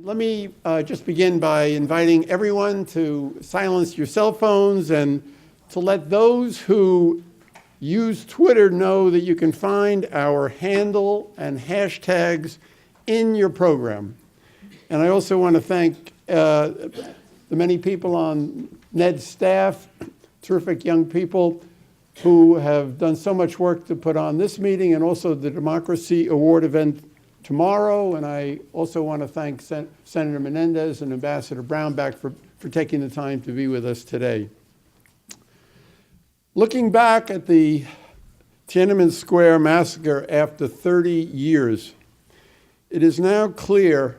Let me just begin by inviting everyone to silence your cell phones and to let those who use Twitter know that you can find our handle and hashtags in your program. And I also want to thank the many people on Ned's staff, terrific young people who have done so much work to put on this meeting and also the Democracy Award event tomorrow. And I also want to thank Senator Menendez and Ambassador Brownback for taking the time to be with us today. Looking back at the Tiananmen Square massacre after 30 years, it is now clear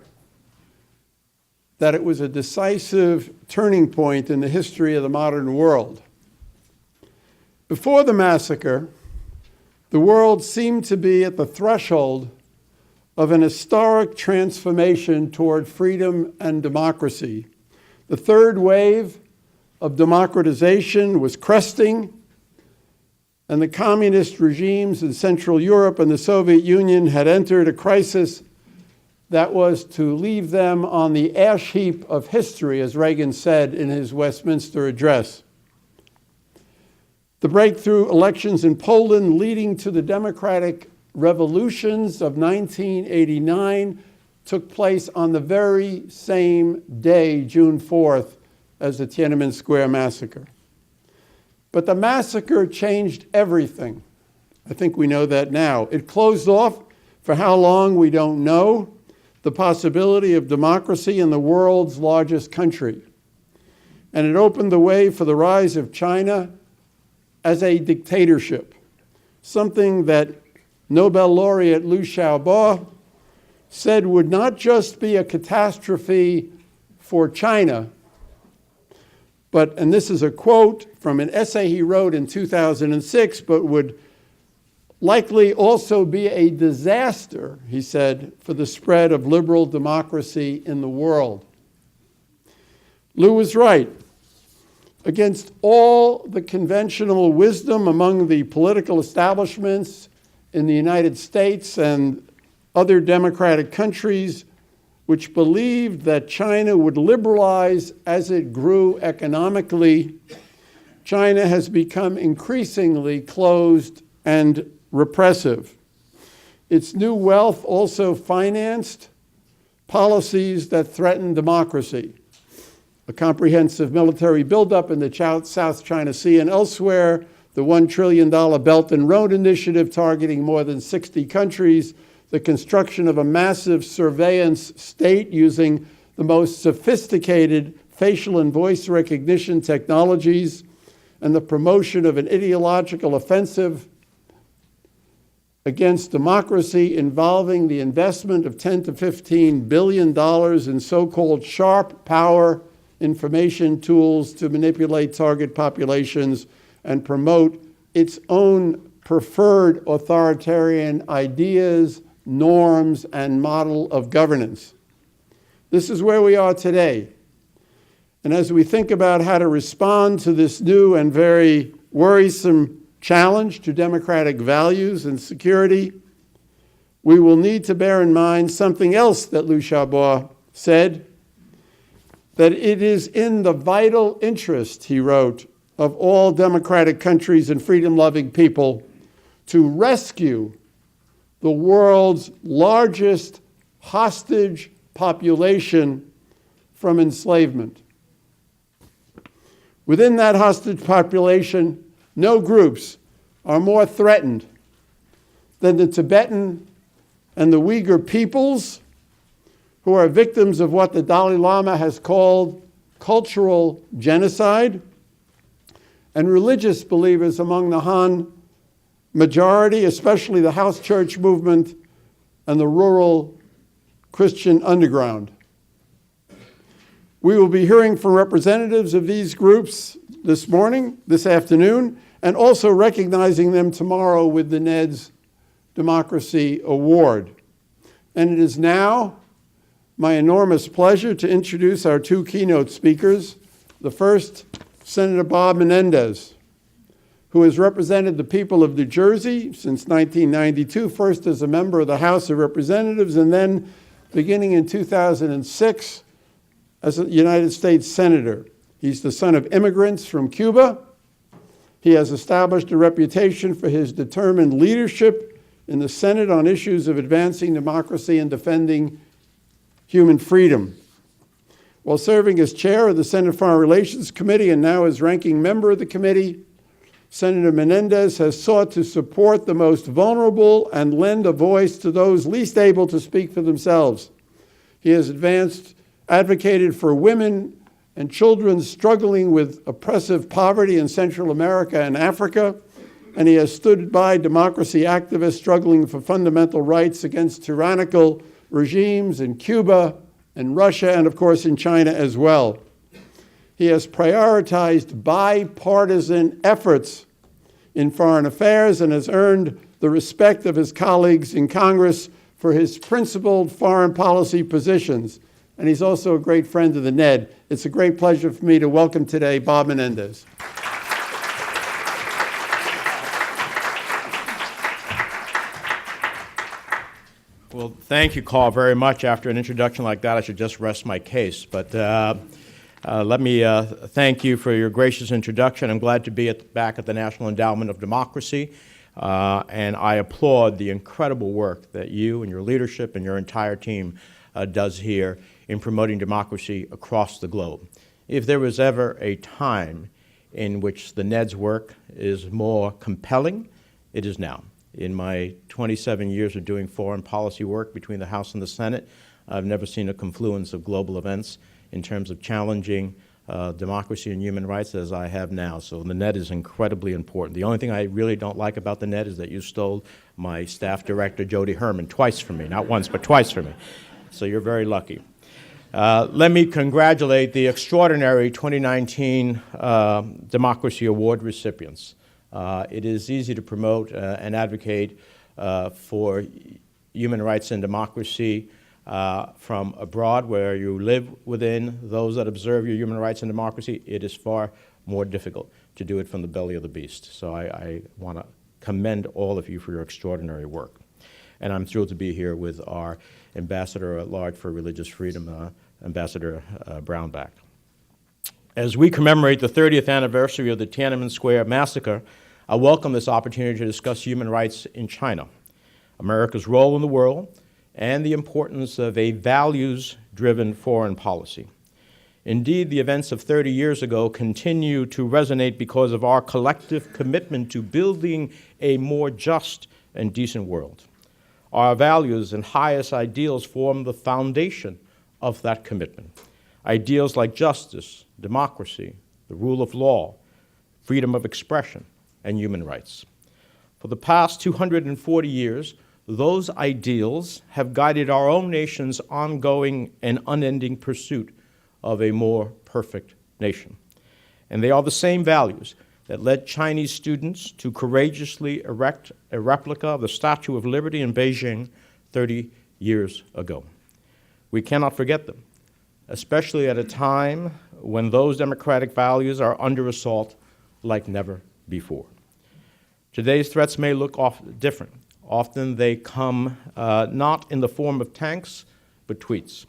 that it was a decisive turning point in the history of the modern world. Before the massacre, the world seemed to be at the threshold of an historic transformation toward freedom and democracy. The third wave of democratization was cresting, and the communist regimes in Central Europe and the Soviet Union had entered a crisis that was to leave them on the ash heap of history, as Reagan said in his Westminster address. The breakthrough elections in Poland leading to the democratic revolutions of 1989 took place on the very same day, June 4th, as the Tiananmen Square massacre. But the massacre changed everything. I think we know that now. It closed off, for how long we don't know, the possibility of democracy in the world's largest country. And it opened the way for the rise of China as a dictatorship, something that Nobel laureate Liu Xiaobo said would not just be a catastrophe for China, but, and this is a quote from an essay he wrote in 2006, but would likely also be a disaster, he said, for the spread of liberal democracy in the world. Liu was right. Against all the conventional wisdom among the political establishments in the United States and other democratic countries, which believed that China would liberalize as it grew economically, China has become increasingly closed and repressive. Its new wealth also financed policies that threaten democracy. A comprehensive military buildup in the South China Sea and elsewhere, the $1 trillion Belt and Road Initiative targeting more than 60 countries, the construction of a massive surveillance state using the most sophisticated facial and voice recognition technologies, and the promotion of an ideological offensive against democracy involving the investment of $10 to $15 billion in so-called sharp power information tools to manipulate target populations and promote its own preferred authoritarian ideas, norms, and model of governance. This is where we are today. And as we think about how to respond to this new and very worrisome challenge to democratic values and security, we will need to bear in mind something else that Liu Xiaobo said, that it is in the vital interest, he wrote, of all democratic countries and freedom-loving people to rescue the world's largest hostage population from enslavement. Within that hostage population, no groups are more threatened than the Tibetan and the Uyghur peoples, who are victims of what the Dalai Lama has called cultural genocide, and religious believers among the Han majority, especially the house church movement and the rural Christian underground. We will be hearing from representatives of these groups this afternoon, and also recognizing them tomorrow with the Ned's Democracy Award. And it is now my enormous pleasure to introduce our two keynote speakers. The first, Senator Bob Menendez, who has represented the people of New Jersey since 1992, first as a member of the House of Representatives and then beginning in 2006 as a United States Senator. He's the son of immigrants from Cuba. He has established a reputation for his determined leadership in the Senate on issues of advancing democracy and defending human freedom. While serving as chair of the Senate Foreign Relations Committee and now as ranking member of the committee, Senator Menendez has sought to support the most vulnerable and lend a voice to those least able to speak for themselves. He has advocated for women and children struggling with oppressive poverty in Central America and Africa, and he has stood by democracy activists struggling for fundamental rights against tyrannical regimes in Cuba and Russia, and of course in China as well. He has prioritized bipartisan efforts in foreign affairs and has earned the respect of his colleagues in Congress for his principled foreign policy positions. And he's also a great friend of the NED. It's a great pleasure for me to welcome today Bob Menendez. Well, thank you, Carl, very much. After an introduction like that, I should just rest my case. But let me thank you for your gracious introduction. I'm glad to be back at the National Endowment of Democracy, and I applaud the incredible work that you and your leadership and your entire team does here in promoting democracy across the globe. If there was ever a time in which the NED's work is more compelling, it is now. In my 27 years of doing foreign policy work between the House and the Senate, I've never seen a confluence of global events in terms of challenging democracy and human rights as I have now. So the NED is incredibly important. The only thing I really don't like about the NED is that you stole my staff director, Jody Herman, twice from me. Not once, but twice from me. So you're very lucky. Let me congratulate the extraordinary 2019 Democracy Award recipients. It is easy to promote and advocate for human rights and democracy from abroad, where you live within those that observe your human rights and democracy. It is far more difficult to do it from the belly of the beast. So I want to commend all of you for your extraordinary work. And I'm thrilled to be here with our Ambassador at Large for Religious Freedom, Ambassador Brownback. As we commemorate the 30th anniversary of the Tiananmen Square massacre, I welcome this opportunity to discuss human rights in China, America's role in the world, and the importance of a values-driven foreign policy. Indeed, the events of 30 years ago continue to resonate because of our collective commitment to building a more just and decent world. Our values and highest ideals form the foundation of that commitment. Ideals like justice, democracy, the rule of law, freedom of expression, and human rights. For the past 240 years, those ideals have guided our own nation's ongoing and unending pursuit of a more perfect nation. And they are the same values that led Chinese students to courageously erect a replica of the Statue of Liberty in Beijing 30 years ago. We cannot forget them, especially at a time when those democratic values are under assault like never before. Today's threats may look different. Often they come not in the form of tanks, but tweets.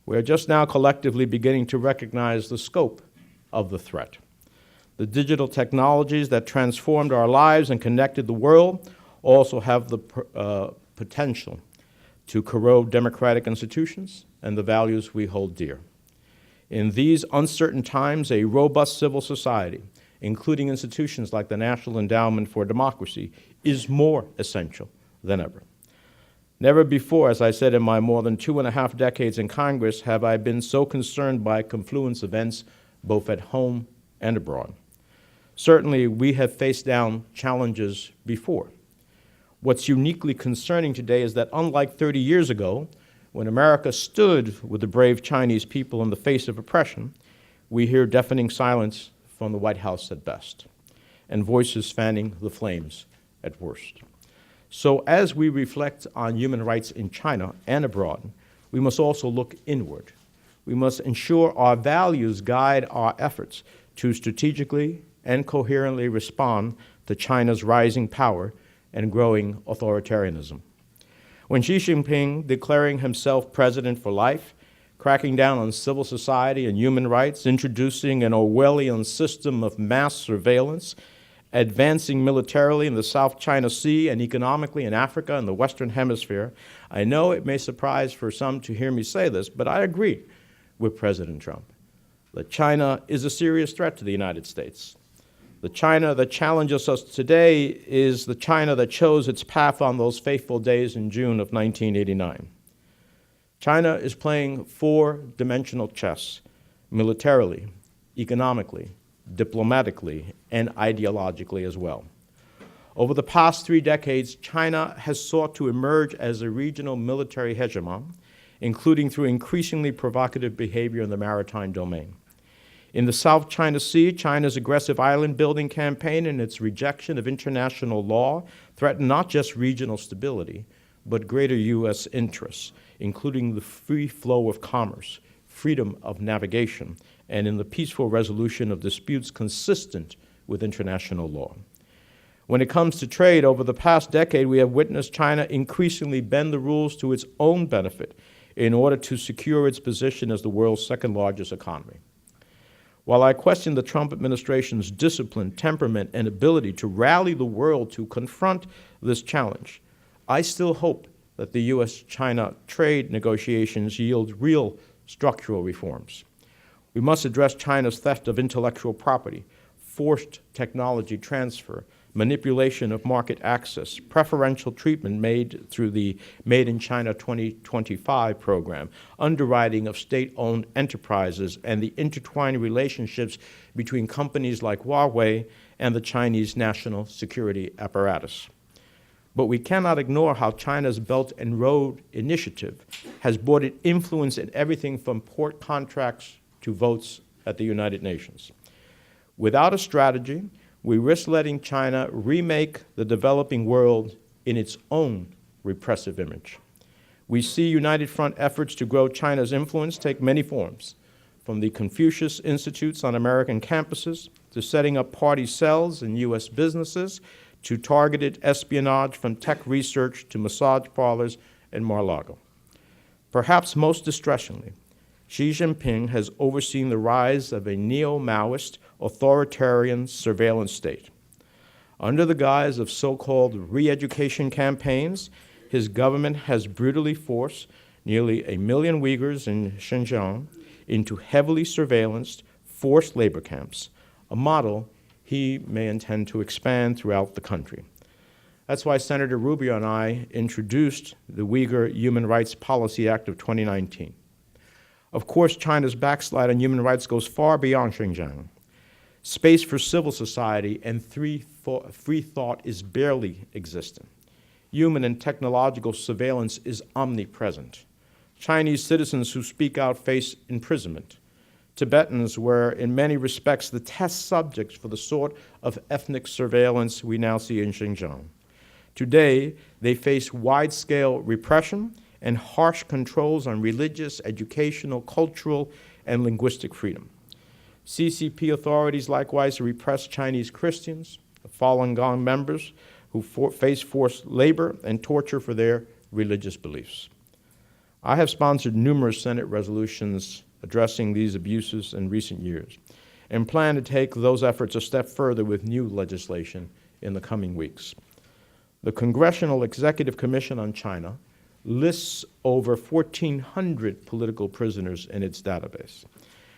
We are just now collectively beginning to recognize the scope of the threat. The digital technologies that transformed our lives and connected the world also have the potential to corrode democratic institutions and the values we hold dear. In these uncertain times, a robust civil society, including institutions like the National Endowment for Democracy, is more essential than ever. Never before, as I said, in my more than 2.5 decades in Congress, have I been so concerned by confluence events both at home and abroad. Certainly, we have faced down challenges before. What's uniquely concerning today is that unlike 30 years ago, when America stood with the brave Chinese people in the face of oppression, we hear deafening silence from the White House at best, and voices fanning the flames at worst. So as we reflect on human rights in China and abroad, we must also look inward. We must ensure our values guide our efforts to strategically and coherently respond to China's rising power and growing authoritarianism. When Xi Jinping, declaring himself president for life, cracking down on civil society and human rights, introducing an Orwellian system of mass surveillance, advancing militarily in the South China Sea and economically in Africa and the Western Hemisphere, I know it may surprise for some to hear me say this, but I agree with President Trump that China is a serious threat to the United States. The China that challenges us today is the China that chose its path on those fateful days in June of 1989. China is playing four-dimensional chess, militarily, economically, diplomatically, and ideologically as well. Over the past 3 decades, China has sought to emerge as a regional military hegemon, including through increasingly provocative behavior in the maritime domain. In the South China Sea, China's aggressive island-building campaign and its rejection of international law threaten not just regional stability, but greater U.S. interests, including the free flow of commerce, freedom of navigation, and in the peaceful resolution of disputes consistent with international law. When it comes to trade, over the past decade, we have witnessed China increasingly bend the rules to its own benefit in order to secure its position as the world's second-largest economy. While I question the Trump administration's discipline, temperament, and ability to rally the world to confront this challenge, I still hope that the U.S.-China trade negotiations yield real structural reforms. We must address China's theft of intellectual property, forced technology transfer, manipulation of market access, preferential treatment made through the Made in China 2025 program, underwriting of state-owned enterprises, and the intertwined relationships between companies like Huawei and the Chinese national security apparatus. But we cannot ignore how China's Belt and Road Initiative has brought it influence in everything from port contracts to votes at the United Nations. Without a strategy, we risk letting China remake the developing world in its own repressive image. We see United Front efforts to grow China's influence take many forms, from the Confucius Institutes on American campuses to setting up party cells in U.S. businesses to targeted espionage from tech research to massage parlors and Mar-a-Lago. Perhaps most distressingly, Xi Jinping has overseen the rise of a neo-Maoist authoritarian surveillance state. Under the guise of so-called re-education campaigns, his government has brutally forced nearly 1 million Uyghurs in Xinjiang into heavily surveillanced, forced labor camps, a model he may intend to expand throughout the country. That's why Senator Rubio and I introduced the Uyghur Human Rights Policy Act of 2019. Of course, China's backslide on human rights goes far beyond Xinjiang. Space for civil society and free thought is barely existent. Human and technological surveillance is omnipresent. Chinese citizens who speak out face imprisonment. Tibetans were, in many respects, the test subjects for the sort of ethnic surveillance we now see in Xinjiang. Today, they face wide-scale repression and harsh controls on religious, educational, cultural, and linguistic freedom. CCP authorities likewise repress Chinese Christians, Falun Gong members who face forced labor and torture for their religious beliefs. I have sponsored numerous Senate resolutions addressing these abuses in recent years and plan to take those efforts a step further with new legislation in the coming weeks. The Congressional Executive Commission on China lists over 1,400 political prisoners in its database.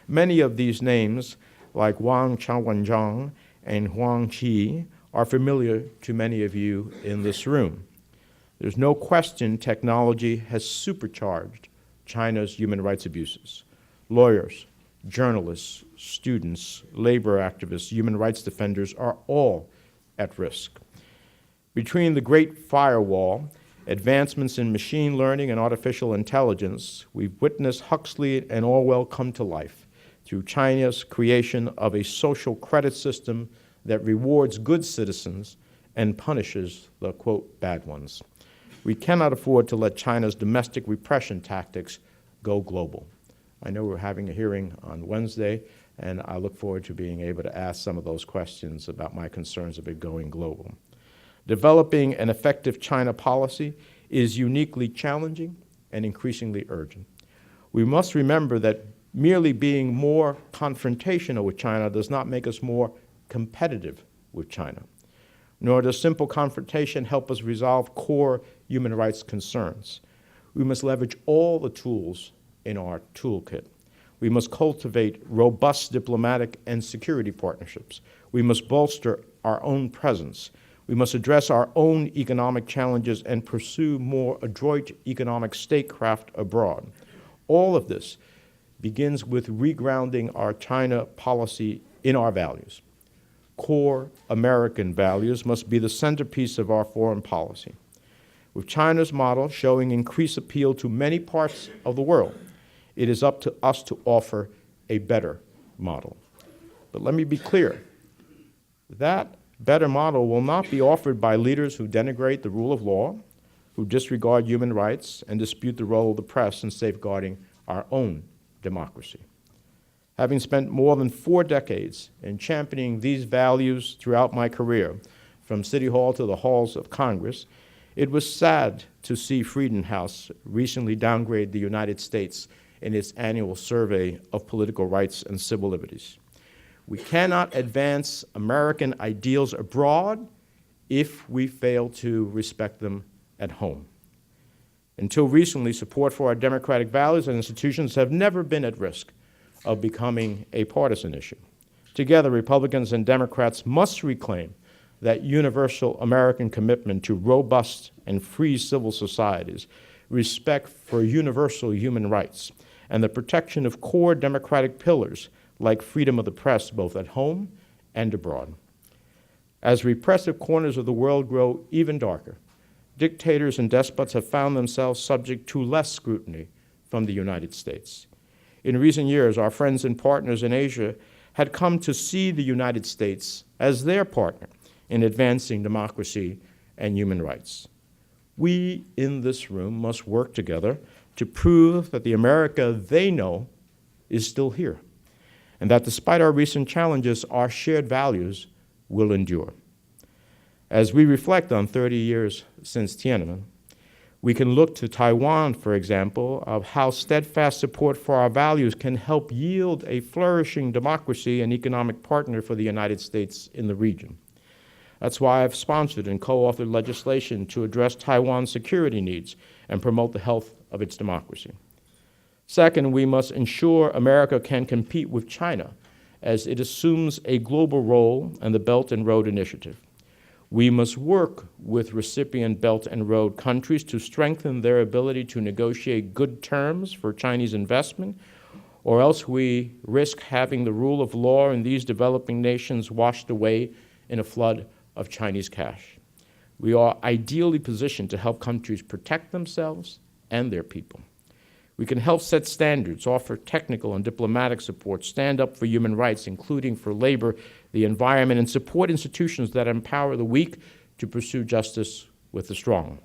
Many of these names, like Wang Chawanzhang and Huang Qi, are familiar to many of you in this room. There's no question technology has supercharged China's human rights abuses. Lawyers, journalists, students, labor activists, human rights defenders are all at risk. Between the Great Firewall, advancements in machine learning and artificial intelligence, we've witnessed Huxley and Orwell come to life through China's creation of a social credit system that rewards good citizens and punishes the, quote, bad ones. We cannot afford to let China's domestic repression tactics go global. I know we're having a hearing on Wednesday, and I look forward to being able to ask some of those questions about my concerns of it going global. Developing an effective China policy is uniquely challenging and increasingly urgent. We must remember that merely being more confrontational with China does not make us more competitive with China, nor does simple confrontation help us resolve core human rights concerns. We must leverage all the tools in our toolkit. We must cultivate robust diplomatic and security partnerships. We must bolster our own presence. We must address our own economic challenges and pursue more adroit economic statecraft abroad. All of this begins with regrounding our China policy in our values. Core American values must be the centerpiece of our foreign policy. With China's model showing increased appeal to many parts of the world, it is up to us to offer a better model. But let me be clear, that better model will not be offered by leaders who denigrate the rule of law, who disregard human rights, and dispute the role of the press in safeguarding our own democracy. Having spent more than 4 decades in championing these values throughout my career, from City Hall to the halls of Congress, it was sad to see Freedom House recently downgrade the United States in its annual survey of political rights and civil liberties. We cannot advance American ideals abroad if we fail to respect them at home. Until recently, support for our democratic values and institutions have never been at risk of becoming a partisan issue. Together, Republicans and Democrats must reclaim that universal American commitment to robust and free civil societies, respect for universal human rights, and the protection of core democratic pillars like freedom of the press, both at home and abroad. As repressive corners of the world grow even darker, dictators and despots have found themselves subject to less scrutiny from the United States. In recent years, our friends and partners in Asia had come to see the United States as their partner in advancing democracy and human rights. We in this room must work together to prove that the America they know is still here, and that despite our recent challenges, our shared values will endure. As we reflect on 30 years since Tiananmen, we can look to Taiwan, for example, of how steadfast support for our values can help yield a flourishing democracy and economic partner for the United States in the region. That's why I've sponsored and co-authored legislation to address Taiwan's security needs and promote the health of its democracy. Second, we must ensure America can compete with China as it assumes a global role in the Belt and Road Initiative. We must work with recipient Belt and Road countries to strengthen their ability to negotiate good terms for Chinese investment, or else we risk having the rule of law in these developing nations washed away in a flood of Chinese cash. We are ideally positioned to help countries protect themselves and their people. We can help set standards, offer technical and diplomatic support, stand up for human rights, including for labor, the environment, and support institutions that empower the weak to pursue justice with the strong.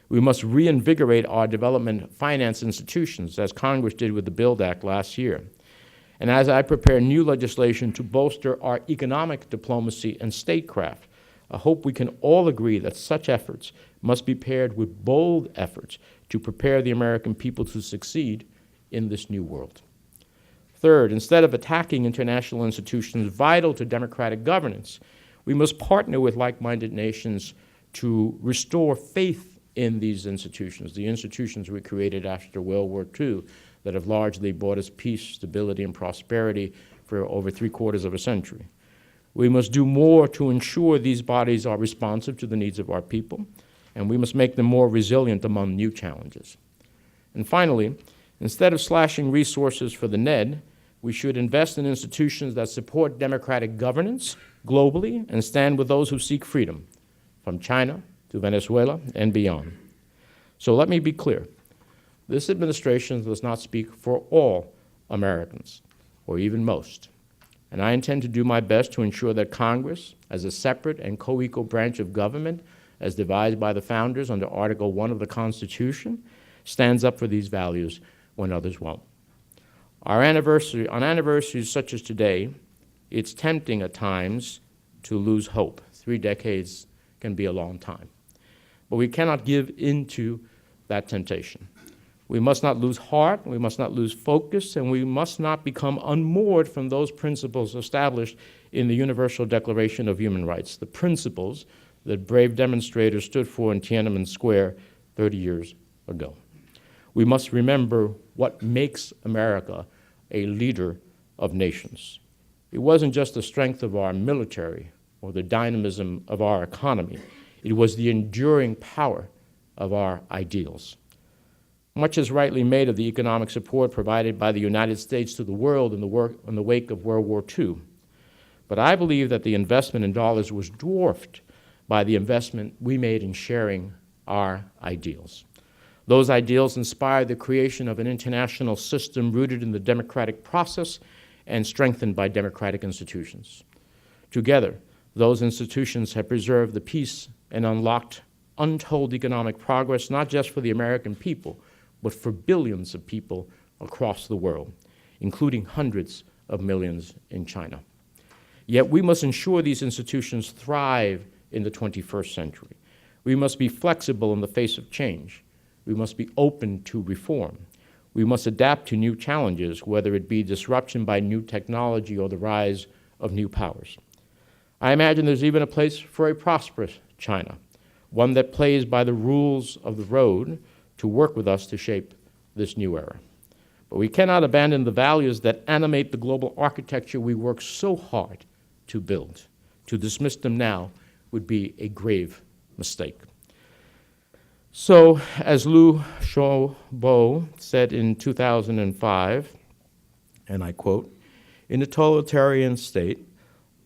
We must reinvigorate our development finance institutions, as Congress did with the BUILD Act last year. And as I prepare new legislation to bolster our economic diplomacy and statecraft, I hope we can all agree that such efforts must be paired with bold efforts to prepare the American people to succeed in this new world. Third, instead of attacking international institutions vital to democratic governance, we must partner with like-minded nations to restore faith in these institutions, the institutions we created after World War II that have largely brought us peace, stability, and prosperity for over 3/4 of a century. We must do more to ensure these bodies are responsive to the needs of our people, and we must make them more resilient among new challenges. And finally, instead of slashing resources for the NED, we should invest in institutions that support democratic governance globally and stand with those who seek freedom, from China to Venezuela and beyond. So let me be clear. This administration does not speak for all Americans, or even most. And I intend to do my best to ensure that Congress, as a separate and co-equal branch of government, as devised by the founders under Article 1 of the Constitution, stands up for these values when others won't. On anniversaries such as today, it's tempting at times to lose hope. 3 decades can be a long time. But we cannot give in to that temptation. We must not lose heart, we must not lose focus, and we must not become unmoored from those principles established in the Universal Declaration of Human Rights, the principles that brave demonstrators stood for in Tiananmen Square 30 years ago. We must remember what makes America a leader of nations. It wasn't just the strength of our military or the dynamism of our economy. It was the enduring power of our ideals. Much is rightly made of the economic support provided by the United States to the world in the wake of World War II. But I believe that the investment in dollars was dwarfed by the investment we made in sharing our ideals. Those ideals inspired the creation of an international system rooted in the democratic process and strengthened by democratic institutions. Together, those institutions have preserved the peace and unlocked untold economic progress, not just for the American people, but for billions of people across the world, including hundreds of millions in China. Yet we must ensure these institutions thrive in the 21st century. We must be flexible in the face of change. We must be open to reform. We must adapt to new challenges, whether it be disruption by new technology or the rise of new powers. I imagine there's even a place for a prosperous China, one that plays by the rules of the road to work with us to shape this new era. But we cannot abandon the values that animate the global architecture we work so hard to build. To dismiss them now would be a grave mistake. So, as Liu Xiaobo said in 2005, and I quote, "In a totalitarian state,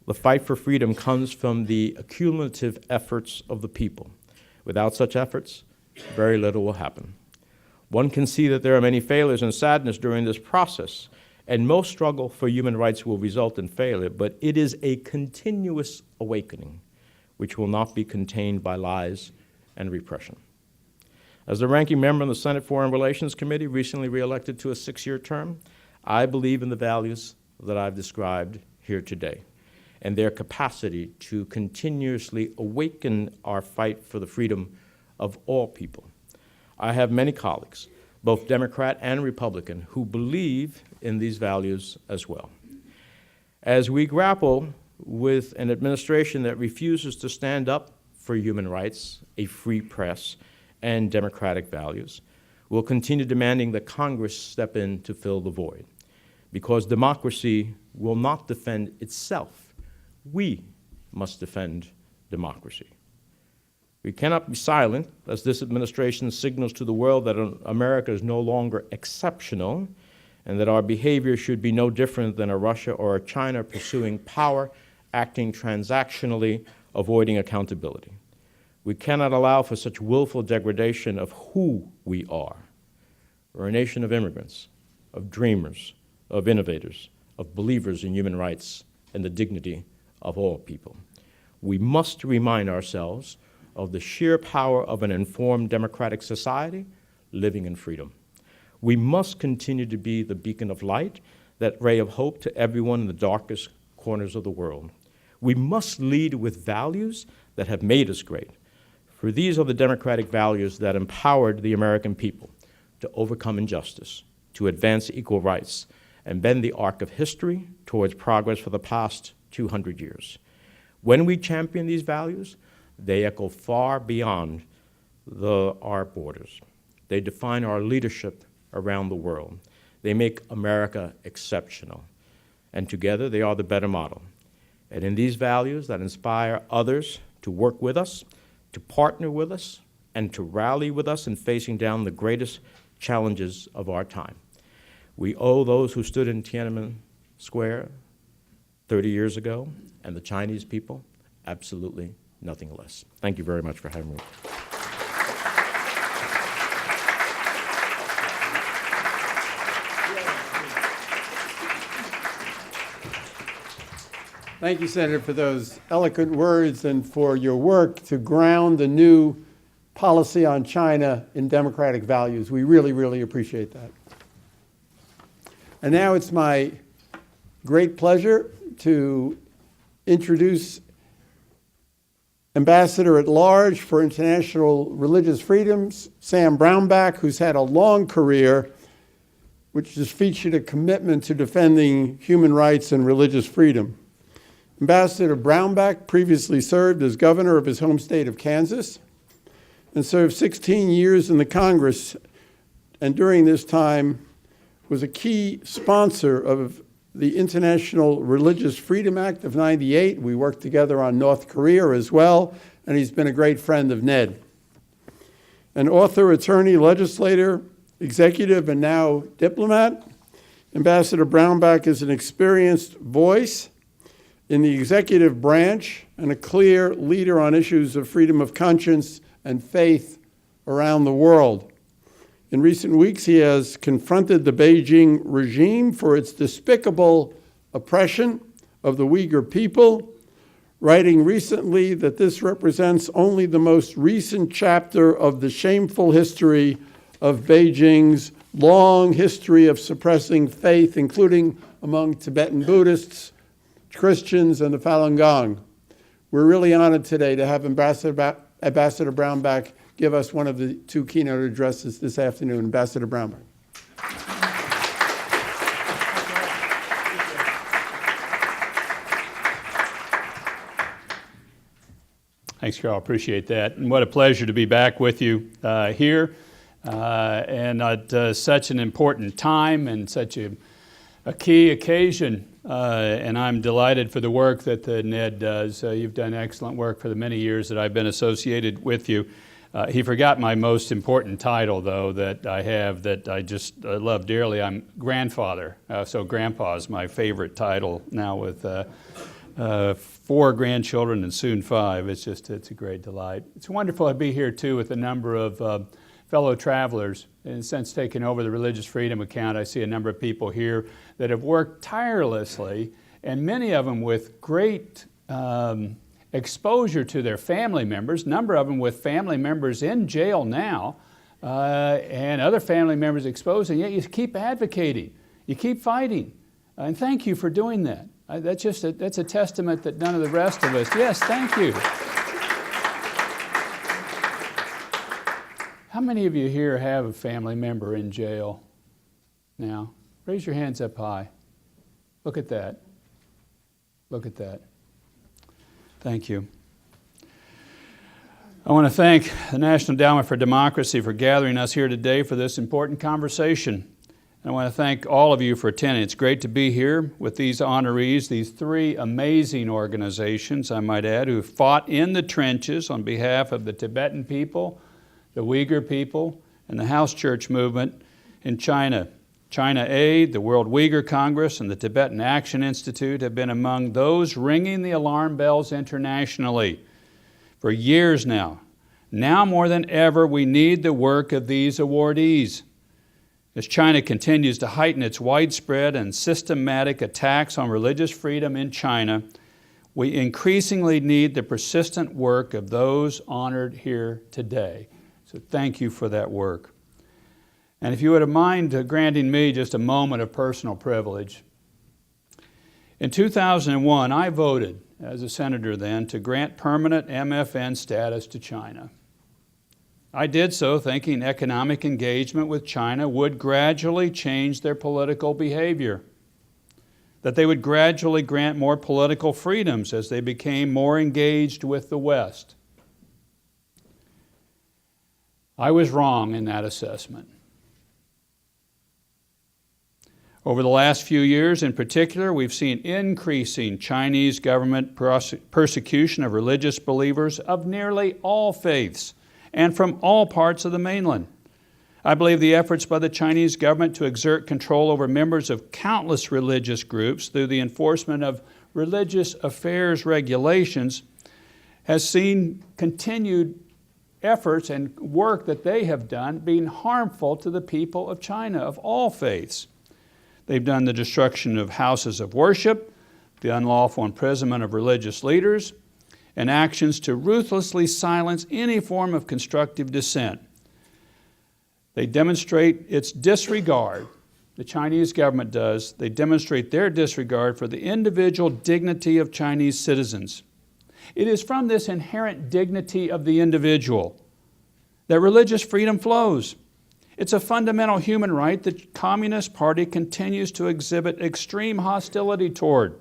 the fight for freedom comes from the accumulative efforts of the people. Without such efforts, very little will happen. One can see that there are many failures and sadness during this process, and most struggle for human rights will result in failure, but it is a continuous awakening which will not be contained by lies and repression." As the ranking member on the Senate Foreign Relations Committee, recently reelected to a 6-year term, I believe in the values that I've described here today and their capacity to continuously awaken our fight for the freedom of all people. I have many colleagues, both Democrat and Republican, who believe in these values as well. As we grapple with an administration that refuses to stand up for human rights, a free press, and democratic values, we'll continue demanding that Congress step in to fill the void. Because democracy will not defend itself. We must defend democracy. We cannot be silent as this administration signals to the world that America is no longer exceptional and that our behavior should be no different than a Russia or a China pursuing power, acting transactionally, avoiding accountability. We cannot allow for such willful degradation of who we are. We're a nation of immigrants, of dreamers, of innovators, of believers in human rights and the dignity of all people. We must remind ourselves of the sheer power of an informed democratic society living in freedom. We must continue to be the beacon of light, that ray of hope to everyone in the darkest corners of the world. We must lead with values that have made us great. For these are the democratic values that empowered the American people to overcome injustice, to advance equal rights, and bend the arc of history towards progress for the past 200 years. When we champion these values, they echo far beyond our borders. They define our leadership around the world. They make America exceptional. And together, they are the better model. And in these values that inspire others to work with us, to partner with us, and to rally with us in facing down the greatest challenges of our time. We owe those who stood in Tiananmen Square 30 years ago and the Chinese people absolutely nothing less. Thank you very much for having me. Thank you, Senator, for those eloquent words and for your work to ground the new policy on China in democratic values. We really, really appreciate that. And now it's my great pleasure to introduce Ambassador at Large for International Religious Freedoms, Sam Brownback, who's had a long career, which has featured a commitment to defending human rights and religious freedom. Ambassador Brownback previously served as governor of his home state of Kansas and served 16 years in the Congress, and during this time was a key sponsor of the International Religious Freedom Act of '98. We worked together on North Korea as well, and he's been a great friend of Ned. An author, attorney, legislator, executive, and now diplomat, Ambassador Brownback is an experienced voice in the executive branch and a clear leader on issues of freedom of conscience and faith around the world. In recent weeks, he has confronted the Beijing regime for its despicable oppression of the Uyghur people, writing recently that this represents only the most recent chapter of the shameful history of Beijing's long history of suppressing faith, including among Tibetan Buddhists, Christians, and the Falun Gong. We're really honored today to have Ambassador Brownback give us one of the two keynote addresses this afternoon. Ambassador Brownback. Thanks, Carl. Appreciate that. And what a pleasure to be back with you here and at such an important time and such a key occasion. And I'm delighted for the work that Ned does. You've done excellent work for the many years that I've been associated with you. He forgot my most important title, though, that I have that I just love dearly. I'm grandfather, so grandpa is my favorite title now with 4 grandchildren and soon 5. It's a great delight. It's wonderful to be here, too, with a number of fellow travelers. In a sense, taking over the Religious Freedom account, I see a number of people here that have worked tirelessly, and many of them with great exposure to their family members, a number of them with family members in jail now, and other family members exposed, and yet you keep advocating, you keep fighting, and thank you for doing that. That's a testament that none of the rest of us, yes, thank you. How many of you here have a family member in jail now? Raise your hands up high. Look at that. Look at that. Thank you. I want to thank the National Endowment for Democracy for gathering us here today for this important conversation. And I want to thank all of you for attending. It's great to be here with these honorees, these 3 amazing organizations, I might add, who fought in the trenches on behalf of the Tibetan people, the Uyghur people, and the house church movement in China. China Aid, the World Uyghur Congress, and the Tibetan Action Institute have been among those ringing the alarm bells internationally for years now. Now more than ever, we need the work of these awardees. As China continues to heighten its widespread and systematic attacks on religious freedom in China, we increasingly need the persistent work of those honored here today. So thank you for that work. And if you would mind granting me just a moment of personal privilege. In 2001, I voted as a senator then to grant permanent MFN status to China. I did so thinking economic engagement with China would gradually change their political behavior, that they would gradually grant more political freedoms as they became more engaged with the West. I was wrong in that assessment. Over the last few years in particular, we've seen increasing Chinese government persecution of religious believers of nearly all faiths and from all parts of the mainland. I believe the efforts by the Chinese government to exert control over members of countless religious groups through the enforcement of religious affairs regulations has seen continued efforts and work that they have done being harmful to the people of China of all faiths. They've done the destruction of houses of worship, the unlawful imprisonment of religious leaders, and actions to ruthlessly silence any form of constructive dissent. They demonstrate its disregard, the Chinese government does, they demonstrate their disregard for the individual dignity of Chinese citizens. It is from this inherent dignity of the individual that religious freedom flows. It's a fundamental human right that the Communist Party continues to exhibit extreme hostility toward.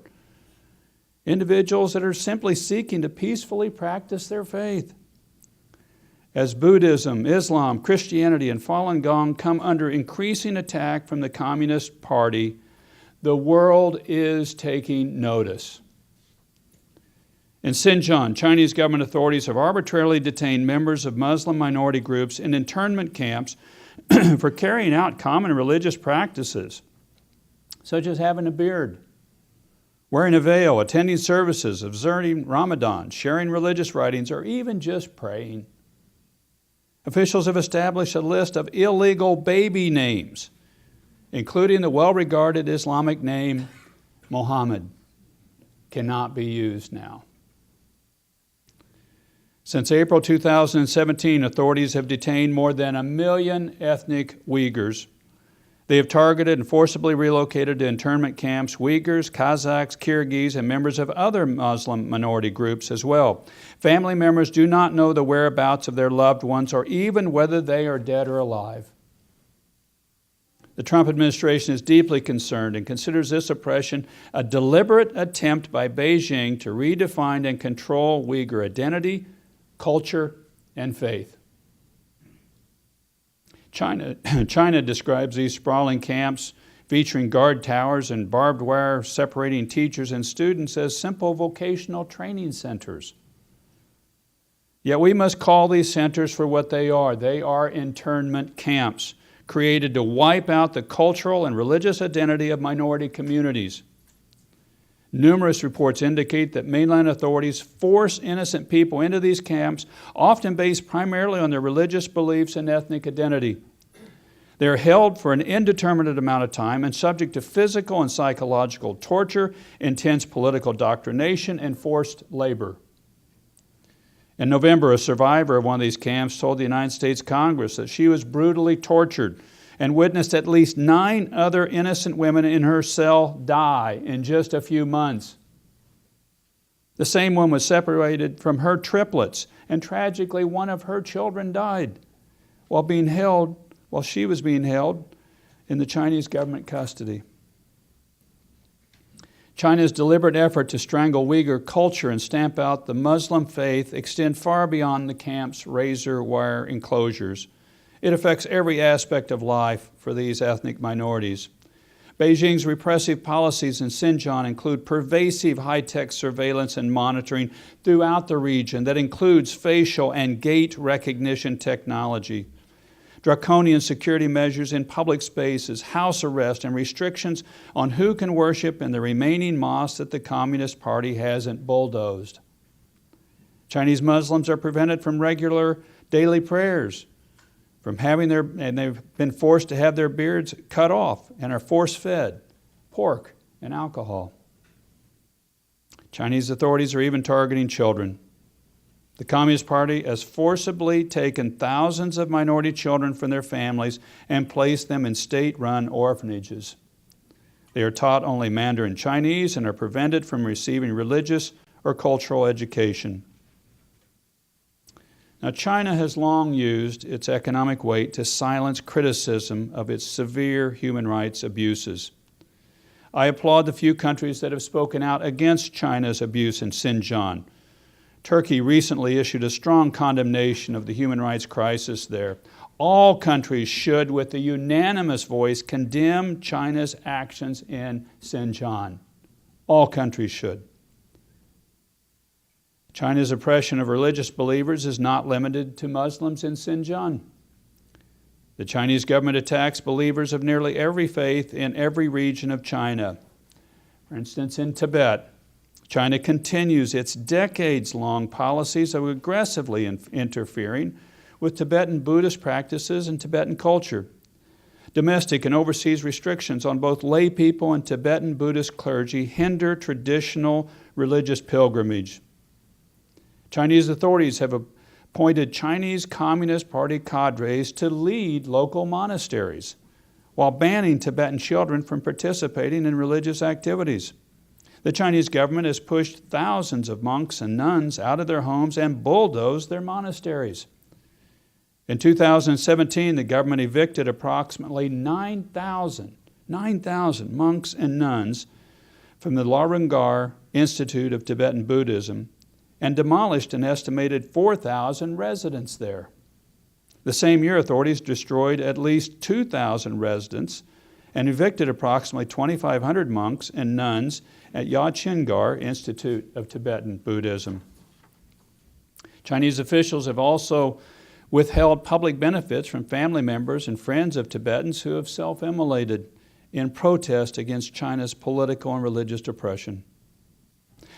Individuals that are simply seeking to peacefully practice their faith. As Buddhism, Islam, Christianity, and Falun Gong come under increasing attack from the Communist Party, the world is taking notice. In Xinjiang, Chinese government authorities have arbitrarily detained members of Muslim minority groups in internment camps for carrying out common religious practices, such as having a beard, wearing a veil, attending services, observing Ramadan, sharing religious writings, or even just praying. Officials have established a list of illegal baby names, including the well-regarded Islamic name Muhammad, cannot be used now. Since April 2017, authorities have detained more than 1 million ethnic Uyghurs. They have targeted and forcibly relocated to internment camps Uyghurs, Kazakhs, Kyrgyz, and members of other Muslim minority groups as well. Family members do not know the whereabouts of their loved ones or even whether they are dead or alive. The Trump administration is deeply concerned and considers this oppression a deliberate attempt by Beijing to redefine and control Uyghur identity, culture, and faith. China describes these sprawling camps featuring guard towers and barbed wire separating teachers and students as simple vocational training centers. Yet we must call these centers for what they are. They are internment camps created to wipe out the cultural and religious identity of minority communities. Numerous reports indicate that mainland authorities force innocent people into these camps, often based primarily on their religious beliefs and ethnic identity. They are held for an indeterminate amount of time and subject to physical and psychological torture, intense political indoctrination, and forced labor. In November, a survivor of one of these camps told the United States Congress that she was brutally tortured and witnessed at least 9 other innocent women in her cell die in just a few months. The same one was separated from her triplets, and tragically one of her children died while she was being held in the Chinese government custody. China's deliberate effort to strangle Uyghur culture and stamp out the Muslim faith extend far beyond the camp's razor wire enclosures. It affects every aspect of life for these ethnic minorities. Beijing's repressive policies in Xinjiang include pervasive high-tech surveillance and monitoring throughout the region that includes facial and gait recognition technology, draconian security measures in public spaces, house arrest, and restrictions on who can worship in the remaining mosques that the Communist Party hasn't bulldozed. Chinese Muslims are prevented from regular daily prayers, and they've been forced to have their beards cut off and are force-fed pork and alcohol. Chinese authorities are even targeting children. The Communist Party has forcibly taken thousands of minority children from their families and placed them in state-run orphanages. They are taught only Mandarin Chinese and are prevented from receiving religious or cultural education. Now, China has long used its economic weight to silence criticism of its severe human rights abuses. I applaud the few countries that have spoken out against China's abuse in Xinjiang. Turkey recently issued a strong condemnation of the human rights crisis there. All countries should, with a unanimous voice, condemn China's actions in Xinjiang. All countries should. China's oppression of religious believers is not limited to Muslims in Xinjiang. The Chinese government attacks believers of nearly every faith in every region of China. For instance, in Tibet, China continues its decades-long policies of aggressively interfering with Tibetan Buddhist practices and Tibetan culture. Domestic and overseas restrictions on both lay people and Tibetan Buddhist clergy hinder traditional religious pilgrimage. Chinese authorities have appointed Chinese Communist Party cadres to lead local monasteries while banning Tibetan children from participating in religious activities. The Chinese government has pushed thousands of monks and nuns out of their homes and bulldozed their monasteries. In 2017, the government evicted approximately 9,000 monks and nuns from the Larungar Institute of Tibetan Buddhism and demolished an estimated 4,000 residents there. The same year, authorities destroyed at least 2,000 residents and evicted approximately 2,500 monks and nuns at Yachingar Institute of Tibetan Buddhism. Chinese officials have also withheld public benefits from family members and friends of Tibetans who have self-immolated in protest against China's political and religious oppression.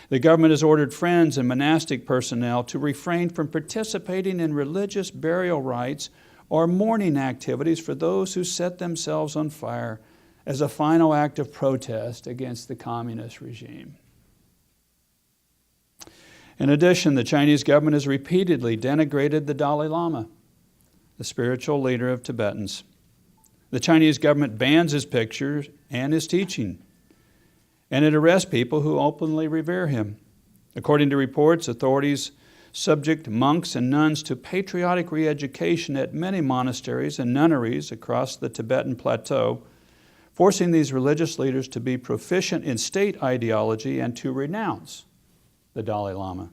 The government has ordered friends and monastic personnel to refrain from participating in religious burial rites or mourning activities for those who set themselves on fire as a final act of protest against the communist regime. In addition, the Chinese government has repeatedly denigrated the Dalai Lama, the spiritual leader of Tibetans. The Chinese government bans his pictures and his teaching, and it arrests people who openly revere him. According to reports, authorities subject monks and nuns to patriotic re-education at many monasteries and nunneries across the Tibetan plateau, forcing these religious leaders to be proficient in state ideology and to renounce the Dalai Lama.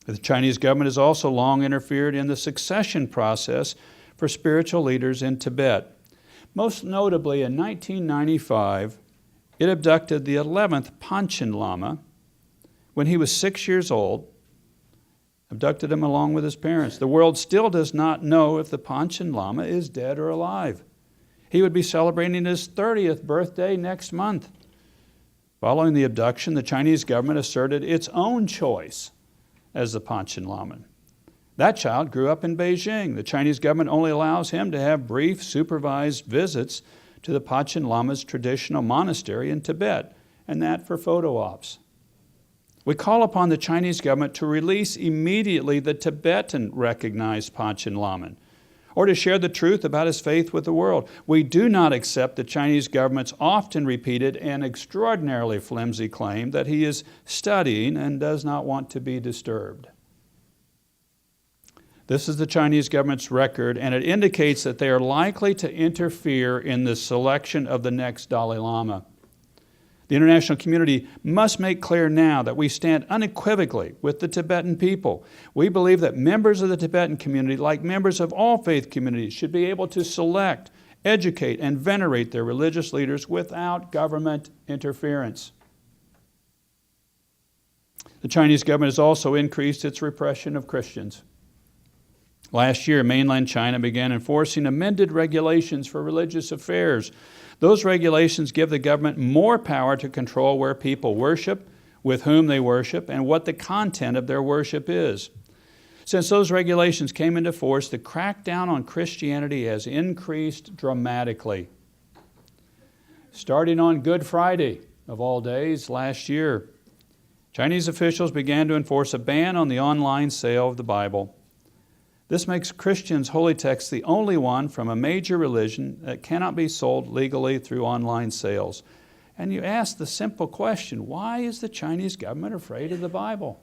The Chinese government has also long interfered in the succession process for spiritual leaders in Tibet. Most notably, in 1995, it abducted the 11th Panchen Lama when he was 6 years old, abducted him along with his parents. The world still does not know if the Panchen Lama is dead or alive. He would be celebrating his 30th birthday next month. Following the abduction, the Chinese government asserted its own choice as the Panchen Lama. That child grew up in Beijing. The Chinese government only allows him to have brief supervised visits to the Panchen Lama's traditional monastery in Tibet, and that for photo ops. We call upon the Chinese government to release immediately the Tibetan-recognized Panchen Lama, or to share the truth about his faith with the world. We do not accept the Chinese government's often repeated and extraordinarily flimsy claim that he is studying and does not want to be disturbed. This is the Chinese government's record, and it indicates that they are likely to interfere in the selection of the next Dalai Lama. The international community must make clear now that we stand unequivocally with the Tibetan people. We believe that members of the Tibetan community, like members of all faith communities, should be able to select, educate, and venerate their religious leaders without government interference. The Chinese government has also increased its repression of Christians. Last year, mainland China began enforcing amended regulations for religious affairs. Those regulations give the government more power to control where people worship, with whom they worship, and what the content of their worship is. Since those regulations came into force, the crackdown on Christianity has increased dramatically. Starting on Good Friday, of all days, last year, Chinese officials began to enforce a ban on the online sale of the Bible. This makes Christians' holy text the only one from a major religion that cannot be sold legally through online sales. And you ask the simple question, why is the Chinese government afraid of the Bible?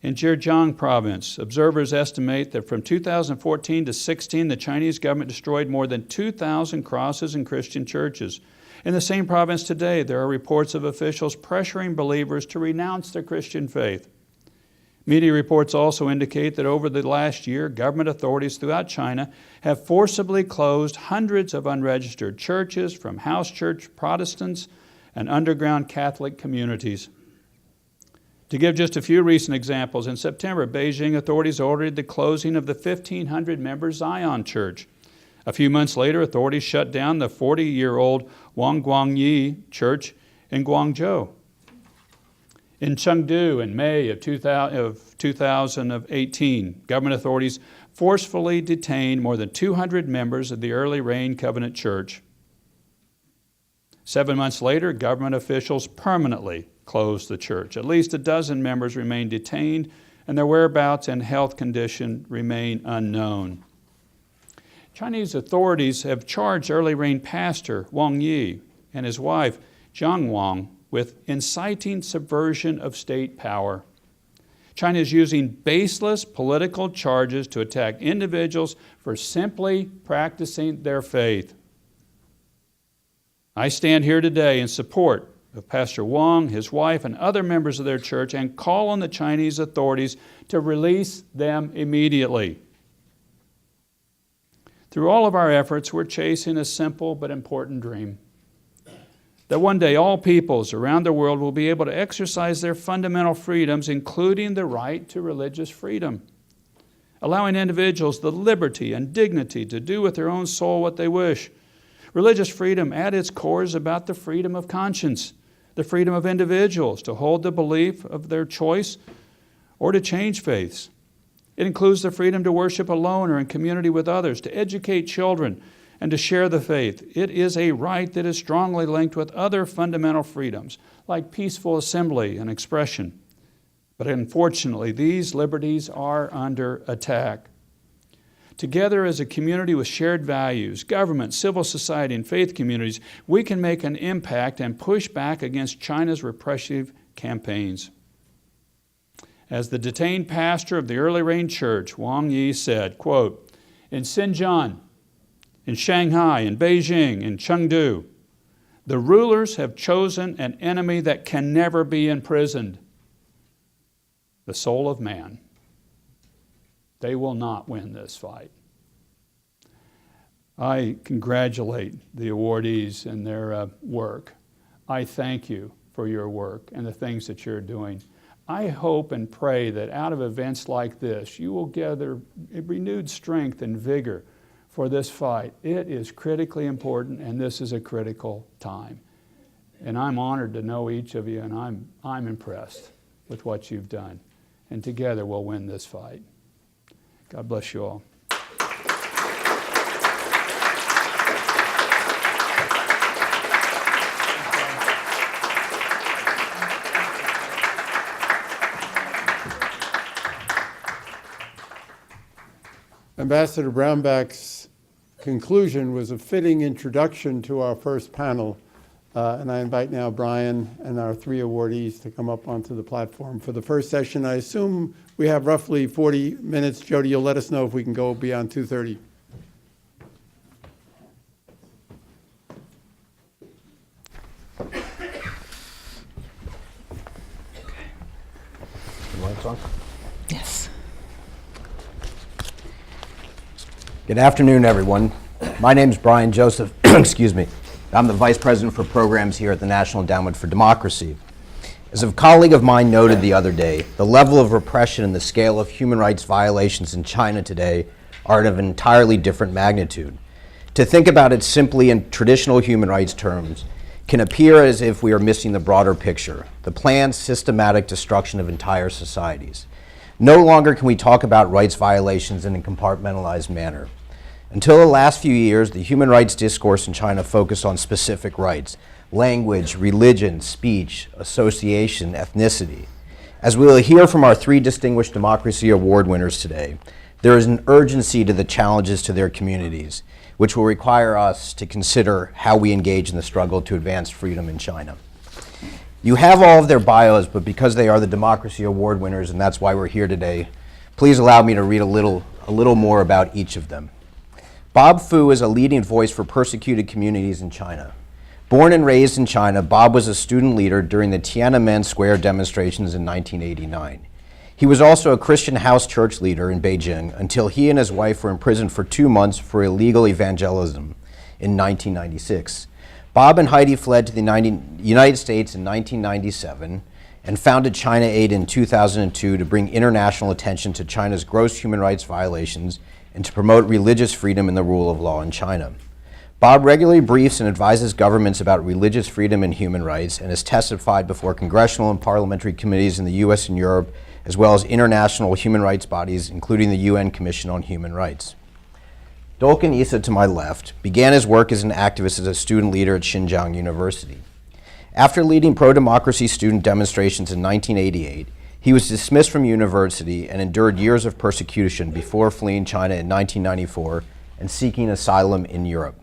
In Zhejiang province, observers estimate that from 2014 to 16, the Chinese government destroyed more than 2,000 crosses in Christian churches. In the same province today, there are reports of officials pressuring believers to renounce their Christian faith. Media reports also indicate that over the last year, government authorities throughout China have forcibly closed hundreds of unregistered churches from house church Protestants and underground Catholic communities. To give just a few recent examples, in September, Beijing authorities ordered the closing of the 1,500-member Zion Church. A few months later, authorities shut down the 40-year-old Wangguangyi Church in Guangzhou. In Chengdu, in May of 2018, government authorities forcefully detained more than 200 members of the Early Rain Covenant Church. 7 months later, government officials permanently closed the church. At least a dozen members remain detained, and their whereabouts and health condition remain unknown. Chinese authorities have charged Early Rain pastor Wang Yi and his wife Jiang Wang, with inciting subversion of state power. China is using baseless political charges to attack individuals for simply practicing their faith. I stand here today in support of Pastor Wang, his wife, and other members of their church and call on the Chinese authorities to release them immediately. Through all of our efforts, we're chasing a simple but important dream. That one day all peoples around the world will be able to exercise their fundamental freedoms, including the right to religious freedom, allowing individuals the liberty and dignity to do with their own soul what they wish. Religious freedom at its core is about the freedom of conscience, the freedom of individuals to hold the belief of their choice or to change faiths. It includes the freedom to worship alone or in community with others, to educate children, and to share the faith. It is a right that is strongly linked with other fundamental freedoms, like peaceful assembly and expression. But unfortunately, these liberties are under attack. Together as a community with shared values, government, civil society, and faith communities, we can make an impact and push back against China's repressive campaigns. As the detained pastor of the Early Rain Church, Wang Yi, said, quote, "In Xinjiang, in Shanghai, in Beijing, in Chengdu, the rulers have chosen an enemy that can never be imprisoned, the soul of man. They will not win this fight." I congratulate the awardees and their work. I thank you for your work and the things that you're doing. I hope and pray that out of events like this, you will gather renewed strength and vigor for this fight. It is critically important, and this is a critical time. And I'm honored to know each of you, and I'm impressed with what you've done. And together we'll win this fight. God bless you all. Ambassador Brownback's conclusion was a fitting introduction to our first panel. And I invite now Brian and our three awardees to come up onto the platform for the first session. I assume we have roughly 40 minutes. Jody, you'll let us know if we can go beyond 2:30. Lights on? Yes. Good afternoon, everyone. My name is Brian Joseph. Excuse me. I'm the Vice President for Programs here at the National Endowment for Democracy. As a colleague of mine noted the other day, the level of repression and the scale of human rights violations in China today are of an entirely different magnitude. To think about it simply in traditional human rights terms can appear as if we are missing the broader picture, the planned systematic destruction of entire societies. No longer can we talk about rights violations in a compartmentalized manner. Until the last few years, the human rights discourse in China focused on specific rights: language, religion, speech, association, ethnicity. As we will hear from our three distinguished Democracy Award winners today, there is an urgency to the challenges to their communities, which will require us to consider how we engage in the struggle to advance freedom in China. You have all of their bios, but because they are the Democracy Award winners, and that's why we're here today, please allow me to read a little more about each of them. Bob Fu is a leading voice for persecuted communities in China. Born and raised in China, Bob was a student leader during the Tiananmen Square demonstrations in 1989. He was also a Christian house church leader in Beijing until he and his wife were imprisoned for 2 months for illegal evangelism in 1996. Bob and Heidi fled to the United States in 1997 and founded China Aid in 2002 to bring international attention to China's gross human rights violations and to promote religious freedom and the rule of law in China. Bob regularly briefs and advises governments about religious freedom and human rights and has testified before congressional and parliamentary committees in the US and Europe, as well as international human rights bodies, including the UN Commission on Human Rights. Dolken Issa, to my left, began his work as an activist as a student leader at Xinjiang University. After leading pro-democracy student demonstrations in 1988, he was dismissed from university and endured years of persecution before fleeing China in 1994 and seeking asylum in Europe.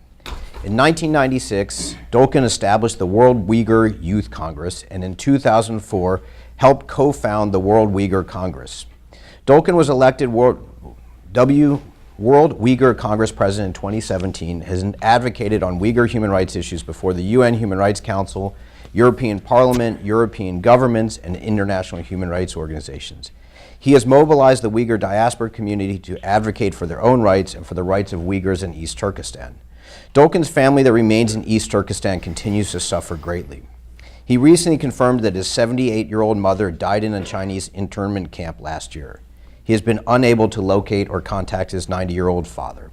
In 1996, Dolken established the World Uyghur Youth Congress, and in 2004, helped co-found the World Uyghur Congress. Dolken was elected World Uyghur Congress President in 2017, has advocated on Uyghur human rights issues before the UN Human Rights Council, European Parliament, European governments, and international human rights organizations. He has mobilized the Uyghur diaspora community to advocate for their own rights and for the rights of Uyghurs in East Turkestan. Dolken's family that remains in East Turkestan continues to suffer greatly. He recently confirmed that his 78-year-old mother died in a Chinese internment camp last year. He has been unable to locate or contact his 90-year-old father.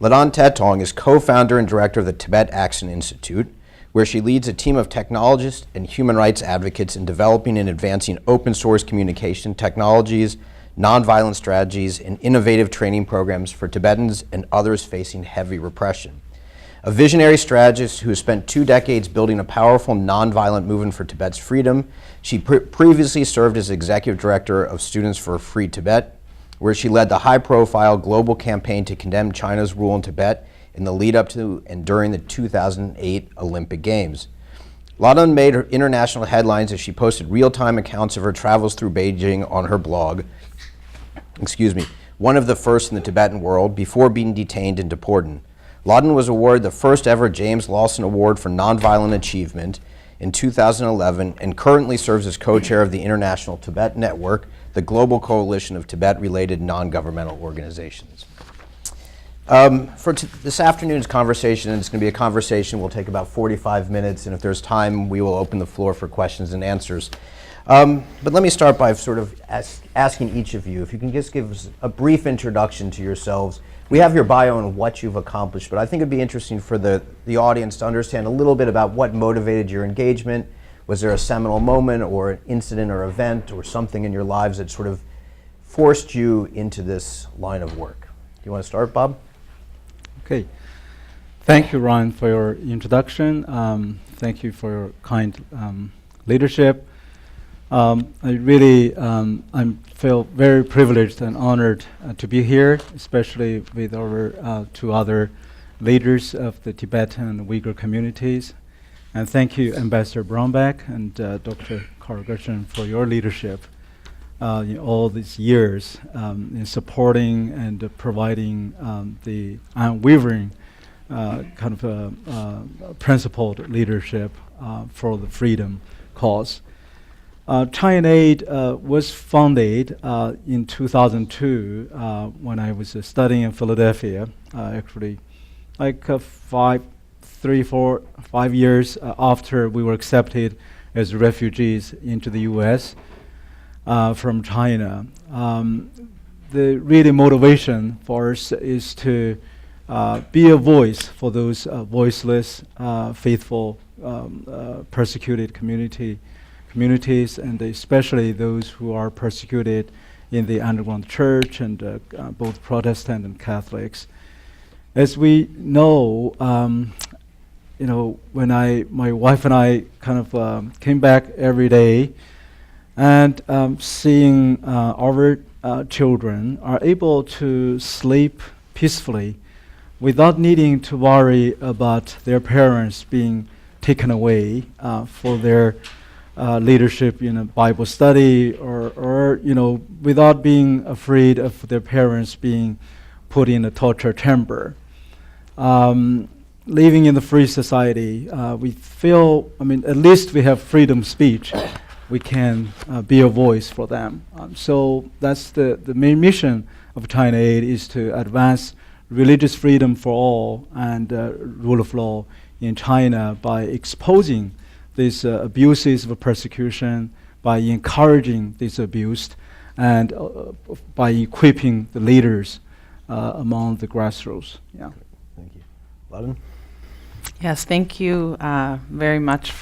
Ladan Tetong is co-founder and director of the Tibet Action Institute, where she leads a team of technologists and human rights advocates in developing and advancing open source communication technologies, nonviolent strategies, and innovative training programs for Tibetans and others facing heavy repression. A visionary strategist who has spent 2 decades building a powerful nonviolent movement for Tibet's freedom, she previously served as executive director of Students for Free Tibet, where she led the high-profile global campaign to condemn China's rule in Tibet in the lead up to and during the 2008 Olympic Games. Ladan made her international headlines as she posted real-time accounts of her travels through Beijing on her blog, one of the first in the Tibetan world, before being detained and deported. Ladan was awarded the first ever James Lawson Award for Nonviolent Achievement in 2011 and currently serves as co-chair of the International Tibet Network, the global coalition of Tibet-related non-governmental organizations. For this afternoon's conversation, and it's going to be a conversation, will take about 45 minutes, and if there's time, we will open the floor for questions and answers. But let me start by sort of asking each of you, if you can just give us a brief introduction to yourselves. We have your bio and what you've accomplished, but I think it'd be interesting for the audience to understand a little bit about what motivated your engagement. Was there a seminal moment or an incident or event or something in your lives that sort of forced you into this line of work? Do you want to start, Bob? Okay. Thank you, Ron, for your introduction. Thank you for your kind leadership. I really feel very privileged and honored to be here, especially with our 2 other leaders of the Tibetan and Uyghur communities. And thank you, Ambassador Brownback and Dr. Carl Gershon, for your leadership in all these years in supporting and providing the unwavering kind of principled leadership for the freedom cause. TianAid was founded in 2002 when I was studying in Philadelphia, actually like 5 years after we were accepted as refugees into the US from China. The really motivation for us is to be a voice for those voiceless, faithful, persecuted communities, and especially those who are persecuted in the underground church and both Protestant and Catholics. As we know, when my wife and I kind of came back every day, and seeing our children are able to sleep peacefully without needing to worry about their parents being taken away for their leadership in a Bible study, or without being afraid of their parents being put in a torture chamber. Living in the free society, we feel, at least we have freedom of speech. We can be a voice for them. So that's the main mission of TianAid, is to advance religious freedom for all and rule of law in China by exposing these abuses of persecution, by encouraging this abuse, and by equipping the leaders among the grassroots. Yeah. Thank you. Ladan? Yes, thank you very much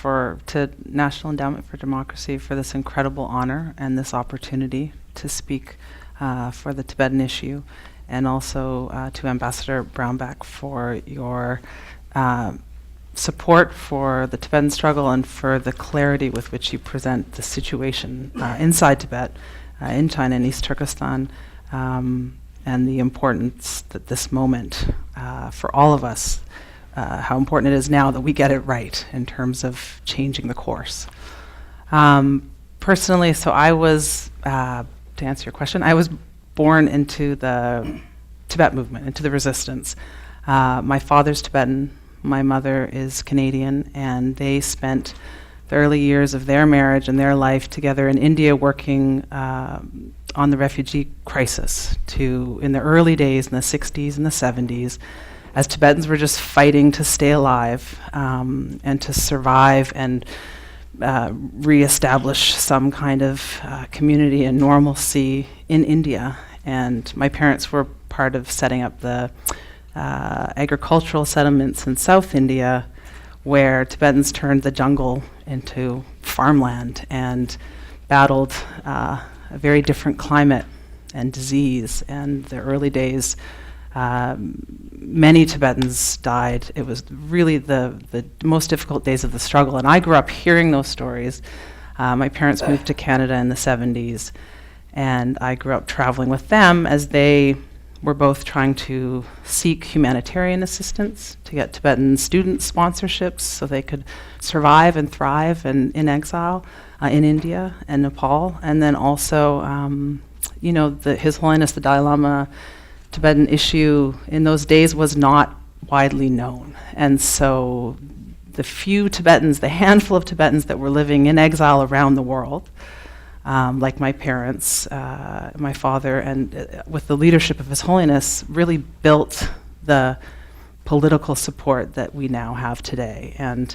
to National Endowment for Democracy for this incredible honor and this opportunity to speak for the Tibetan issue, and also to Ambassador Brownback for your support for the Tibetan struggle and for the clarity with which you present the situation inside Tibet, in China and East Turkestan, and the importance that this moment for all of us how important it is now that we get it right in terms of changing the course. Personally, so I was, to answer your question, I was born into the Tibet movement, into the resistance. My father's Tibetan, my mother is Canadian, and they spent the early years of their marriage and their life together in India working on the refugee crisis in the early days, in the 60s and the 70s, as Tibetans were just fighting to stay alive and to survive and reestablish some kind of community and normalcy in India. And my parents were part of setting up the agricultural settlements in South India, where Tibetans turned the jungle into farmland and battled a very different climate and disease. And the early days, many Tibetans died. It was really the most difficult days of the struggle. And I grew up hearing those stories. My parents moved to Canada in the 70s, and I grew up traveling with them as they were both trying to seek humanitarian assistance to get Tibetan student sponsorships so they could survive and thrive in exile in India and Nepal. And then also, His Holiness the Dalai Lama Tibetan issue in those days was not widely known. And so the handful of Tibetans that were living in exile around the world, like my parents, my father, and with the leadership of His Holiness, really built the political support that we now have today. And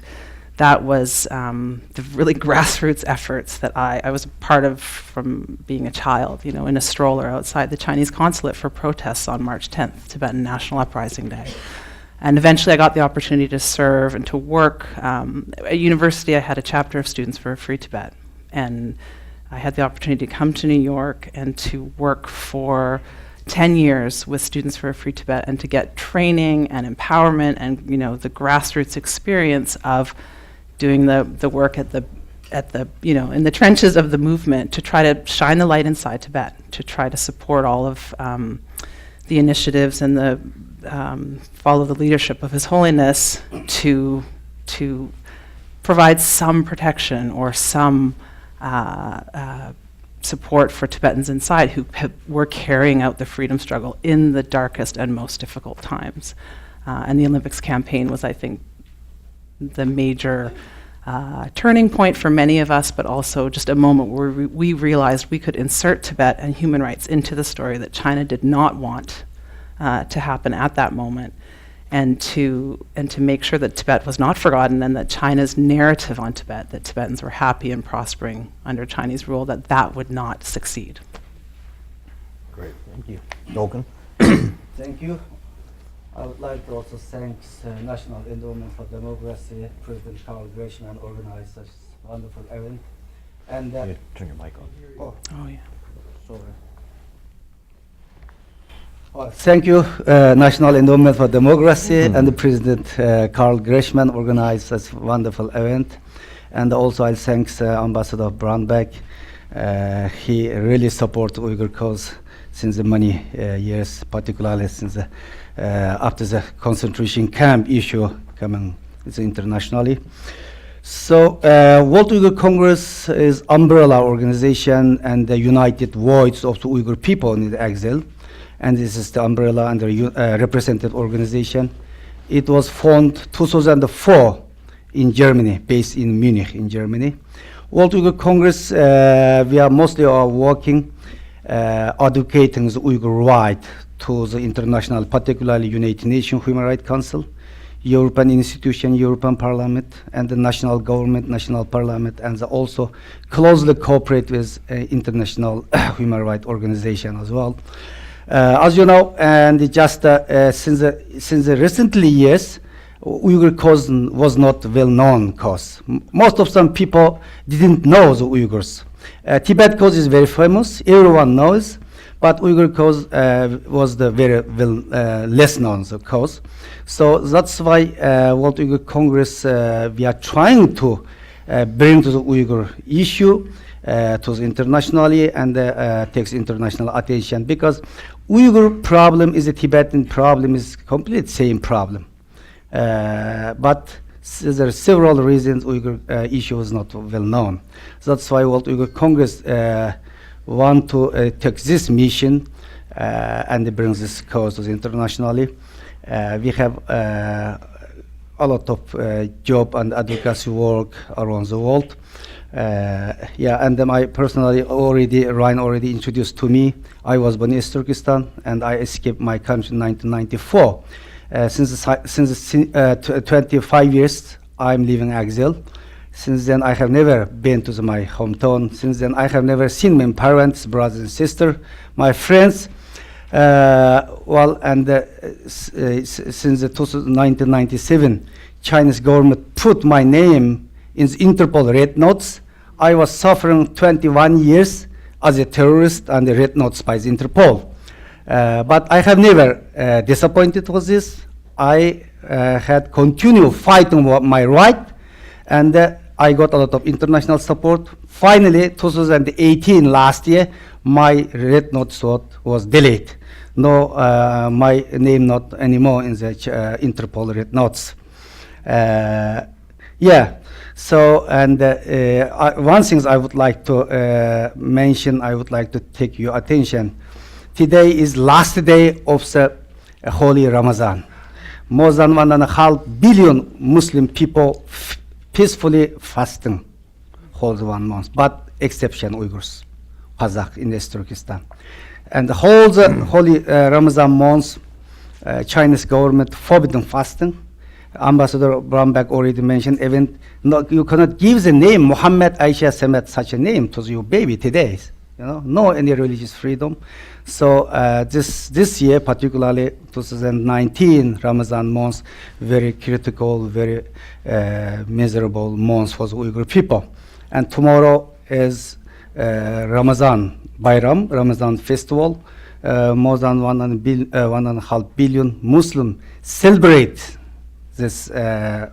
that was the really grassroots efforts that I was a part of from being a child, in a stroller outside the Chinese consulate for protests on March 10th, Tibetan National Uprising Day. And eventually I got the opportunity to serve and to work. At university, I had a chapter of Students for a Free Tibet. And I had the opportunity to come to New York and to work for 10 years with Students for a Free Tibet and to get training and empowerment and, the grassroots experience of doing the work in the trenches of the movement to try to shine the light inside Tibet, to try to support all of the initiatives and follow the leadership of His Holiness to provide some protection or some support for Tibetans inside who were carrying out the freedom struggle in the darkest and most difficult times. And the Olympics campaign was, I think, the major turning point for many of us, but also just a moment where we realized we could insert Tibet and human rights into the story that China did not want to happen at that moment, and to make sure that Tibet was not forgotten, and that China's narrative on Tibet, that Tibetans were happy and prospering under Chinese rule, that would not succeed. Great, thank you. Dolken? Thank you. I would like to also thank National Endowment for Democracy, President Carl Gresham, organized such wonderful event. And Turn your mic on. Oh yeah. sorry. Thank you, National Endowment for Democracy and the President Carl Gresham organized such wonderful event. And also I thank Ambassador Brownback. He really supports Uyghur cause since many years, particularly since after the concentration camp issue coming internationally. So World Uyghur Congress is umbrella organization and the united voice of the Uyghur people in the exile. And this is the umbrella and the representative organization. It was formed 2004 in Germany, based in Munich in Germany. World Uyghur Congress, we are mostly working, advocating the Uyghur right to the international, particularly United Nations Human Rights Council, European institution, European Parliament, and the national government, national parliament, and also closely cooperate with international human rights organization as well. As you know, and just since the recently years, Uyghur cause was not well-known cause. Most of some people didn't know the Uyghurs. Tibet cause is very famous, everyone knows, but Uyghur cause was the very well less known cause. So that's why World Uyghur Congress, we are trying to bring to the Uyghur issue to the internationally and takes international attention, because Uyghur problem is a Tibetan problem, is complete same problem. But there are several reasons Uyghur issue is not well known. That's why World Uyghur Congress want to take this mission and bring this cause internationally. We have a lot of job and advocacy work around the world. And I personally Ryan already introduced to me. I was born in East Turkestan and I escaped my country in 1994. Since 25 years, I'm living in exile. Since then, I have never been to my hometown. Since then, I have never seen my parents, brothers and sisters, my friends. Since 1997, Chinese government put my name in the Interpol red notes. I was suffering 21 years as a terrorist and the red notes by the Interpol. But I have never disappointed with this. I had continued fighting for my right, and I got a lot of international support. Finally, 2018, last year, my red note was deleted. No, my name not anymore in the Interpol red notes. So, and one thing I would like to mention, I would like to take your attention. Today is last day of the Holy Ramadan. More than 1.5 billion Muslim people peacefully fasting whole 1 month, but exception Uyghurs, Kazakh in East Turkestan. And the whole Holy Ramadan month, Chinese government forbidden fasting. Ambassador Brownback already mentioned, even you cannot give the name Muhammad, Aisha, Semet, such a name to your baby today. No any religious freedom. So this year, particularly 2019 Ramadan month, very critical, very miserable month for the Uyghur people. And tomorrow is Ramadan Bayram, Ramadan festival. More than 1.5 billion Muslims celebrate this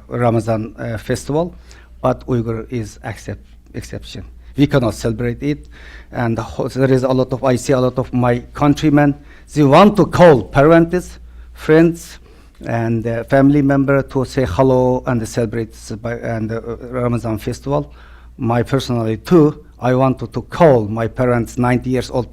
Ramadan festival, but Uyghur is exception. We cannot celebrate it, and there is a lot of, I see a lot of my countrymen, they want to call parents, friends, and family member to say hello and celebrate Ramadan festival. My personally too, I wanted to call my parents, 90 years old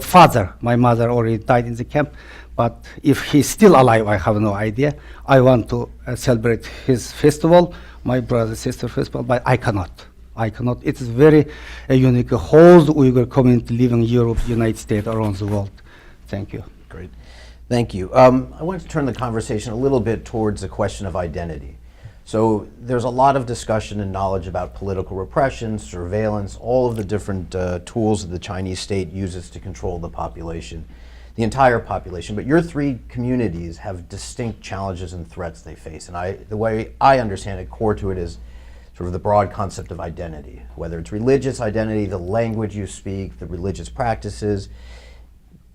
father. My mother already died in the camp, but if he's still alive, I have no idea. I want to celebrate his festival, my brother sister festival, but I cannot. It is very unique. A whole Uyghur community living in Europe, United States, around the world. Thank you. Great. Thank you. I want to turn the conversation a little bit towards the question of identity. So there's a lot of discussion and knowledge about political repression, surveillance, all of the different tools that the Chinese state uses to control the population, the entire population. But your three communities have distinct challenges and threats they face. And the way I understand it, core to it is sort of the broad concept of identity, whether it's religious identity, the language you speak, the religious practices,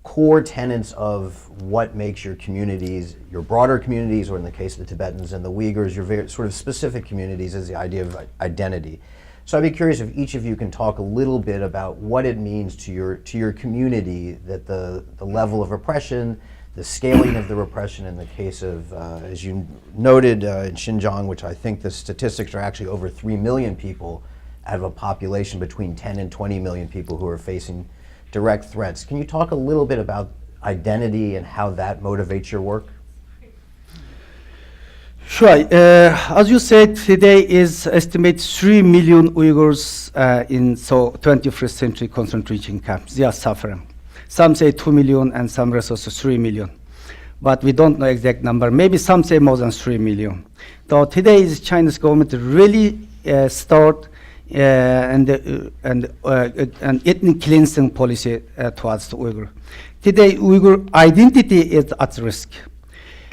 core tenets of what makes your communities, your broader communities, or in the case of the Tibetans and the Uyghurs, your very sort of specific communities, is the idea of identity. So I'd be curious if each of you can talk a little bit about what it means to your community that the level of repression, the scaling of the repression in the case of, as you noted, in Xinjiang, which I think the statistics are actually over 3 million people out of a population between 10 and 20 million people who are facing direct threats. Can you talk a little bit about identity and how that motivates your work? Sure. As you said, today is estimated 3 million Uyghurs in 21st century concentration camps. They are suffering. Some say 2 million and some resources 3 million. But we don't know exact number. Maybe some say more than 3 million. So today is Chinese government really start an ethnic cleansing policy towards the Uyghur. Today, Uyghur identity is at risk.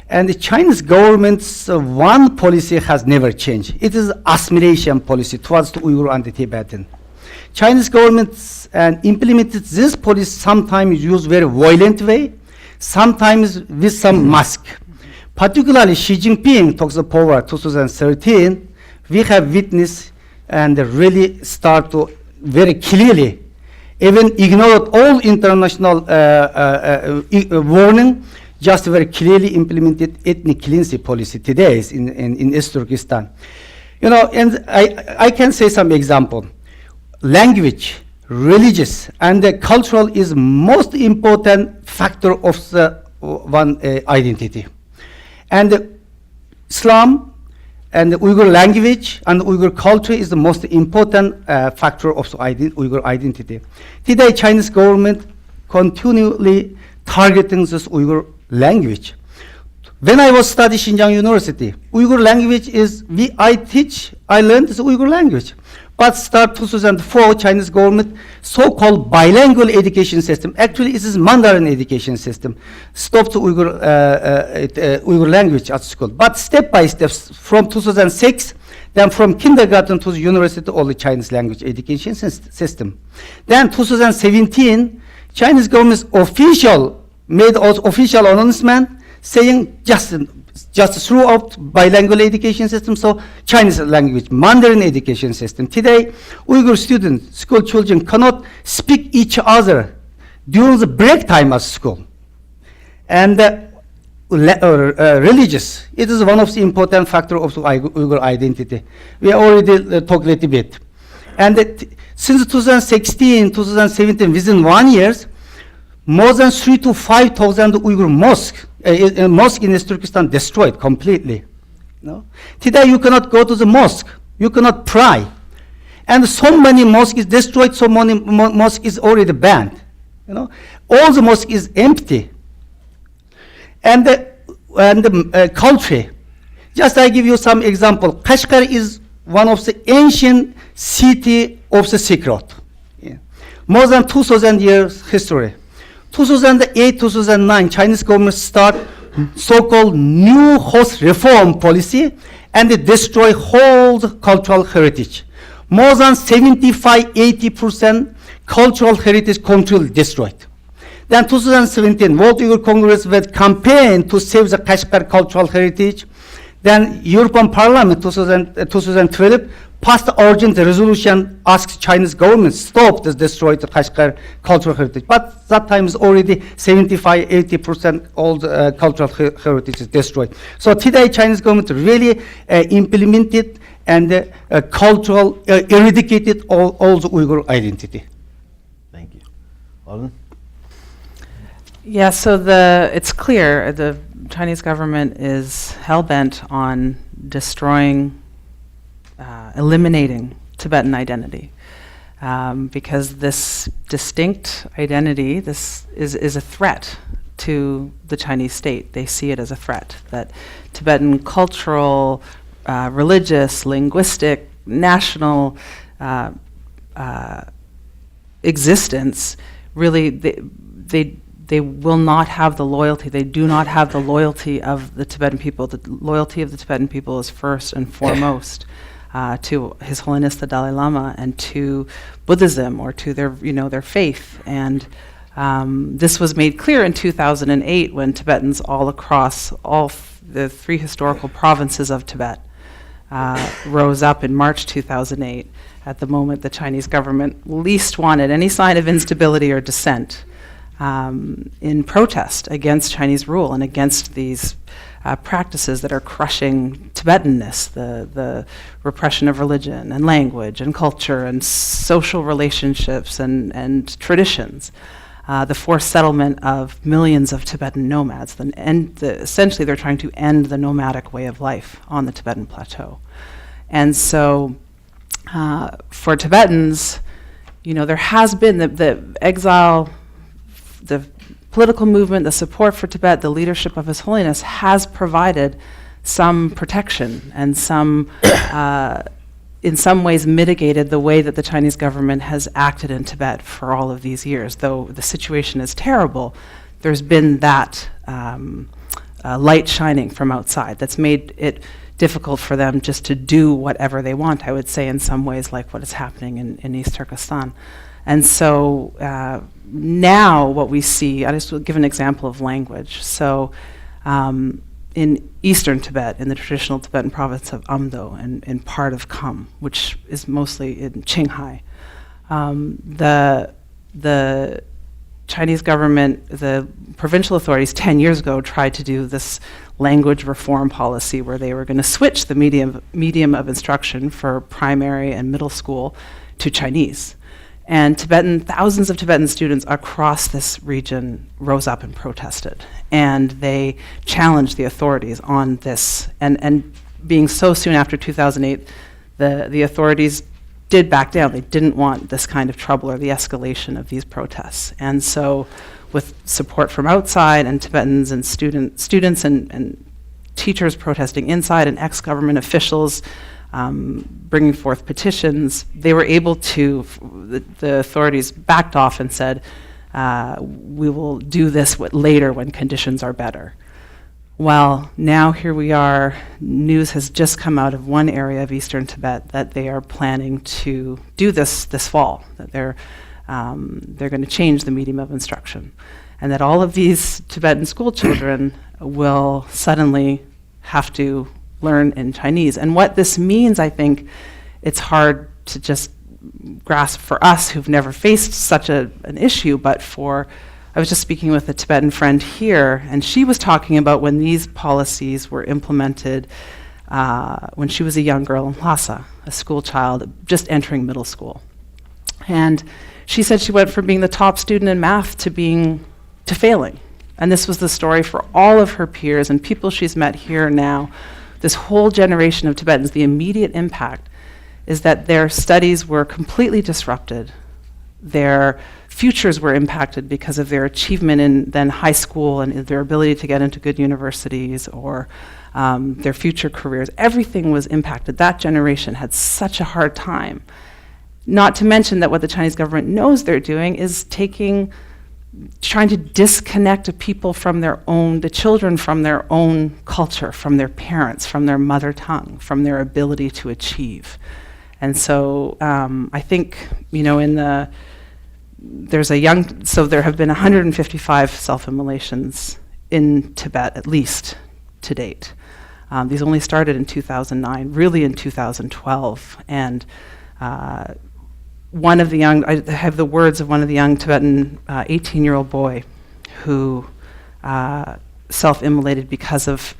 And the Chinese government's one policy has never changed. It is assimilation policy towards the Uyghur and the Tibetan. Chinese government implemented this policy, sometimes used very violent way, sometimes with some mask. Particularly Xi Jinping talks of power 2013, we have witnessed and really start to very clearly, even ignored all international warning, just very clearly implemented ethnic cleansing policy today in East Turkestan. You know, and I can say some example. Language, religious, and the cultural is most important factor of the one identity. And Islam and the Uyghur language and Uyghur culture is the most important factor of the Uyghur identity. Today, Chinese government continually targeting this Uyghur language. When I was studying Xinjiang University, Uyghur language is, I learned this Uyghur language. But start 2004, Chinese government so-called bilingual education system, actually it is Mandarin education system, stopped the Uyghur language at school. But step by step, from 2006, then from kindergarten to the university, all the Chinese language education system. Then 2017, Chinese government made official announcement saying just throughout bilingual education system, so Chinese language, Mandarin education system. Today, Uyghur students, school children cannot speak each other during the break time at school. And religious, it is one of the important factors of the Uyghur identity. We already talked a little bit. And since 2016, 2017, within 1 year, more than 3,000 to 5,000 Uyghur mosques in East Turkestan destroyed completely. You know? Today you cannot go to the mosque, you cannot pray. And so many mosques is destroyed, so many mosques is already banned. You know? All the mosque is empty. And the culture, just I give you some example. Kashgar is one of the ancient city of the Silk Road. Yeah. More than 2,000 years history. 2008, 2009, Chinese government start so-called new host reform policy and they destroy whole cultural heritage. More than 75-80% cultural heritage control destroyed. Then 2017, World Uyghur Congress with campaign to save the Kashgar cultural heritage. Then European Parliament 2012 passed urgent resolution asks Chinese government stop this destroy the Kashgar cultural heritage. But that time is already 75-80% all the cultural heritage is destroyed. So today Chinese government really implemented and cultural eradicated all the Uyghur identity. Thank you. Alden? Yeah, so it's clear the Chinese government is hell-bent on destroying, eliminating Tibetan identity. Because this distinct identity, this is a threat to the Chinese state. They see it as a threat, that Tibetan cultural, religious, linguistic, national existence, really, they will not have the loyalty. They do not have the loyalty of the Tibetan people. The loyalty of the Tibetan people is first and foremost to His Holiness the Dalai Lama and to Buddhism or to their faith. And this was made clear in 2008 when Tibetans all across the 3 historical provinces of Tibet rose up in March 2008 at the moment the Chinese government least wanted any sign of instability or dissent. In protest against Chinese rule and against these practices that are crushing Tibetanness, the repression of religion and language and culture and social relationships and traditions, the forced settlement of millions of Tibetan nomads. Essentially, they're trying to end the nomadic way of life on the Tibetan plateau. And so for Tibetans, there has been the exile, the political movement, the support for Tibet, the leadership of His Holiness has provided some protection and in some ways mitigated the way that the Chinese government has acted in Tibet for all of these years. Though the situation is terrible, there's been that light shining from outside that's made it difficult for them just to do whatever they want, I would say, in some ways, like what is happening in East Turkestan. And so now what we see, I just will give an example of language. So in eastern Tibet, in the traditional Tibetan province of Amdo and part of Kham, which is mostly in Qinghai, the Chinese government, the provincial authorities 10 years ago tried to do this language reform policy where they were going to switch the medium of instruction for primary and middle school to Chinese. And thousands of Tibetan students across this region rose up and protested. And they challenged the authorities on this. And being so soon after 2008, the authorities did back down. They didn't want this kind of trouble or the escalation of these protests. And so with support from outside and Tibetans and students and teachers protesting inside and ex-government officials bringing forth petitions, they were able to, the authorities backed off and said, we will do this later when conditions are better. Well, now here we are, news has just come out of one area of eastern Tibet that they are planning to do this fall, that they're going to change the medium of instruction, and that all of these Tibetan school children will suddenly have to learn in Chinese. And what this means, I think, it's hard to just grasp for us who've never faced such an issue, but I was just speaking with a Tibetan friend here, and she was talking about when these policies were implemented when she was a young girl in Lhasa, a school child just entering middle school. And she said she went from being the top student in math to failing. And this was the story for all of her peers and people she's met here now. This whole generation of Tibetans, the immediate impact is that their studies were completely disrupted. Their futures were impacted because of their achievement in then high school and their ability to get into good universities or their future careers. Everything was impacted. That generation had such a hard time. Not to mention that what the Chinese government knows they're doing is trying to disconnect the children from their own culture, from their parents, from their mother tongue, from their ability to achieve. And so I think, there have been 155 self-immolations in Tibet, at least to date. These only started in 2009, really in 2012. And I have the words of one of the young Tibetan 18-year-old boy who self-immolated because of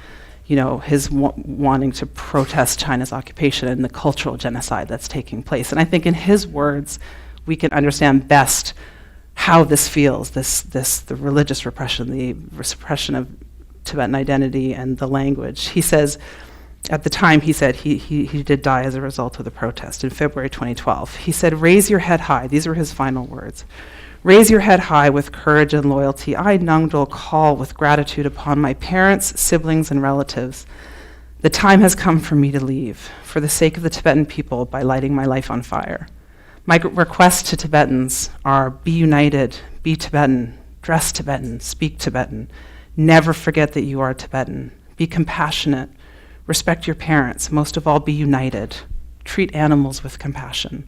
his wanting to protest China's occupation and the cultural genocide that's taking place. And I think in his words, we can understand best how this feels, the religious repression, the suppression of Tibetan identity and the language. He says, at the time, he said he did die as a result of the protest in February 2012. He said, "Raise your head high." These were his final words. "Raise your head high with courage and loyalty. I, Nungdol, call with gratitude upon my parents, siblings, and relatives. The time has come for me to leave, for the sake of the Tibetan people, by lighting my life on fire. My requests to Tibetans are: be united, be Tibetan, dress Tibetan, speak Tibetan. Never forget that you are Tibetan. Be compassionate. Respect your parents. Most of all, be united. Treat animals with compassion.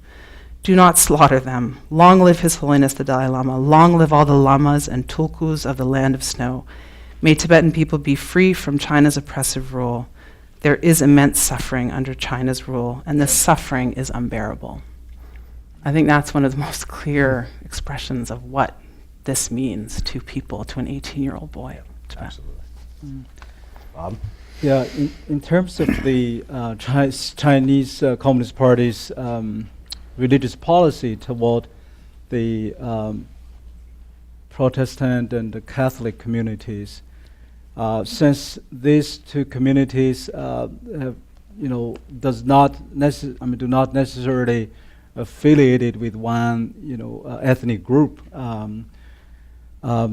Do not slaughter them. Long live His Holiness the Dalai Lama. Long live all the lamas and tulkus of the land of snow. May Tibetan people be free from China's oppressive rule. There is immense suffering under China's rule, and the suffering is unbearable." I think that's one of the most clear expressions of what this means to people, to an 18-year-old boy. Absolutely. Bob? Yeah, in terms of the Chinese Communist Party's religious policy toward the Protestant and the Catholic communities, since these two communities have, do not necessarily affiliated with one, ethnic group.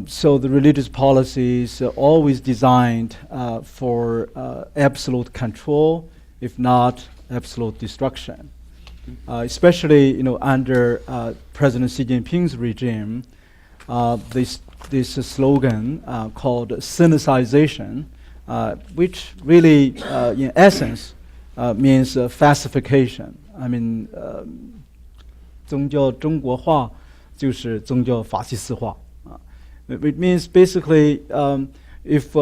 So the religious policies are always designed for absolute control, if not absolute destruction. Especially, under President Xi Jinping's regime, this slogan called sinicization, which really, in essence, means pacification. 宗教中国化就是宗教法西斯化。It means basically, if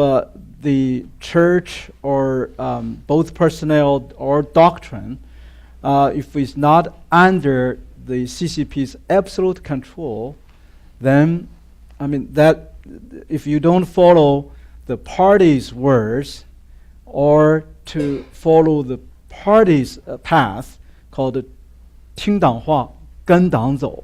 the church or both personnel or doctrine, if it's not under the CCP's absolute control, then I mean, that if you don't follow the party's words or to follow the party's path called 听党话,跟党走.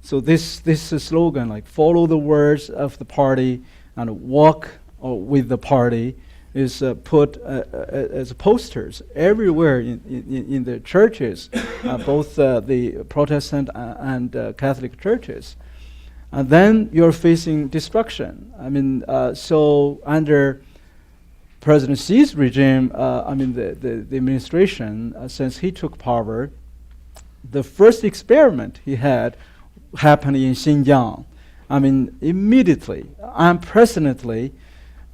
So this slogan, like follow the words of the party and walk with the party, is put as posters everywhere in the churches, both the Protestant and Catholic churches. And then you're facing destruction. I mean, so under President Xi's regime, I mean, the administration, since he took power, the first experiment he had happened in Xinjiang. I mean, immediately, unprecedentedly,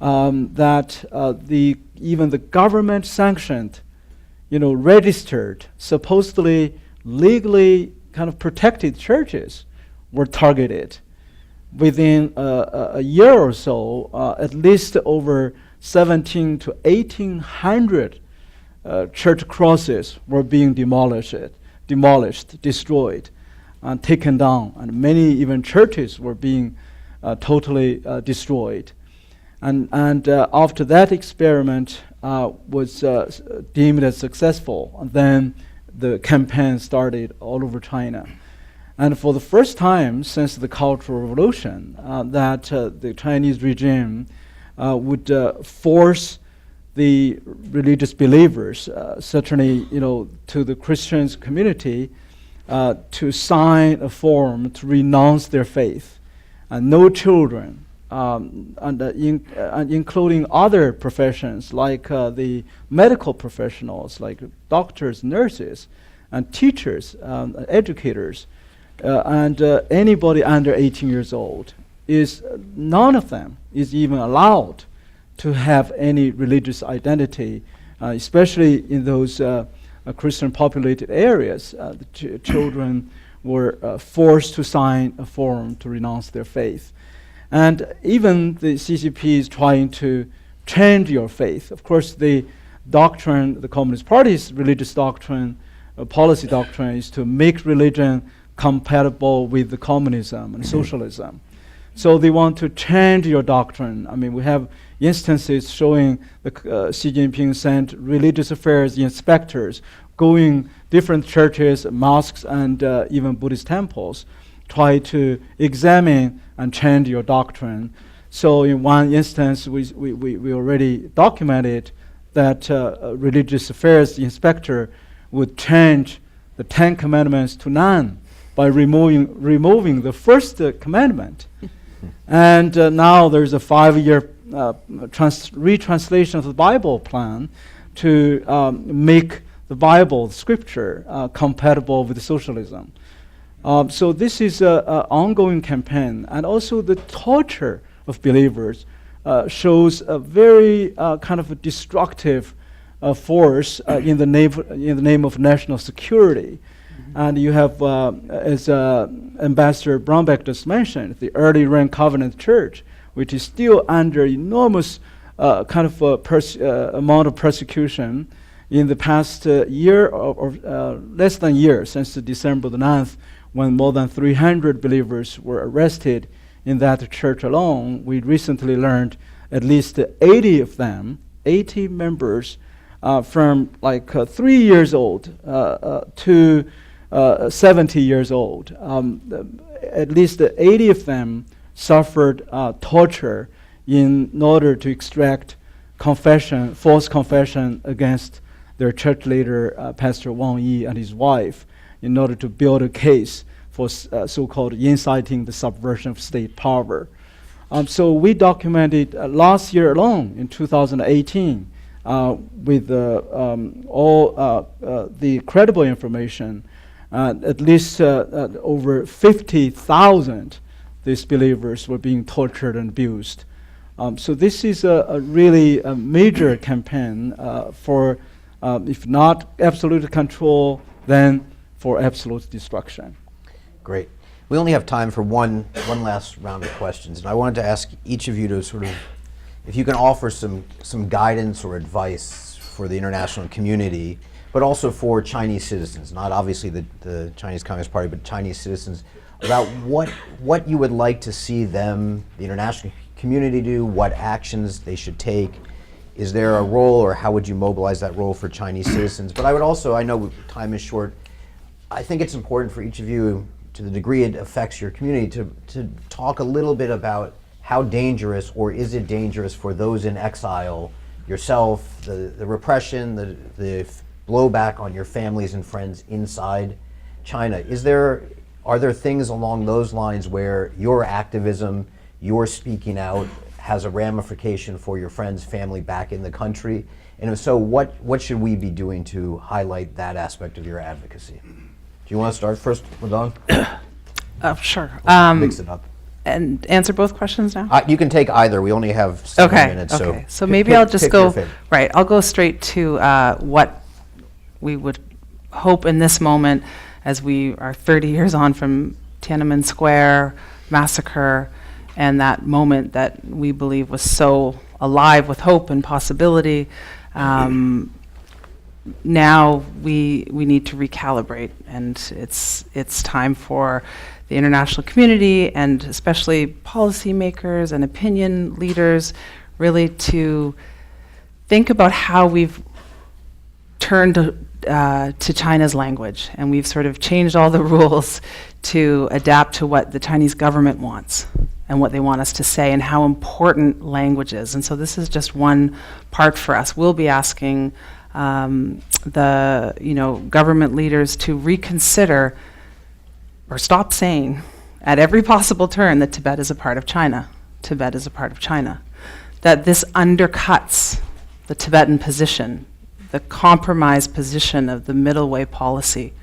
that even the government-sanctioned, registered, supposedly legally kind of protected churches were targeted. Within a year or so, at least over 1,700 to 1,800 church crosses were being demolished, destroyed, and taken down, and many even churches were being totally destroyed. And after that experiment was deemed as successful, and then the campaign started all over China. And for the first time since the Cultural Revolution, that the Chinese regime would force the religious believers, certainly to the Christian community, to sign a form to renounce their faith, and no children, including other professions like the medical professionals, like doctors, nurses, and teachers, educators, and anybody under 18 years old, none of them is even allowed to have any religious identity, especially in those Christian populated areas. The children were forced to sign a form to renounce their faith. And even the CCP is trying to change your faith. Of course, the doctrine, the Communist Party's religious doctrine, policy doctrine, is to make religion compatible with the communism and socialism. So they want to change your doctrine. I mean, we have instances showing Xi Jinping sent religious affairs inspectors going different churches, mosques, and even Buddhist temples, try to examine and change your doctrine. So in one instance, we already documented that religious affairs inspector would change the 10 commandments to none by removing the first commandment. And now there's a 5-year retranslation of the Bible plan to make the Bible, the scripture, compatible with socialism. So this is an ongoing campaign. And also the torture of believers shows a very kind of a destructive force in the name of national security. And you have, as Ambassador Brownback just mentioned, the Early Rain Covenant Church, which is still under enormous kind of amount of persecution in the past year or less than a year, since December the 9th, when more than 300 believers were arrested in that church alone. We recently learned at least 80 of them, 80 members from like 3 years old to 70 years old. At least 80 of them suffered torture in order to extract confession, false confession against their church leader, Pastor Wang Yi, and his wife, in order to build a case for so-called inciting the subversion of state power. So we documented last year alone, in 2018, with all the credible information, at least over 50,000 these believers were being tortured and abused. So this is a really major campaign for, if not absolute control, then for absolute destruction. Great. We only have time for one last round of questions, and I wanted to ask each of you to sort of, if you can offer some guidance or advice for the international community, but also for Chinese citizens, not obviously the Chinese Communist Party, but Chinese citizens, about what you would like to see them, the international community, do, what actions they should take. Is there a role, or how would you mobilize that role for Chinese citizens? But I would also, I know time is short, I think it's important for each of you, to the degree it affects your community, to talk a little bit about how dangerous, or is it dangerous for those in exile, yourself, the repression, the blowback on your families and friends inside China. Are there things along those lines where your activism, your speaking out, has a ramification for your friends, family back in the country? And if so, what should we be doing to highlight that aspect of your advocacy? Do you want to start first, Madon? Sure. Mix it up. And answer both questions now? You can take either. We only have 7 minutes. Okay. So pick- maybe pick- I'll just pick go, your favorite. right, I'll go straight to what we would hope in this moment, as we are 30 years on from Tiananmen Square massacre, and that moment that we believe was so alive with hope and possibility. Now we need to recalibrate, and it's time for the international community, and especially policymakers and opinion leaders, really to think about how we've turned to China's language, and we've sort of changed all the rules to adapt to what the Chinese government wants and what they want us to say, and how important language is. And so this is just one part for us. We'll be asking the government leaders to reconsider or stop saying at every possible turn that Tibet is a part of China. Tibet is a part of China. That this undercuts the Tibetan position, the compromised position of the middle way policy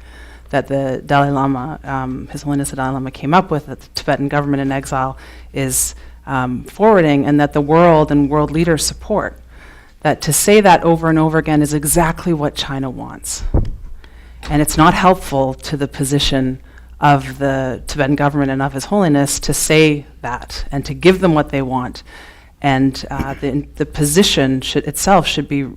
that the Dalai Lama, His Holiness the Dalai Lama, came up with, that the Tibetan government in exile is forwarding, and that the world and world leaders support. That to say that over and over again is exactly what China wants. And it's not helpful to the position of the Tibetan government and of His Holiness to say that and to give them what they want. And the position itself should be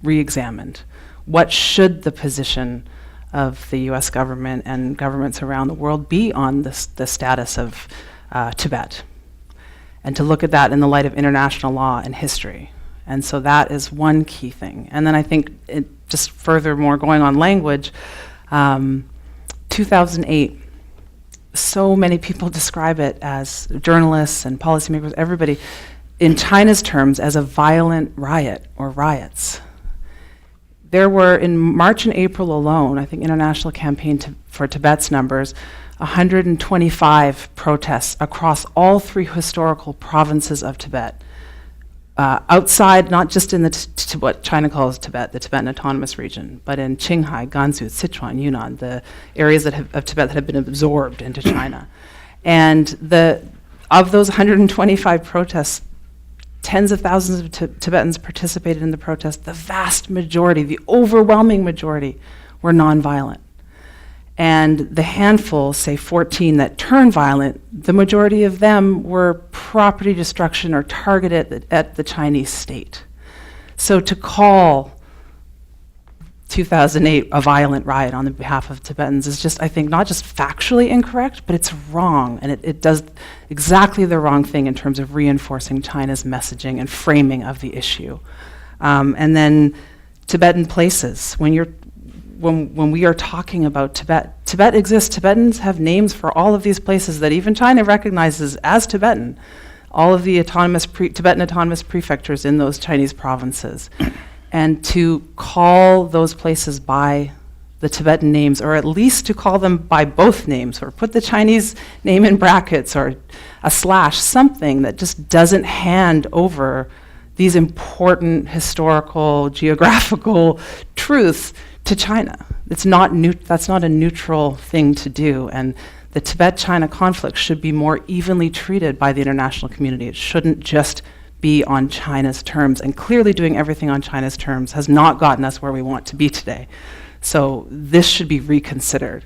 re-examined. What should the position of the US government and governments around the world be on the status of Tibet? And to look at that in the light of international law and history. And so that is one key thing. And then I think, just furthermore going on language, 2008, so many people describe it, as journalists and policymakers, everybody, in China's terms, as a violent riot or riots. There were, in March and April alone, I think International Campaign for Tibet's numbers, 125 protests across all 3 historical provinces of Tibet. Outside, not just in what China calls Tibet, the Tibetan Autonomous Region, but in Qinghai, Gansu, Sichuan, Yunnan, the areas of Tibet that have been absorbed into China. And of those 125 protests, tens of thousands of Tibetans participated in the protest. The vast majority, the overwhelming majority, were nonviolent. And the handful, say 14, that turned violent, the majority of them were property destruction or targeted at the Chinese state. So to call 2008 a violent riot on the behalf of Tibetans is just, I think, not just factually incorrect, but it's wrong. And it does exactly the wrong thing in terms of reinforcing China's messaging and framing of the issue. And then Tibetan places. When we are talking about Tibet, Tibet exists. Tibetans have names for all of these places that even China recognizes as Tibetan. All of the Tibetan autonomous prefectures in those Chinese provinces. And to call those places by the Tibetan names, or at least to call them by both names, or put the Chinese name in brackets, or a slash, something that just doesn't hand over these important historical, geographical truths to China. That's not a neutral thing to do, and the Tibet-China conflict should be more evenly treated by the international community. It shouldn't just be on China's terms, and clearly doing everything on China's terms has not gotten us where we want to be today. So this should be reconsidered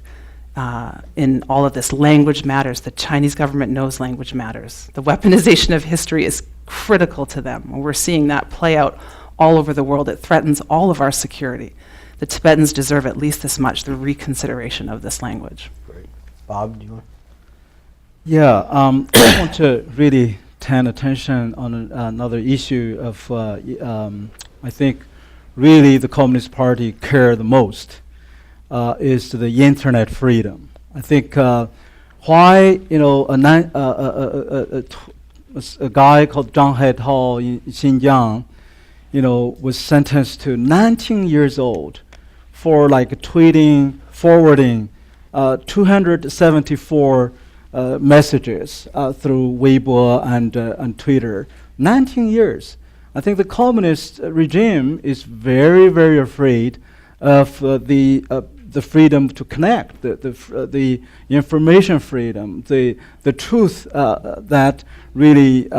in all of this. Language matters. The Chinese government knows language matters. The weaponization of history is critical to them. And we're seeing that play out all over the world. It threatens all of our security. The Tibetans deserve at least as much, the reconsideration of this language. Great. Bob, do you want? Yeah, I want to really turn attention on another issue of, I think, really the Communist Party care the most is the internet freedom. I think why, you know, a guy called Zhang Haitao in Xinjiang, you know, was sentenced to 19 years old for like tweeting, forwarding 274 messages through Weibo and Twitter. 19 years. I think the communist regime is very, very afraid of the freedom to connect, the information freedom, the truth that really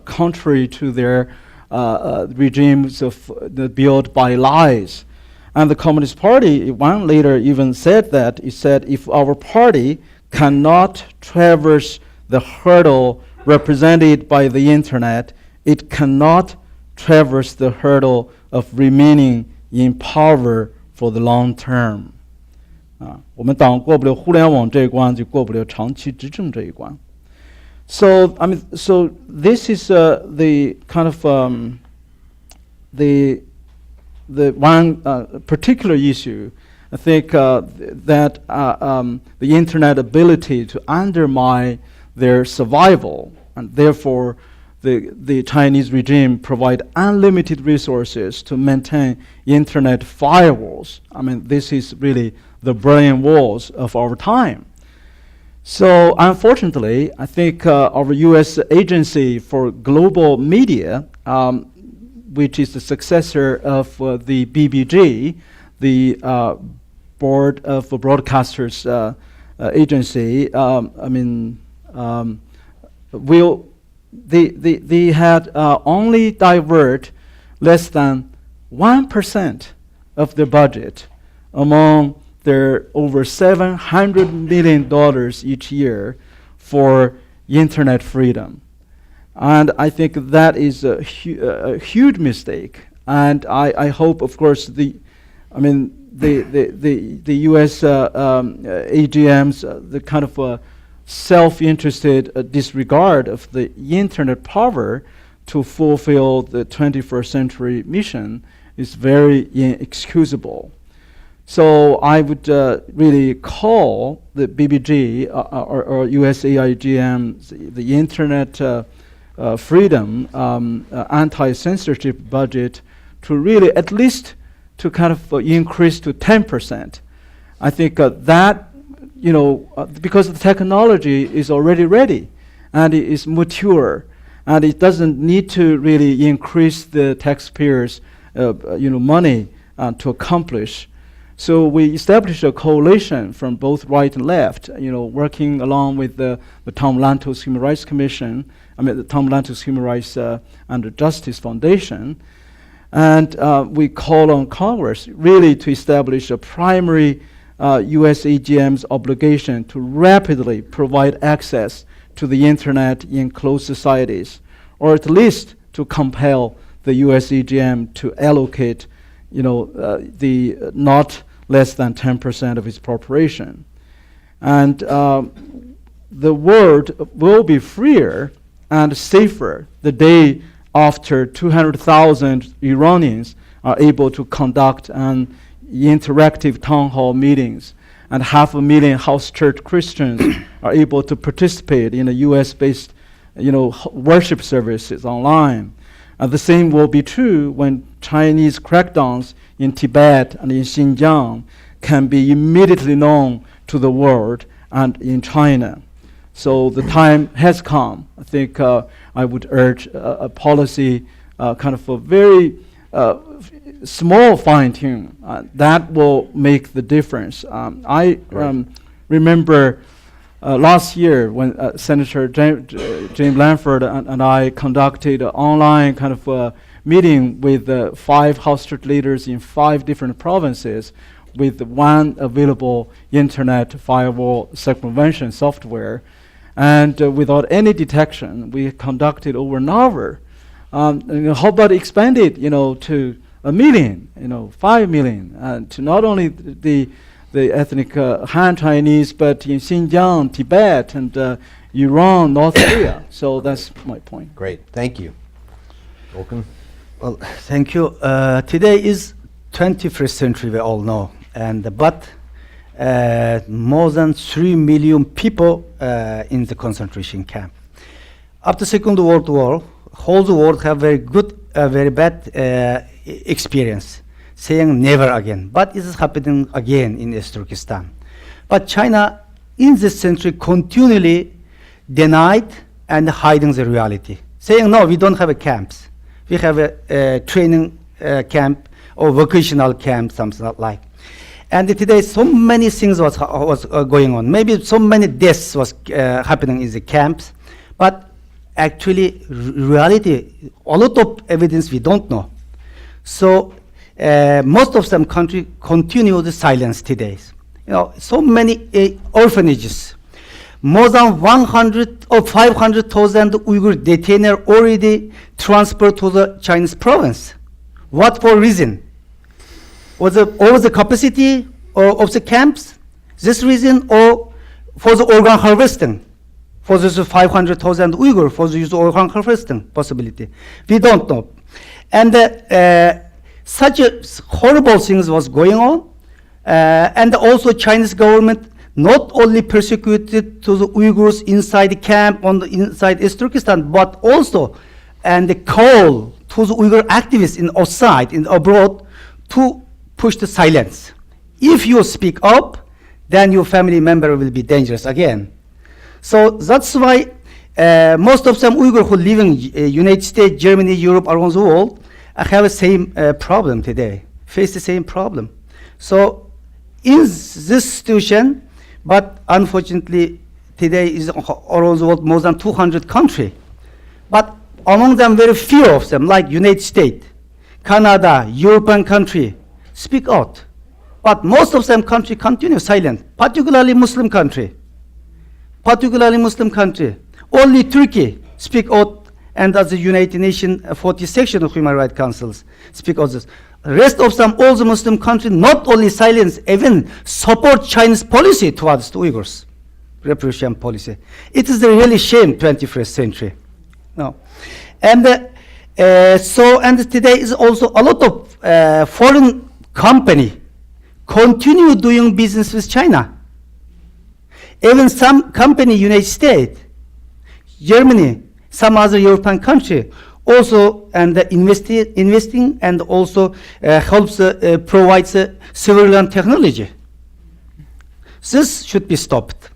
contrary to their regimes of built by lies. And the Communist Party, one leader even said that, he said, if our party cannot traverse the hurdle represented by the internet, it cannot traverse the hurdle of remaining in power for the long term. 我们党过不了互联网这一关，就过不了长期执政这一关。So I mean, so this is the kind of the one particular issue. I think that the internet ability to undermine their survival, and therefore the Chinese regime provide unlimited resources to maintain internet firewalls. I mean, this is really the Berlin Walls of our time. So unfortunately, I think our U.S. Agency for Global Media, which is the successor of the BBG, the Board of Broadcasters Agency, they had only divert less than 1% of their budget among their over $700 million each year for internet freedom. And I think that is a huge mistake. And I hope, of course, the U.S. AGM's the kind of self-interested disregard of the internet power to fulfill the 21st century mission is very inexcusable. So I would really call the BBG or USAIGM, the internet freedom anti-censorship budget to really at least to kind of increase to 10%. I think that, you know, because the technology is already ready and it is mature and it doesn't need to really increase the taxpayers' money to accomplish. So we established a coalition from both right and left, working along with the Tom Lantos Human Rights Commission, the Tom Lantos Human Rights and Justice Foundation. And we call on Congress really to establish a primary U.S. AGM's obligation to rapidly provide access to the internet in closed societies, or at least to compel the U.S. AGM to allocate the not less than 10% of its population. And the world will be freer and safer the day after 200,000 Iranians are able to conduct an interactive town hall meetings, and 500,000 house church Christians are able to participate in a U.S.-based worship services online. The same will be true when Chinese crackdowns in Tibet and in Xinjiang can be immediately known to the world and in China. So the time has come. I think I would urge a policy, kind of a very small fine-tune that will make the difference. I remember last year when Senator James Lanford and I conducted an online kind of meeting with 5 house church leaders in 5 different provinces with one available internet firewall circumvention software. And without any detection, we conducted over an hour. How about expand it, to 1 million, 5 million, to not only the the ethnic Han Chinese, but in Xinjiang, Tibet, and Iran, North Korea. So that's my point. Great, thank you. Welcome. Well, thank you. Today is 21st century, we all know, but more than 3 million people in the concentration camp. After Second World War, whole the world have very good, very bad experience, saying never again. But it is happening again in East Turkestan. But China, in this century, continually denied and hiding the reality, saying no, we don't have a camps. We have a training camp or vocational camp, something like. And today, so many things was going on. Maybe so many deaths was happening in the camps, but actually, reality, a lot of evidence we don't know. So most of some country continue the silence today. You know, so many orphanages. More than 100 or 500,000 Uyghur detainees already transferred to the Chinese province. What for reason? Was it over the capacity of the camps? This reason, or for the organ harvesting? For this 500,000 Uyghur, for the use of organ harvesting possibility? We don't know. And such a horrible things was going on. And also Chinese government not only persecuted to the Uyghurs inside the camp on the inside East Turkestan, but also and the call to the Uyghur activists in outside, in abroad, to push the silence. If you speak up, then your family member will be dangerous again. So that's why most of some Uyghur who live in United States, Germany, Europe, around the world, have the same problem today, face the same problem. So in this situation, but unfortunately today is around the world more than 200 countries. But among them very few of them, like United States, Canada, European country, speak out. But most of them country continue silent, particularly Muslim country. Particularly Muslim country. Only Turkey speak out, and as the United Nations 40 section of Human Rights Councils speak out this. Rest of some, all the Muslim countries not only silence, even support Chinese policy towards the Uyghurs, repression policy. It is a really shame 21st century. No. And and today is also a lot of foreign company continue doing business with China. Even some company, United States, Germany, some other European country, also and investing and also helps provides surveillance technology. This should be stopped,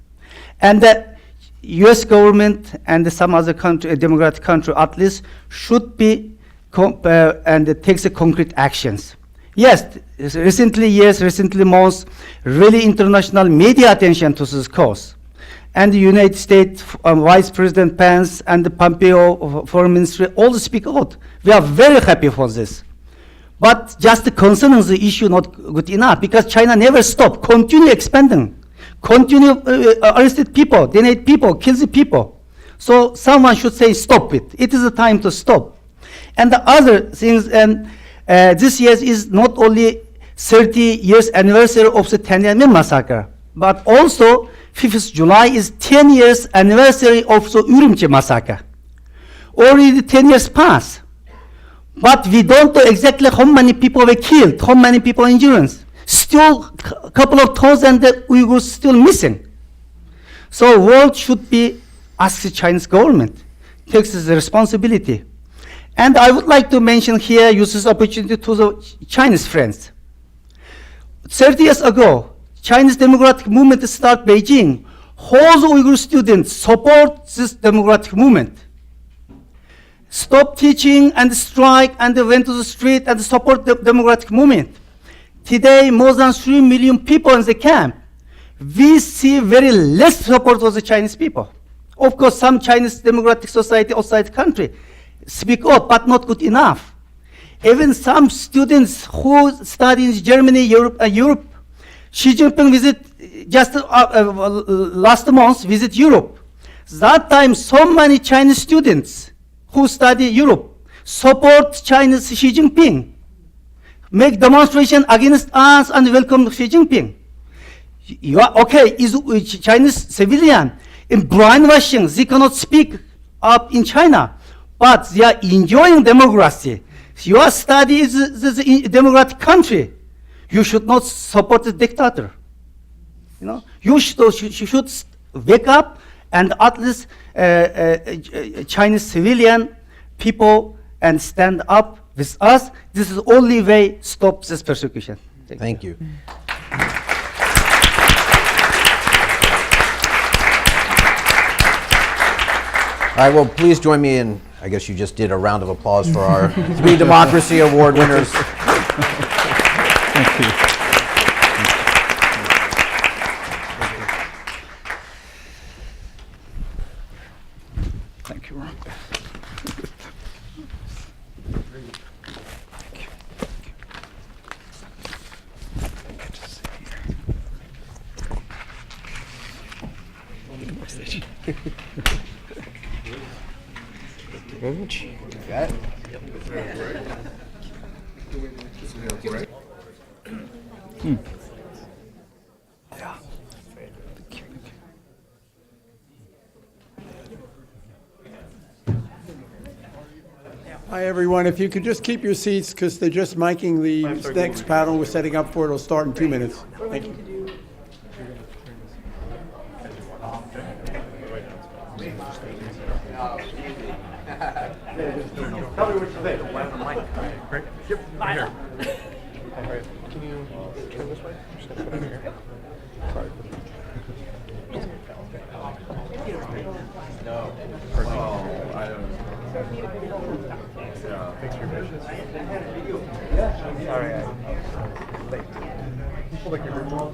and the U.S. government and some other country, a democratic country at least, should be and takes concrete actions. Yes, recently months, really international media attention to this cause. And the United States Vice President Pence and the Pompeo Foreign Ministry all speak out. We are very happy for this. But just the concern on the issue not good enough, because China never stop, continue expanding, continue arrested people, deny people, kill the people. So someone should say stop it. It is the time to stop. And the other things, this year is not only 30 years anniversary of the Tiananmen massacre, but also 5th July is 10 years anniversary of the Urumqi massacre. Already 10 years passed, but we don't know exactly how many people were killed, how many people injured. Still, a couple of thousand Uyghurs still missing. So world should be ask the Chinese government, takes the responsibility. And I would like to mention here, use this opportunity to the Chinese friends. 30 years ago, Chinese democratic movement start Beijing. All the Uyghur students support this democratic movement. Stop teaching and strike and went to the street and support the democratic movement. Today, more than 3 million people in the camp. We see very less support for the Chinese people. Of course, some Chinese democratic society outside the country speak out, but not good enough. Even some students who study in Germany, Europe, Xi Jinping visit just last month visit Europe. That time, so many Chinese students who study Europe support Chinese Xi Jinping, make demonstration against us and welcome Xi Jinping. You are okay? Is Chinese civilian in brainwashing? They cannot speak up in China, but they are enjoying democracy. Your study is a democratic country. You should not support the dictator. You know, you should wake up and at least Chinese civilian people and stand up with us. This is the only way stop this persecution. Thank you. All right, well, please join me in, I guess you just did a round of applause for our 3 Democracy Award winners. Thank you. Thank you, Ron. Got it? Hi, everyone. If you could just keep your seats, because they're just miking the next panel we're setting up for. It'll start in 2 minutes. Thank you. Tell me what you think. Great. Yep. Here. Can you turn this way? I'm just going to put it here. Sorry. No. Oh, I don't. Thanks for your patience. Sorry. Hold the camera.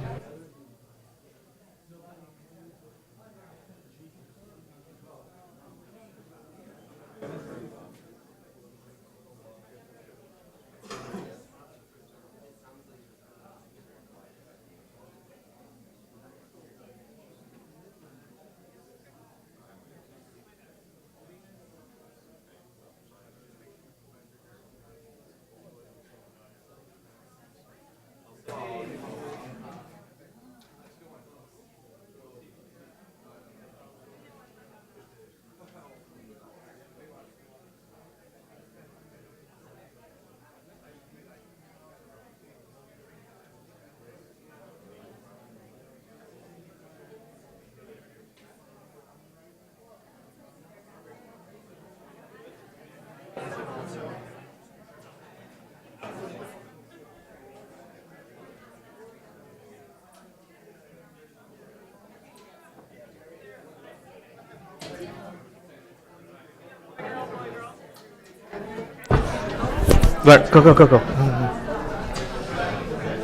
Look, go.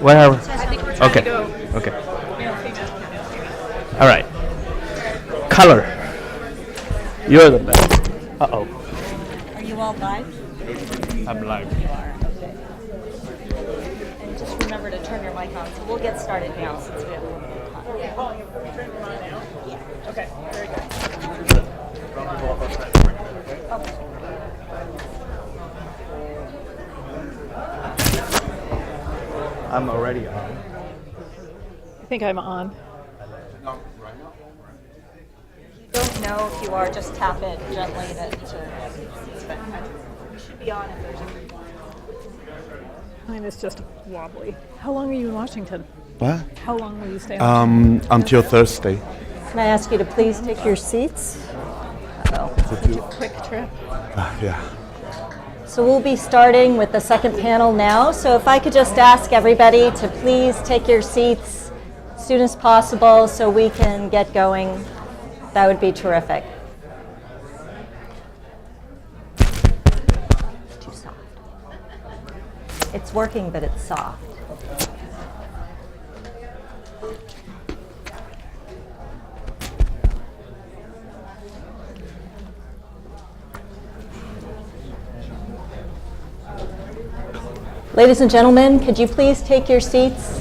Whatever. Okay. Okay. All right. Color. You're the best. Uh-oh. Are you all live? I'm live. You are, okay. And just remember to turn your mic on. So we'll get started now since we have a little bit of time. Yeah. Okay, very good. Okay. I'm already on. I think I'm on. If you don't know if you are, just tap it gently to you should be on if there's a Mine is just wobbly. How long are you in Washington? What? How long will you stay? Until Thursday. Can I ask you to please take your seats? Such a quick trip. Yeah. So we'll be starting with the second panel now. So if I could just ask everybody to please take your seats as soon as possible so we can get going, that would be terrific. It's too soft. It's working, but it's soft. Ladies and gentlemen, could you please take your seats?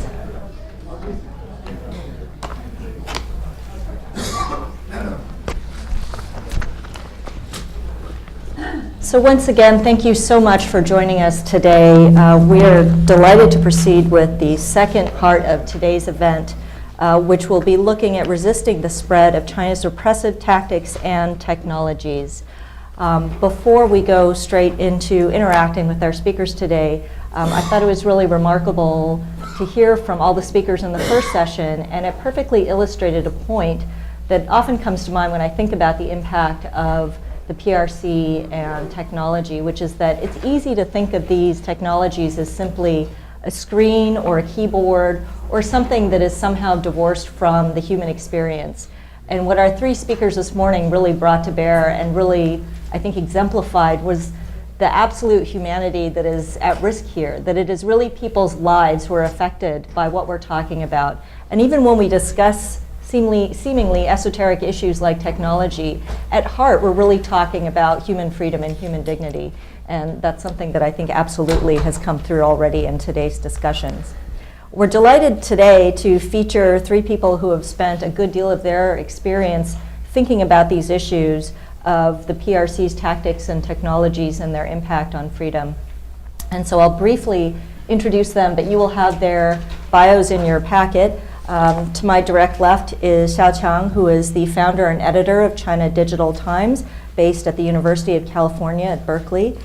So once again, thank you so much for joining us today. We're delighted to proceed with the second part of today's event, which will be looking at resisting the spread of China's repressive tactics and technologies. Before we go straight into interacting with our speakers today, I thought it was really remarkable to hear from all the speakers in the first session, and it perfectly illustrated a point that often comes to mind when I think about the impact of the PRC and technology, which is that it's easy to think of these technologies as simply a screen or a keyboard or something that is somehow divorced from the human experience. And what our three speakers this morning really brought to bear and really, I think, exemplified was the absolute humanity that is at risk here, that it is really people's lives who are affected by what we're talking about. And even when we discuss seemingly esoteric issues like technology, at heart we're really talking about human freedom and human dignity. And that's something that I think absolutely has come through already in today's discussions. We're delighted today to feature three people who have spent a good deal of their experience thinking about these issues of the PRC's tactics and technologies and their impact on freedom. And so I'll briefly introduce them, but you will have their bios in your packet. To my direct left is Xiao Qiang, who is the founder and editor of China Digital Times, based at the University of California at Berkeley.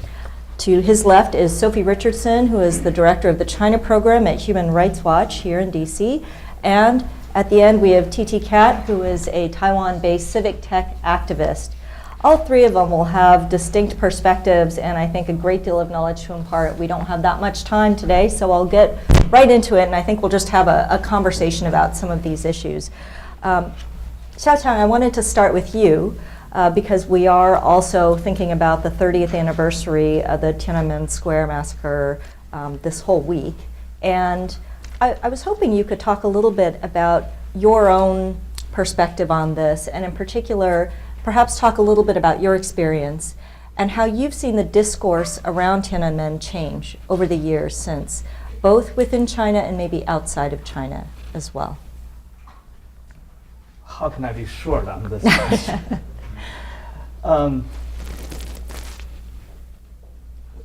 To his left is Sophie Richardson, who is the director of the China program at Human Rights Watch here in DC. And at the end, we have TT Cat, who is a Taiwan-based civic tech activist. All three of them will have distinct perspectives and I think a great deal of knowledge to impart. We don't have that much time today, so I'll get right into it, and I think we'll just have a conversation about some of these issues. Xiao Qiang, I wanted to start with you because we are also thinking about the 30th anniversary of the Tiananmen Square massacre this whole week. And I was hoping you could talk a little bit about your own perspective on this, and in particular, perhaps talk a little bit about your experience and how you've seen the discourse around Tiananmen change over the years since, both within China and maybe outside of China as well. How can I be short on this question?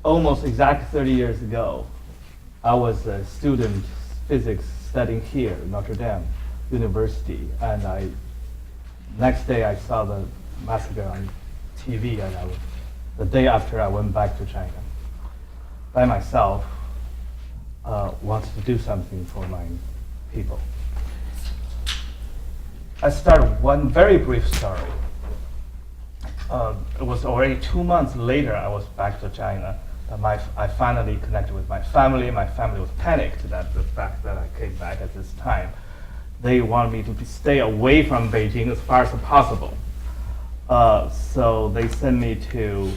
Almost exactly 30 years ago, I was a student physics studying here at Notre Dame University, and next day I saw the massacre on TV, and the day after I went back to China by myself, wanted to do something for my people. I started one very brief story. It was already 2 months later I was back to China. I finally connected with my family. My family was panicked at the fact that I came back at this time. They wanted me to stay away from Beijing as far as possible. So they sent me to,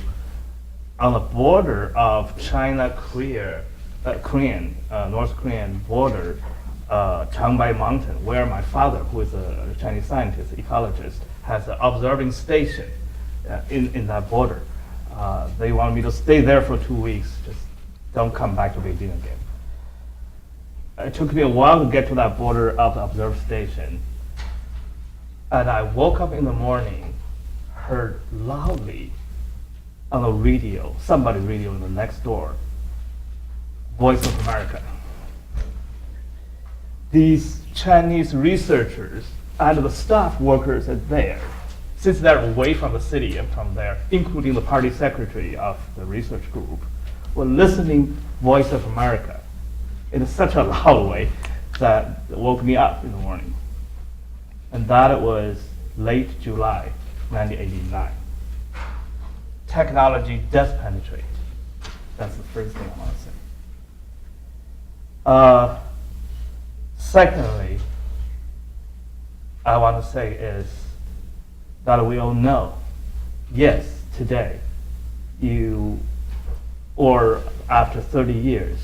on the border of China-Korea, North Korean border, Changbai Mountain, where my father, who is a Chinese scientist, ecologist, has an observing station in that border. They wanted me to stay there for 2 weeks, just don't come back to Beijing again. It took me a while to get to that border of the observe station. And I woke up in the morning, heard loudly on the radio, somebody radio in the next door, Voice of America. These Chinese researchers and the staff workers are there, since they're away from the city and from there, including the party secretary of the research group, were listening Voice of America in such a loud way that it woke me up in the morning. And that was late July 1989. Technology does penetrate. That's the first thing I want to say. Secondly, I want to say is that we all know, yes, today, or after 30 years,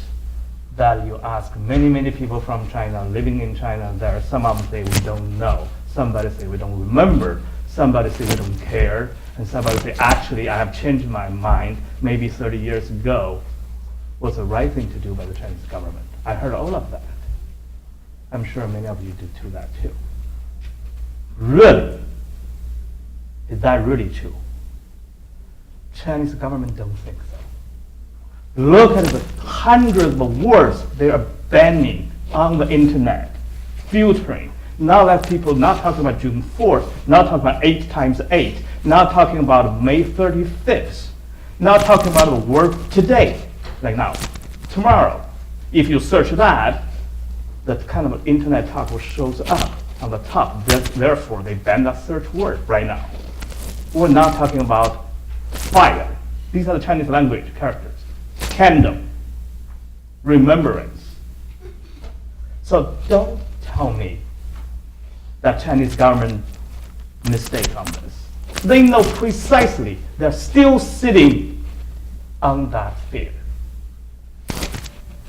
that you ask many people from China, living in China, there are some of them say we don't know, somebody say we don't remember, somebody say we don't care, and somebody say, actually, I have changed my mind, maybe 30 years ago was the right thing to do by the Chinese government. I heard all of that. I'm sure many of you do too, that too. Really? Is that really true? Chinese government don't think so. Look at the hundreds of words they are banning on the internet, filtering. Now let people not talking about June 4th, not talking about 8 times 8, not talking about May 35th, not talking about the work today, like now, tomorrow. If you search that, that kind of internet talk will shows up on the top. Therefore, they ban that search word right now. We're not talking about fire. These are the Chinese language characters. Candle, remembrance. So don't tell me that Chinese government mistake on this. They know precisely they're still sitting on that fear.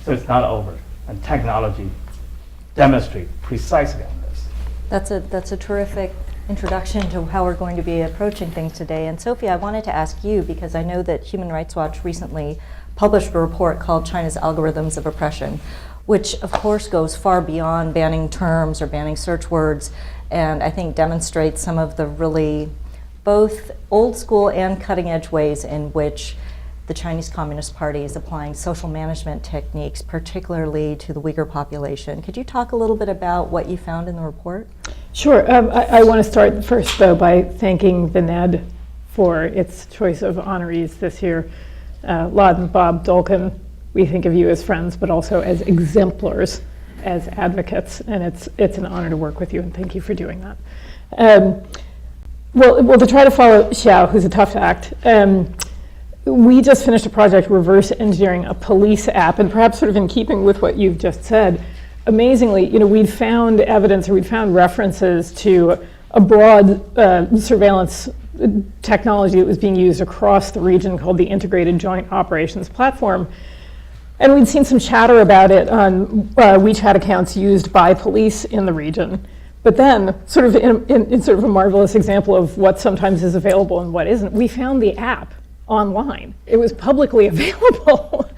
So it's not over, and technology demonstrates precisely on this. That's a terrific introduction to how we're going to be approaching things today. And Sophie, I wanted to ask you, because I know that Human Rights Watch recently published a report called China's Algorithms of Oppression, which of course goes far beyond banning terms or banning search words, and I think demonstrates some of the really both old school and cutting edge ways in which the Chinese Communist Party is applying social management techniques, particularly to the Uyghur population. Could you talk a little bit about what you found in the report? Sure. I want to start first, though, by thanking the NED for its choice of honorees this year. Laud and Bob Dolkin, we think of you as friends, but also as exemplars, as advocates, and it's an honor to work with you, and thank you for doing that. Well, to try to follow Xiao, who's a tough act, we just finished a project reverse engineering a police app, and perhaps sort of in keeping with what you've just said, amazingly, we'd found evidence or we'd found references to a broad surveillance technology that was being used across the region called the Integrated Joint Operations Platform. And we'd seen some chatter about it on WeChat accounts used by police in the region. But then, sort of in sort of a marvelous example of what sometimes is available and what isn't, we found the app online. It was publicly available.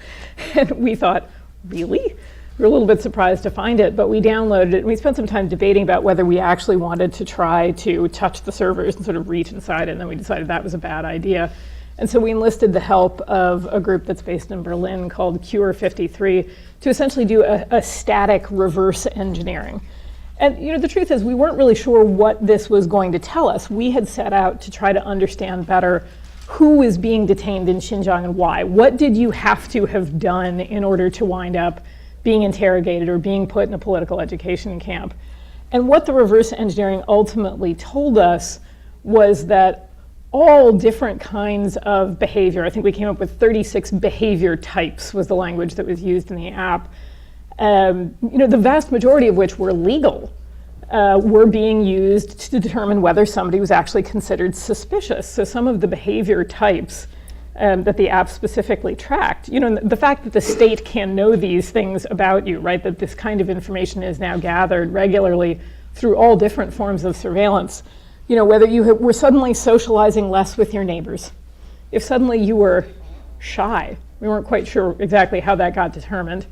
And we thought, really? We were a little bit surprised to find it, but we downloaded it, and we spent some time debating about whether we actually wanted to try to touch the servers and sort of reach inside it, and then we decided that was a bad idea. And so we enlisted the help of a group that's based in Berlin called Cure 53 to essentially do a static reverse engineering. And the truth is, we weren't really sure what this was going to tell us. We had set out to try to understand better who was being detained in Xinjiang and why. What did you have to have done in order to wind up being interrogated or being put in a political education camp? And what the reverse engineering ultimately told us was that all different kinds of behavior, I think we came up with 36 behavior types was the language that was used in the app, the vast majority of which were legal, were being used to determine whether somebody was actually considered suspicious. So some of the behavior types that the app specifically tracked, the fact that the state can know these things about you, right, that this kind of information is now gathered regularly through all different forms of surveillance, whether you were suddenly socializing less with your neighbors, if suddenly you were shy, we weren't quite sure exactly how that got determined,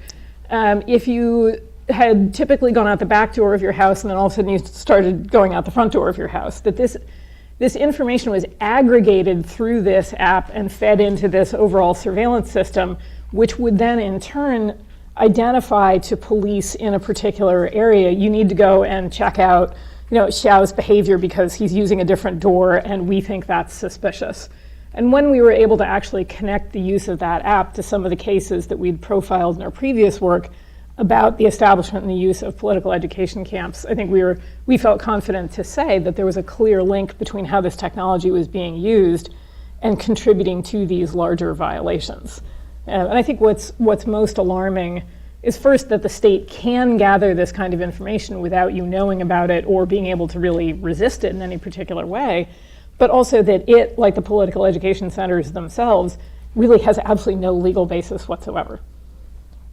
if you had typically gone out the back door of your house and then all of a sudden you started going out the front door of your house, that this information was aggregated through this app and fed into this overall surveillance system, which would then in turn identify to police in a particular area, you need to go and check out Xiao's behavior because he's using a different door and we think that's suspicious. And when we were able to actually connect the use of that app to some of the cases that we'd profiled in our previous work about the establishment and the use of political education camps, I think we felt confident to say that there was a clear link between how this technology was being used and contributing to these larger violations. And I think what's most alarming is first that the state can gather this kind of information without you knowing about it or being able to really resist it in any particular way, but also that it, like the political education centers themselves, really has absolutely no legal basis whatsoever.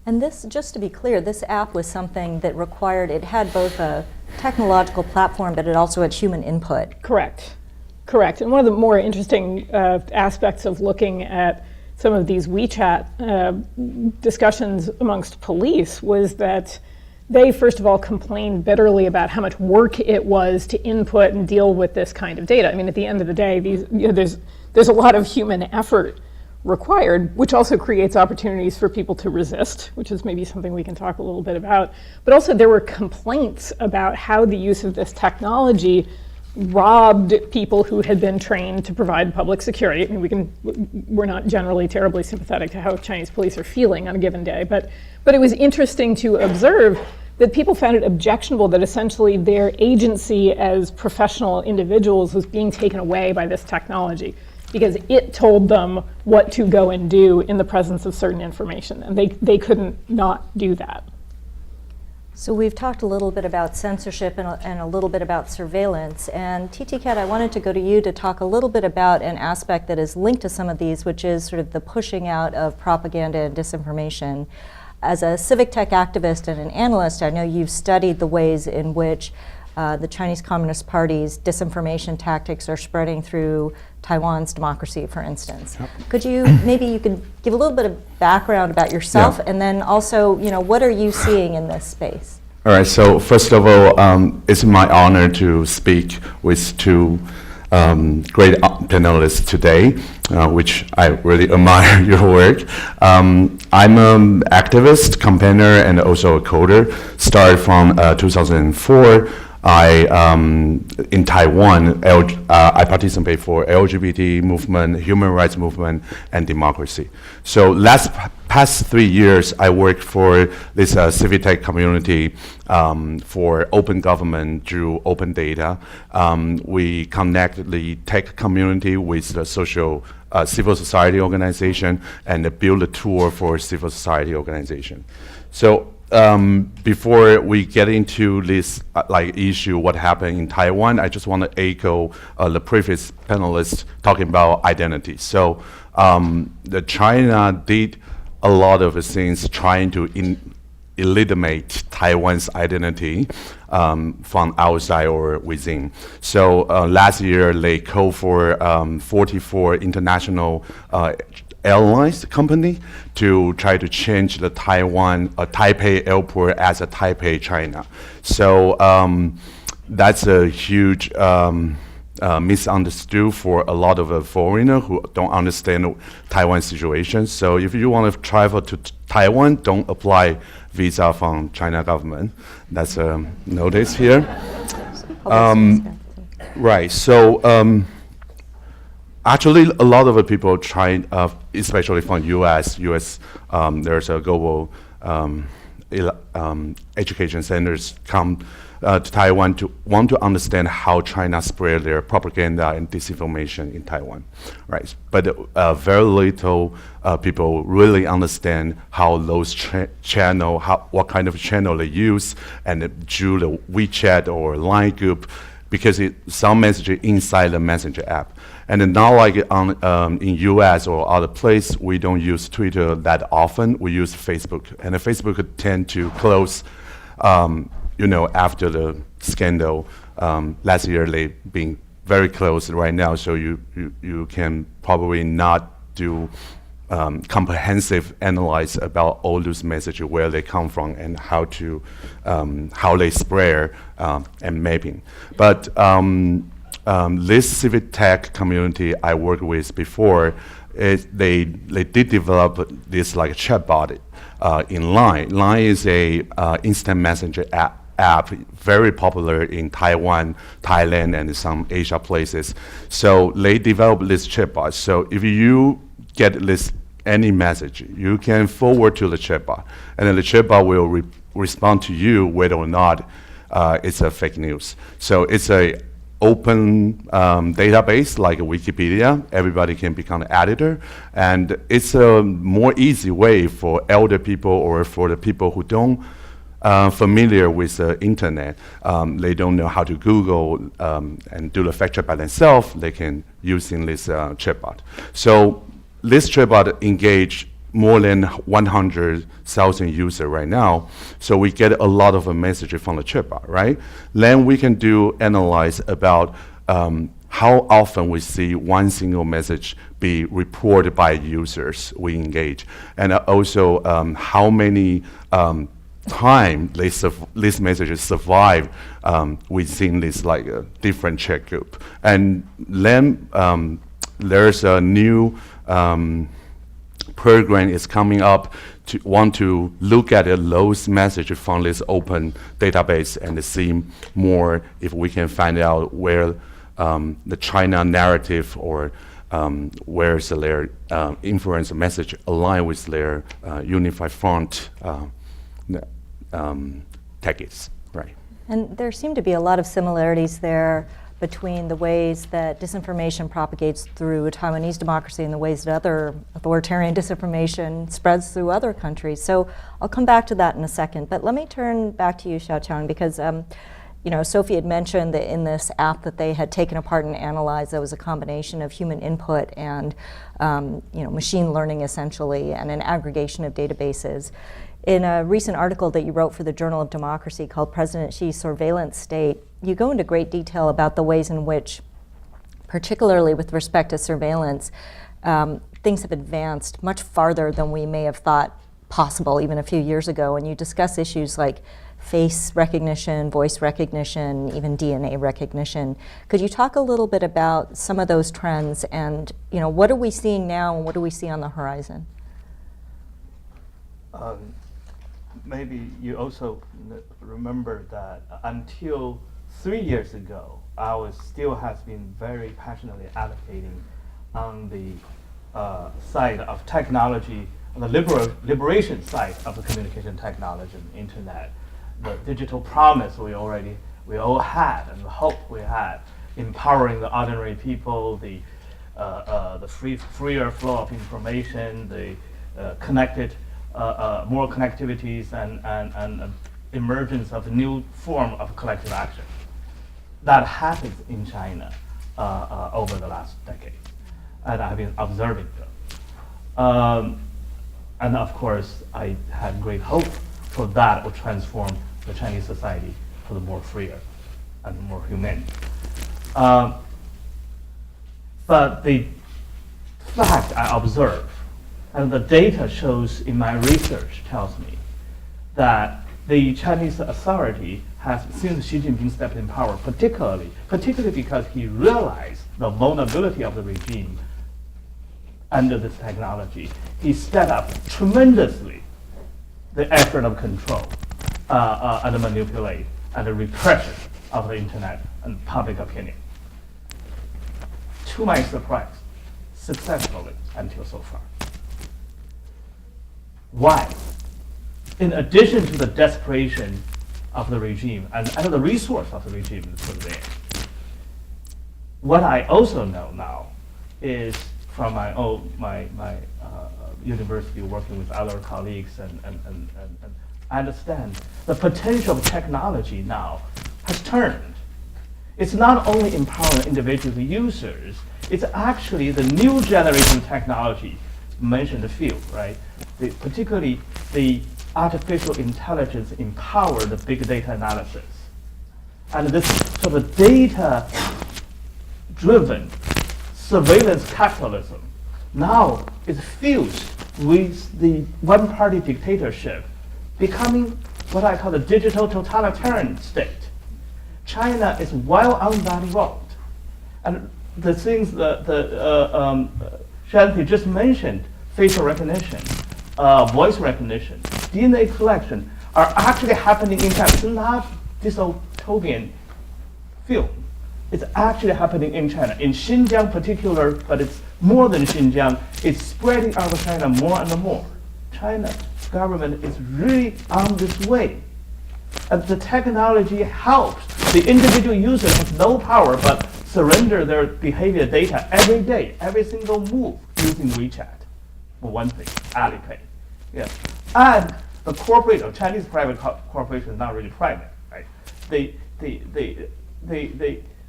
And this, just to be clear, this app was something that it had both a technological platform, but it also had human input. Correct. And one of the more interesting aspects of looking at some of these WeChat discussions amongst police was that they, first of all, complained bitterly about how much work it was to input and deal with this kind of data. I mean, at the end of the day, there's a lot of human effort required, which also creates opportunities for people to resist, which is maybe something we can talk a little bit about. But also there were complaints about how the use of this technology robbed people who had been trained to provide public security. I mean, we're not generally terribly sympathetic to how Chinese police are feeling on a given day, but it was interesting to observe that people found it objectionable that essentially their agency as professional individuals was being taken away by this technology, because it told them what to go and do in the presence of certain information, and they couldn't not do that. So we've talked a little bit about censorship and a little bit about surveillance. And TT Cat, I wanted to go to you to talk a little bit about an aspect that is linked to some of these, which is sort of the pushing out of propaganda and disinformation. As a civic tech activist and an analyst, I know you've studied the ways in which the Chinese Communist Party's disinformation tactics are spreading through Taiwan's democracy, for instance. Yep. Could you, maybe you could give a little bit of background about yourself, and then also, what are you seeing in this space? All right, so first of all, it's my honor to speak with two great panelists today, which I really admire your work. I'm an activist, campaigner, and also a coder. Started from 2004. In Taiwan, I participate for LGBT movement, human rights movement, and democracy. So past 3 years, I worked for this civic tech community for open government through open data. We connect the tech community with the civil society organization and build a tool for civil society organization. So before we get into this issue, what happened in Taiwan, I just want to echo the previous panelists talking about identity. So the China did a lot of things trying to eliminate Taiwan's identity from outside or within. So last year they called for 44 international airlines company to try to change the Taipei airport as a Taipei, China. So that's a huge misunderstood for a lot of foreigners who don't understand Taiwan's situation. So if you want to travel to Taiwan, don't apply visa from China government. That's a notice here. Right, so actually, a lot of the people trying, especially from US, there's a global education centers come to Taiwan to want to understand how China spread their propaganda and disinformation in Taiwan, right? But very little people really understand how those what kind of channel they use, and through the WeChat or Line group, because some message inside the messenger app. And then now, like in US or other place, we don't use Twitter that often. We use Facebook, and Facebook tend to close. After the scandal last year, they've been very close right now. So you can probably not do comprehensive analysis about all those messages, where they come from, and how they spread and mapping. But this civic tech community I worked with before, they did develop this like chatbot in Line. Line is a instant messenger app, very popular in Taiwan, Thailand, and some Asia places. So they developed this chatbot. So if you get any message, you can forward to the chatbot, and then the chatbot will respond to you whether or not it's a fake news. So it's a open database like Wikipedia. Everybody can become an editor, and it's a more easy way for elder people or for the people who don't familiar with the internet. They don't know how to Google and do the fact check by themselves. They can using this chatbot. So this chatbot engage more than 100,000 users right now. So we get a lot of messages from the chatbot, right? Then we can do analyze about how often we see one single message be reported by users we engage, and also how many time these messages survive within this different chat group. And then there's a new program is coming up to want to look at those messages from this open database and see more if we can find out where the China narrative or where's their influence message align with their unified front targets, right? And there seem to be a lot of similarities there between the ways that disinformation propagates through Taiwanese democracy and the ways that other authoritarian disinformation spreads through other countries. So I'll come back to that in a second. But let me turn back to you, Xiaoqiang, because Sophie had mentioned that in this app that they had taken apart and analyzed, there was a combination of human input and machine learning, essentially, and an aggregation of databases. In a recent article that you wrote for the Journal of Democracy called President Xi's Surveillance State, you go into great detail about the ways in which, particularly with respect to surveillance, things have advanced much farther than we may have thought possible even a few years ago. And you discuss issues like face recognition, voice recognition, even DNA recognition. Could you talk a little bit about some of those trends and what are we seeing now and what do we see on the horizon? Maybe you also remember that until 3 years ago, I still has been very passionately advocating on the side of technology, the liberation side of the communication technology and internet, the digital promise we all had and the hope we had, empowering the ordinary people, the freer flow of information, the connected. More connectivities and emergence of a new form of collective action. That happens in China over the last decade, and I've been observing them. And of course, I had great hope for that will transform the Chinese society for the more freer and more humane. But the fact I observe, and the data shows in my research tells me that the Chinese authority has, since Xi Jinping stepped in power, particularly because he realized the vulnerability of the regime under this technology, he stepped up tremendously the effort of control and manipulate and the repression of the internet and public opinion. To my surprise, successfully until so far. Why? In addition to the desperation of the regime and the resource of the regime put there, what I also know now is from my university working with other colleagues and I understand the potential of technology now has turned. It's not only empowering individual users, it's actually the new generation technology, mentioned the field, right? Particularly the artificial intelligence empowered the big data analysis. And this sort of data-driven surveillance capitalism now is fused with the one-party dictatorship, becoming what I call the digital totalitarian state. China is well on that road. And the things that Shanti just mentioned, facial recognition, voice recognition, DNA collection, are actually happening in China. It's not dystopian film. It's actually happening in China. In Xinjiang particular, but it's more than Xinjiang, it's spreading out of China more and more. China's government is really on this way. And the technology helps. The individual user has no power but surrender their behavior data every day, every single move using WeChat. For one thing, Alipay. Yeah. And the Chinese private corporation is not really private, right?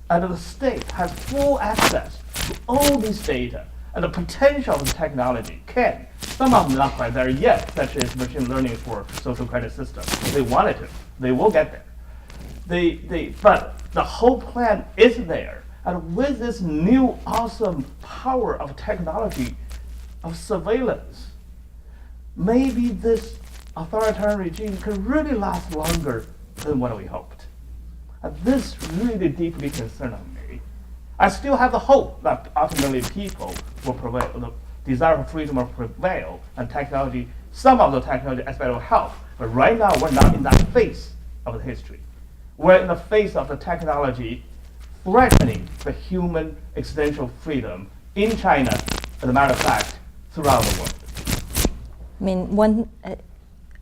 And the state has full access to all these data and the potential of the technology can. Some of them not quite there yet, such as machine learning for social credit systems. They wanted to. They will get there. But the whole plan is there. And with this new awesome power of technology, of surveillance, maybe this authoritarian regime can really last longer than what we hoped. And this really deeply concerns me. I still have the hope that ultimately people will prevail, desire for freedom will prevail, and technology, some of the technology aspect will help. But right now, we're not in that phase of the history. We're in the phase of the technology threatening the human existential freedom in China, as a matter of fact, throughout the world. I mean,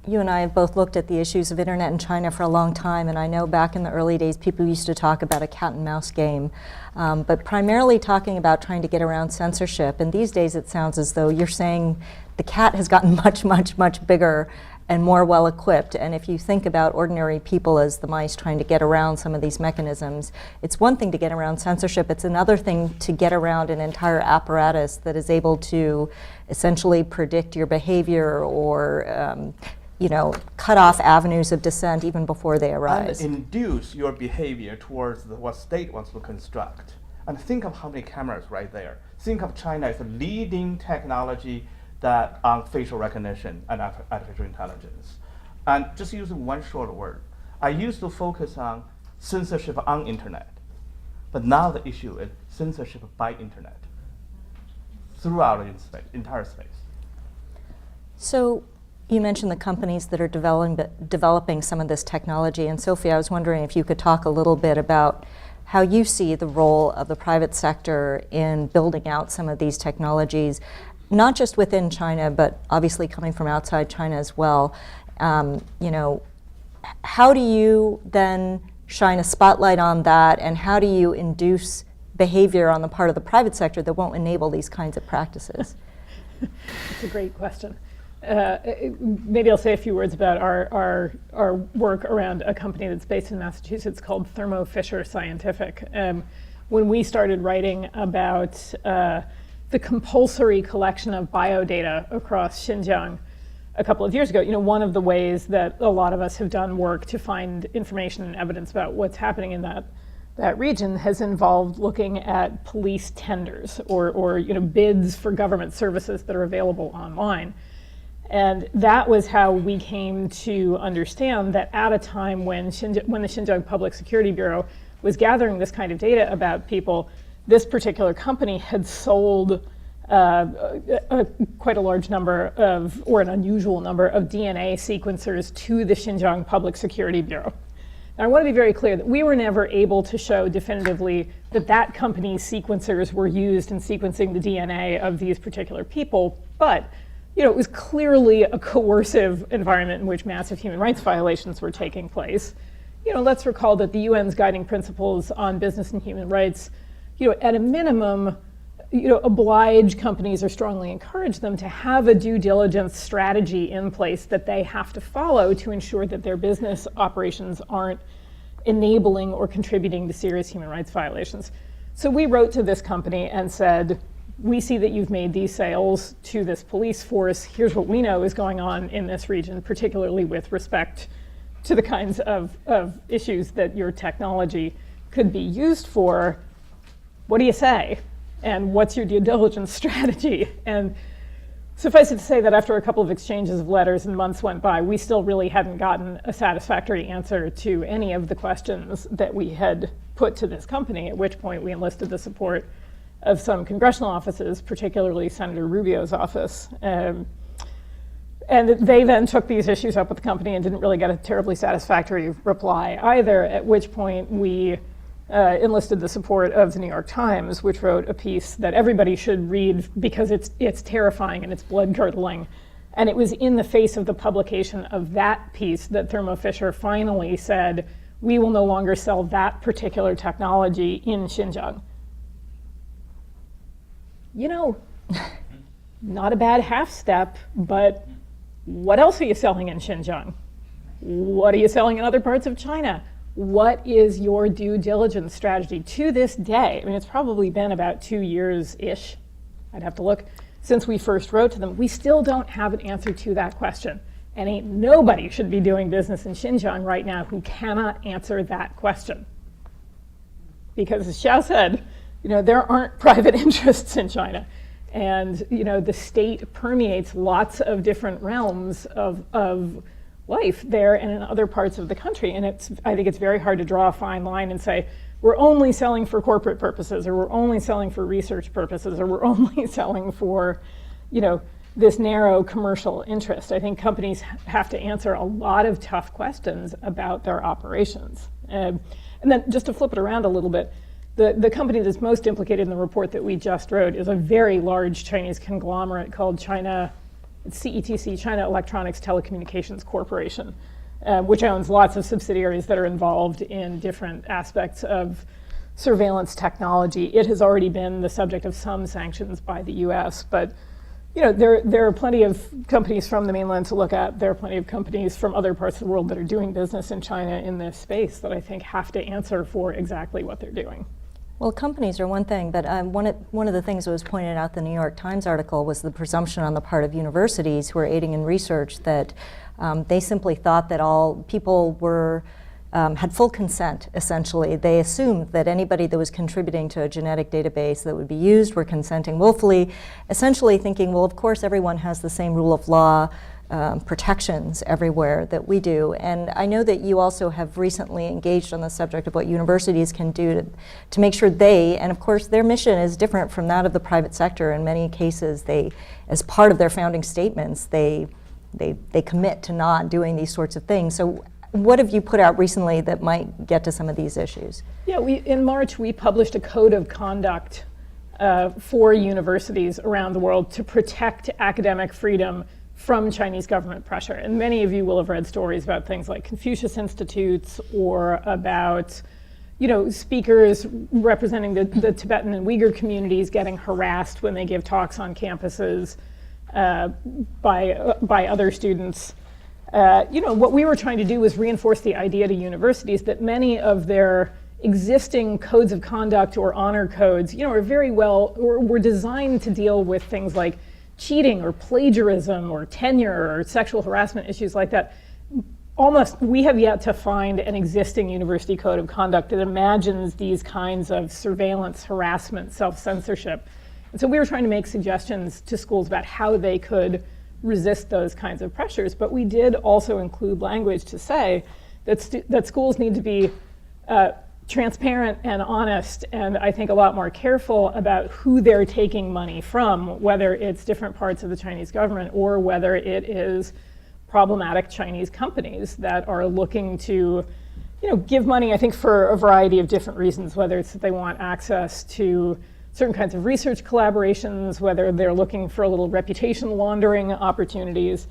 you and I have both looked at the issues of internet in China for a long time, and I know back in the early days people used to talk about a cat and mouse game, but primarily talking about trying to get around censorship. And these days it sounds as though you're saying the cat has gotten much, much, much bigger and more well equipped. And if you think about ordinary people as the mice trying to get around some of these mechanisms, it's one thing to get around censorship, it's another thing to get around an entire apparatus that is able to essentially predict your behavior or cut off avenues of dissent even before they arise. And induce your behavior towards what state wants to construct. And think of how many cameras right there. Think of China as a leading technology that on facial recognition and artificial intelligence. And just using one short word, I used to focus on censorship on internet, but now the issue is censorship by internet throughout the entire space. So you mentioned the companies that are developing some of this technology, and Sophie, I was wondering if you could talk a little bit about how you see the role of the private sector in building out some of these technologies, not just within China, but obviously coming from outside China as well. How do you then shine a spotlight on that, and how do you induce behavior on the part of the private sector that won't enable these kinds of practices? That's a great question. Maybe I'll say a few words about our work around a company that's based in Massachusetts called Thermo Fisher Scientific. When we started writing about the compulsory collection of biodata across Xinjiang a couple of years ago, one of the ways that a lot of us have done work to find information and evidence about what's happening in that region has involved looking at police tenders or bids for government services that are available online. And that was how we came to understand that at a time when the Xinjiang Public Security Bureau was gathering this kind of data about people, this particular company had sold quite a large number of, or an unusual number of DNA sequencers to the Xinjiang Public Security Bureau. Now, I want to be very clear that we were never able to show definitively that that company's sequencers were used in sequencing the DNA of these particular people, but it was clearly a coercive environment in which massive human rights violations were taking place. Let's recall that the UN's guiding principles on business and human rights, at a minimum, oblige companies or strongly encourage them to have a due diligence strategy in place that they have to follow to ensure that their business operations aren't enabling or contributing to serious human rights violations. So we wrote to this company and said, we see that you've made these sales to this police force. Here's what we know is going on in this region, particularly with respect to the kinds of issues that your technology could be used for. What do you say? And what's your due diligence strategy? And suffice it to say that after a couple of exchanges of letters and months went by, we still really hadn't gotten a satisfactory answer to any of the questions that we had put to this company, at which point we enlisted the support of some congressional offices, particularly Senator Rubio's office. And they then took these issues up with the company and didn't really get a terribly satisfactory reply either, at which point we enlisted the support of the New York Times, which wrote a piece that everybody should read because it's terrifying and it's blood-curdling. And it was in the face of the publication of that piece that Thermo Fisher finally said, we will no longer sell that particular technology in Xinjiang. Not a bad half step, but what else are you selling in Xinjiang? What are you selling in other parts of China? What is your due diligence strategy to this day? I mean, it's probably been about 2 years-ish, I'd have to look, since we first wrote to them. We still don't have an answer to that question. And ain't nobody should be doing business in Xinjiang right now who cannot answer that question. Because as Xiao said, there aren't private interests in China. And the state permeates lots of different realms of life there and in other parts of the country. And I think it's very hard to draw a fine line and say, we're only selling for corporate purposes, or we're only selling for research purposes, or we're only selling for this narrow commercial interest. I think companies have to answer a lot of tough questions about their operations. And then just to flip it around a little bit, the company that's most implicated in the report that we just wrote is a very large Chinese conglomerate called CETC, China Electronics Telecommunications Corporation, which owns lots of subsidiaries that are involved in different aspects of surveillance technology. It has already been the subject of some sanctions by the US, but there are plenty of companies from the mainland to look at. There are plenty of companies from other parts of the world that are doing business in China in this space that I think have to answer for exactly what they're doing. Well, companies are one thing, but one of the things that was pointed out in the New York Times article was the presumption on the part of universities who are aiding in research that they simply thought that all people were had full consent, essentially. They assumed that anybody that was contributing to a genetic database that would be used were consenting willfully, essentially thinking, well, of course, everyone has the same rule of law protections everywhere that we do. And I know that you also have recently engaged on the subject of what universities can do to make sure and of course, their mission is different from that of the private sector. In many cases, as part of their founding statements, they commit to not doing these sorts of things. So what have you put out recently that might get to some of these issues? Yeah, in March, we published a code of conduct for universities around the world to protect academic freedom from Chinese government pressure. And many of you will have read stories about things like Confucius Institutes or about speakers representing the Tibetan and Uyghur communities getting harassed when they give talks on campuses by other students. What we were trying to do was reinforce the idea to universities that many of their existing codes of conduct or honor codes, are very well, or were designed to deal with things like cheating or plagiarism or tenure or sexual harassment issues like that. We have yet to find an existing university code of conduct that imagines these kinds of surveillance, harassment, self-censorship. And so we were trying to make suggestions to schools about how they could resist those kinds of pressures, but we did also include language to say that schools need to be transparent and honest, and I think a lot more careful about who they're taking money from, whether it's different parts of the Chinese government or whether it is problematic Chinese companies that are looking to give money, I think, for a variety of different reasons, whether it's that they want access to certain kinds of research collaborations, whether they're looking for a little reputation laundering opportunities.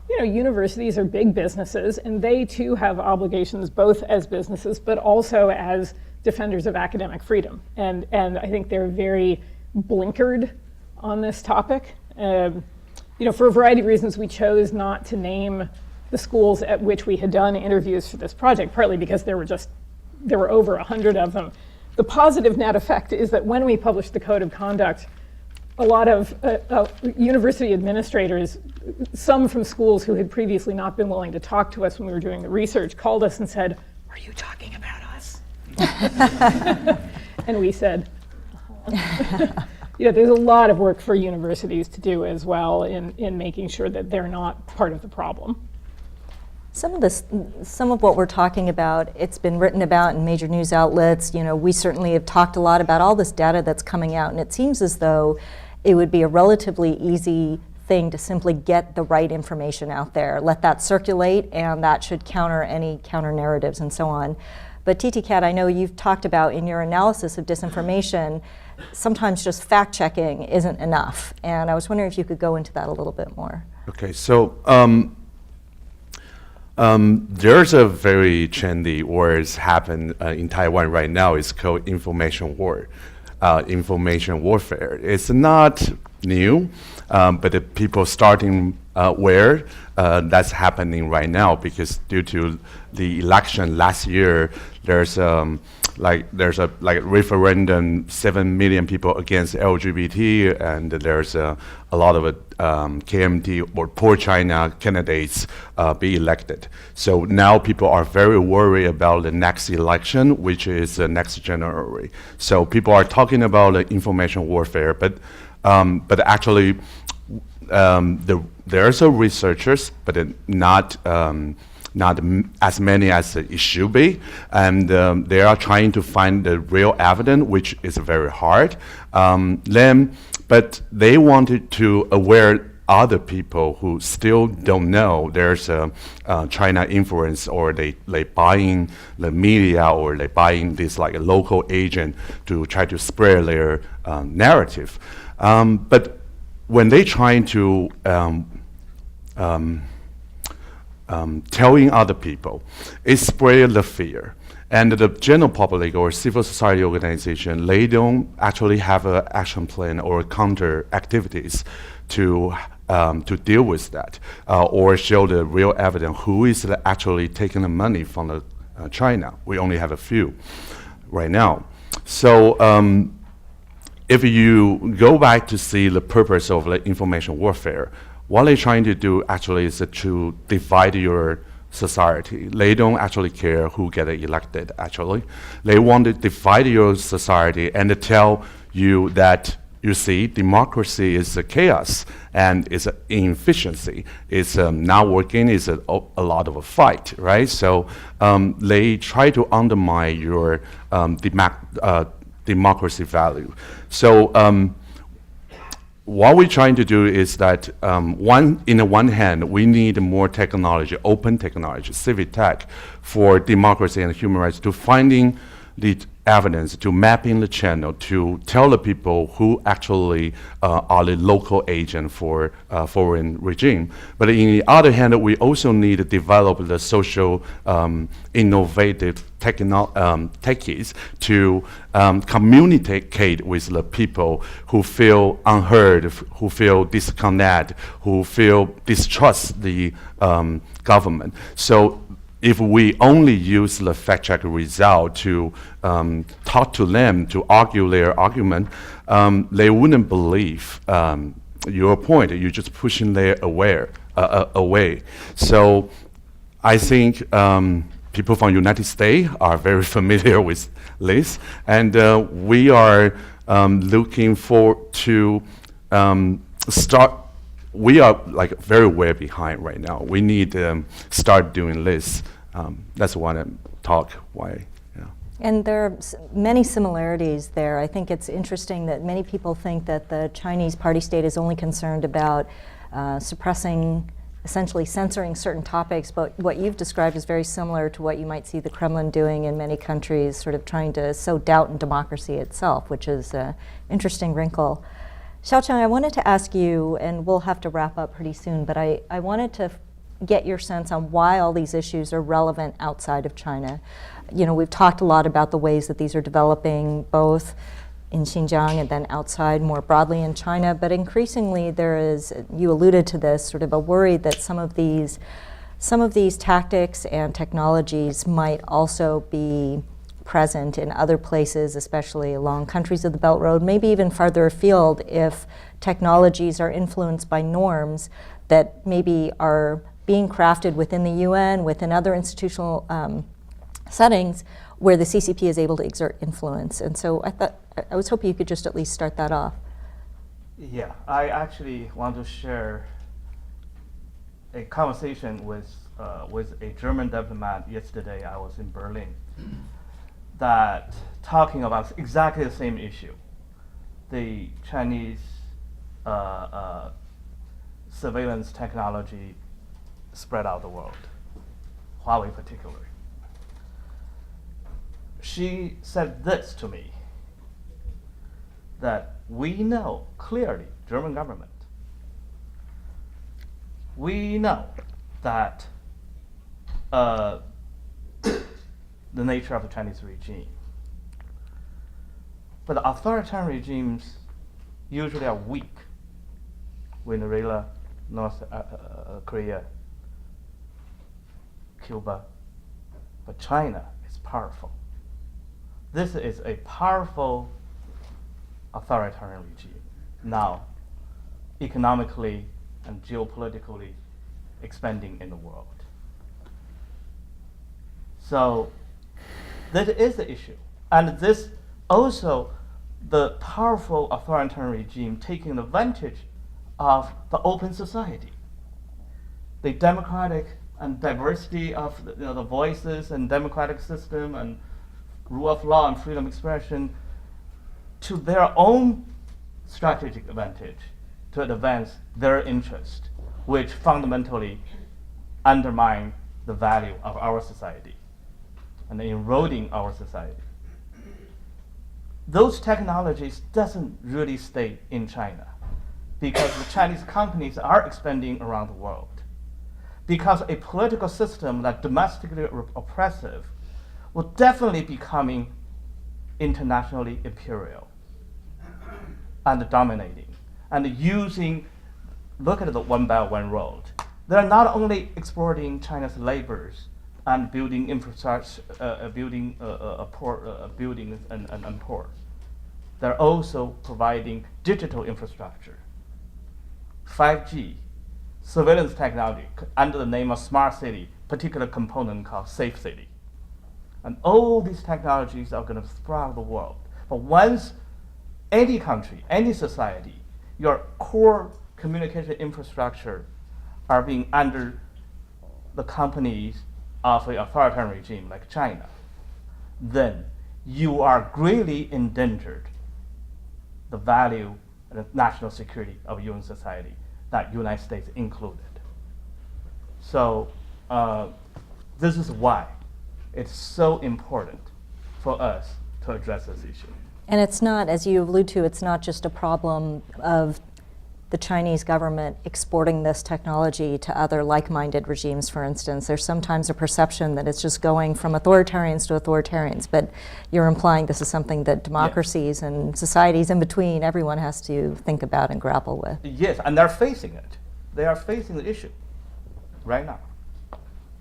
Universities are big businesses, and they too have obligations both as businesses, but also as defenders of academic freedom. And I think they're very blinkered on this topic. For a variety of reasons, we chose not to name the schools at which we had done interviews for this project, partly because there were over 100 of them. The positive net effect is that when we published the code of conduct, a lot of university administrators, some from schools who had previously not been willing to talk to us when we were doing the research, called us and said, "Are you talking about us?" And we said, there's a lot of work for universities to do as well in making sure that they're not part of the problem. Some of what we're talking about, it's been written about in major news outlets. We certainly have talked a lot about all this data that's coming out, and it seems as though it would be a relatively easy thing to simply get the right information out there, let that circulate, and that should counter any counter narratives and so on. But TT-Cat, I know you've talked about in your analysis of disinformation, sometimes just fact checking isn't enough. And I was wondering if you could go into that a little bit more. Okay, so there's a very trendy words happen in Taiwan right now. It's called information war, information warfare. It's not new, but the people starting where that's happening right now, because due to the election last year, there's a referendum, 7 million people against LGBT, and there's a lot of KMT or poor China candidates be elected. So now people are very worried about the next election, which is next January. So people are talking about information warfare, but actually there are some researchers, but not as many as it should be, and they are trying to find the real evidence, which is very hard. Then But they wanted to aware other people who still don't know there's a China influence, or they buying the media, or they buying this like a local agent to try to spread their narrative. But when they trying to telling other people, it spread the fear. And the general public or civil society organization, they don't actually have an action plan or counter activities to deal with that, or show the real evidence who is actually taking the money from China. We only have a few right now. So if you go back to see the purpose of the information warfare, what they're trying to do actually is to divide your society. They don't actually care who get elected, actually. They want to divide your society and to tell you that, you see, democracy is a chaos and it's an inefficiency. It's not working, it's a lot of a fight, right? So they try to undermine your democracy value. So what we're trying to do is that, on the one hand, we need more technology, open technology, civic tech, for democracy and human rights, to finding the evidence, to mapping the channel, to tell the people who actually are the local agent for foreign regime. But on the other hand, we also need to develop the social innovative techies to communicate with the people who feel unheard, who feel disconnected, who feel distrust the government. So if we only use the fact-check result to talk to them, to argue their argument, they wouldn't believe your point. You're just pushing their away. So I think people from United States are very familiar with this, and we are looking forward to start. We are like very way behind right now. We need to start doing this. That's why I talk. Why? Yeah. And there are many similarities there. I think it's interesting that many people think that the Chinese party state is only concerned about suppressing, essentially censoring certain topics, but what you've described is very similar to what you might see the Kremlin doing in many countries, sort of trying to sow doubt in democracy itself, which is an interesting wrinkle. Xiaocheng, I wanted to ask you, and we'll have to wrap up pretty soon, but I wanted to get your sense on why all these issues are relevant outside of China. You know, we've talked a lot about the ways that these are developing both in Xinjiang and then outside more broadly in China, but increasingly there is, you alluded to this, sort of a worry that some of these tactics and technologies might also be present in other places, especially along countries of the Belt Road, maybe even farther afield if technologies are influenced by norms that maybe are being crafted within the UN, within other institutional settings where the CCP is able to exert influence. And so I was hoping you could just at least start that off. Yeah, I actually want to share a conversation with a German diplomat yesterday. I was in Berlin, that talking about exactly the same issue, the Chinese surveillance technology spread out the world, Huawei particularly. She said this to me, that we know clearly, German government, we know that the nature of the Chinese regime. But the authoritarian regimes usually are weak. Venezuela, North Korea, Cuba, but China is powerful. This is a powerful authoritarian regime, now economically and geopolitically expanding in the world. So that is the issue. And this also, the powerful authoritarian regime taking advantage of the open society, the democratic and diversity of the voices and democratic system and rule of law and freedom of expression to their own strategic advantage to advance their interest, which fundamentally undermine the value of our society and eroding our society. Those technologies doesn't really stay in China because the Chinese companies are expanding around the world. Because a political system that domestically oppressive will definitely becoming internationally imperial and dominating and using, look at the One Belt, One Road. They're not only exploiting China's laborers and building infrastructure, building buildings and port. They're also providing digital infrastructure, 5G, surveillance technology under the name of smart city, particular component called safe city. And all these technologies are going to sprout the world. But once any country, any society, your core communication infrastructure are being under the companies of an authoritarian regime like China, then you are greatly endangered the value and the national security of human society, that United States included. So this is why it's so important for us to address this issue. And it's not, as you allude to, it's not just a problem of the Chinese government exporting this technology to other like-minded regimes, for instance. There's sometimes a perception that it's just going from authoritarians to authoritarians, but you're implying this is something that democracies and societies in between, everyone has to think about and grapple with. Yes, and they're facing it. They are facing the issue right now.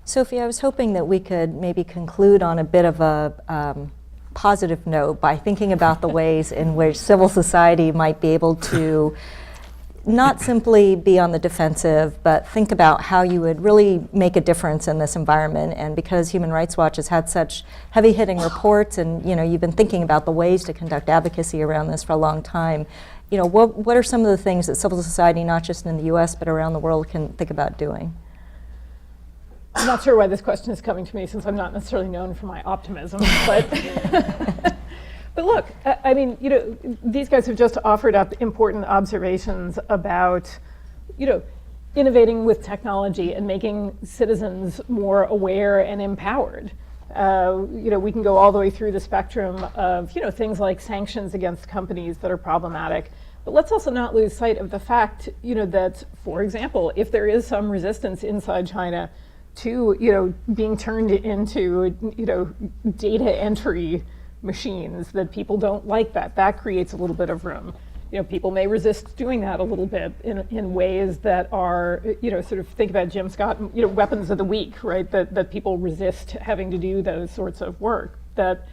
Sophie, I was hoping that we could maybe conclude on a bit of a positive note by thinking about the ways in which civil society might be able to not simply be on the defensive, but think about how you would really make a difference in this environment. And because Human Rights Watch has had such heavy-hitting reports, and you've been thinking about the ways to conduct advocacy around this for a long time, what are some of the things that civil society, not just in the U.S. but around the world, can think about doing? I'm not sure why this question is coming to me, since I'm not necessarily known for my optimism, but but look, I mean, these guys have just offered up important observations about, innovating with technology and making citizens more aware and empowered. We can go all the way through the spectrum of, things like sanctions against companies that are problematic. But let's also not lose sight of the fact, that, for example, if there is some resistance inside China to, being turned into, data entry machines, that people don't like that creates a little bit of room. People may resist doing that a little bit in ways that are, sort of think about Jim Scott, weapons of the weak, right? That people resist having to do those sorts of work. That,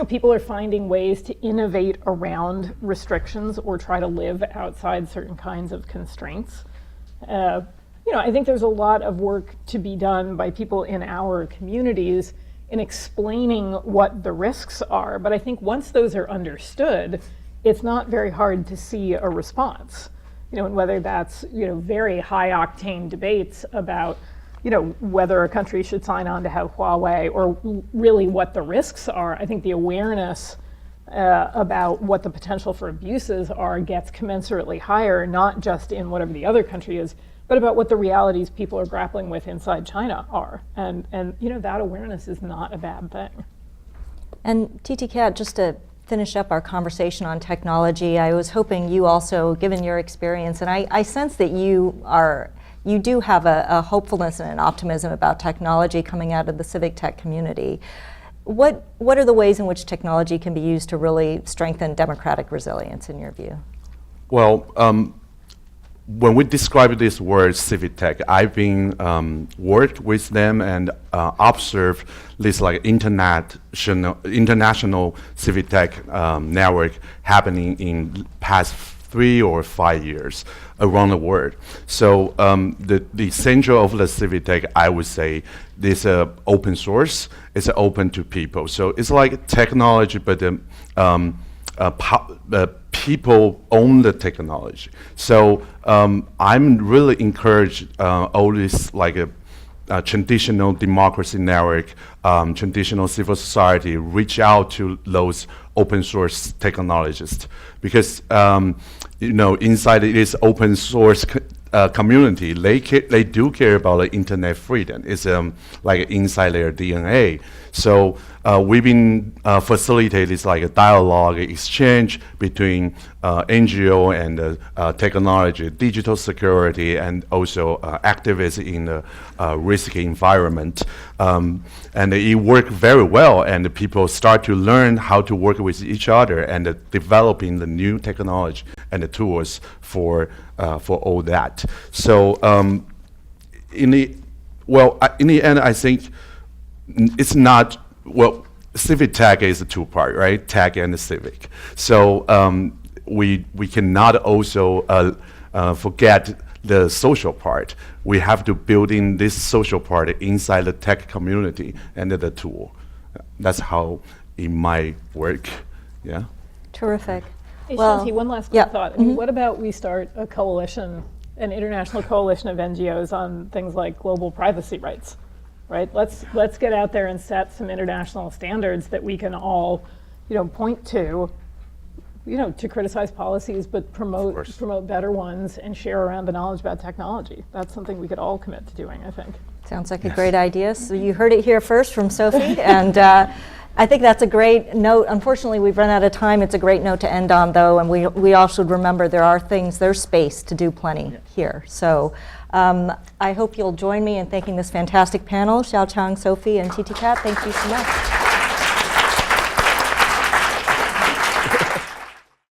people are finding ways to innovate around restrictions or try to live outside certain kinds of constraints. I think there's a lot of work to be done by people in our communities in explaining what the risks are. But I think once those are understood, it's not very hard to see a response. And whether that's, very high octane debates about, whether a country should sign on to have Huawei or really what the risks are, I think the awareness about what the potential for abuses are gets commensurately higher, not just in whatever the other country is, but about what the realities people are grappling with inside China are. And that awareness is not a bad thing. And TT Cat, just to finish up our conversation on technology, I was hoping you also, given your experience, and I sense that you do have a hopefulness and an optimism about technology coming out of the civic tech community. What are the ways in which technology can be used to really strengthen democratic resilience, in your view? Well, when we describe this word civic tech, I've been worked with them and observed this like international civic tech network happening in past 3 or 5 years around the world. So the central of the civic tech, I would say, is open source. It's open to people. So it's like technology, but people own the technology. So I'm really encouraged all these like traditional democracy network, traditional civil society reach out to those open source technologists, because inside this open source community, they do care about the internet freedom. It's like inside their DNA. So we've been facilitating this like a dialogue exchange between NGO and technology, digital security, and also activists in the risky environment. And it worked very well, and the people start to learn how to work with each other and developing the new technology and the tools for all that. So in the end, I think it's not, civic tech is a two-part, right? Tech and the civic. So we cannot also forget the social part. We have to build in this social part inside the tech community and the tool. That's how it might work, yeah? Terrific. Hey, Well, Shanti, one last yeah. thought. I mean, what about we start a coalition, an international coalition of NGOs on things like global privacy rights, right? Let's get out there and set some international standards that we can all, point to, to criticize policies, but promote better ones and share around the knowledge about technology. That's something we could all commit to doing, I think. Sounds like a great idea. So you heard it here first from Sophie, and I think that's a great note. Unfortunately, we've run out of time. It's a great note to end on, though, and we all should remember there's space to do plenty here. So I hope you'll join me in thanking this fantastic panel, Xiao Chang, Sophie, and TT Cat. Thank you so much.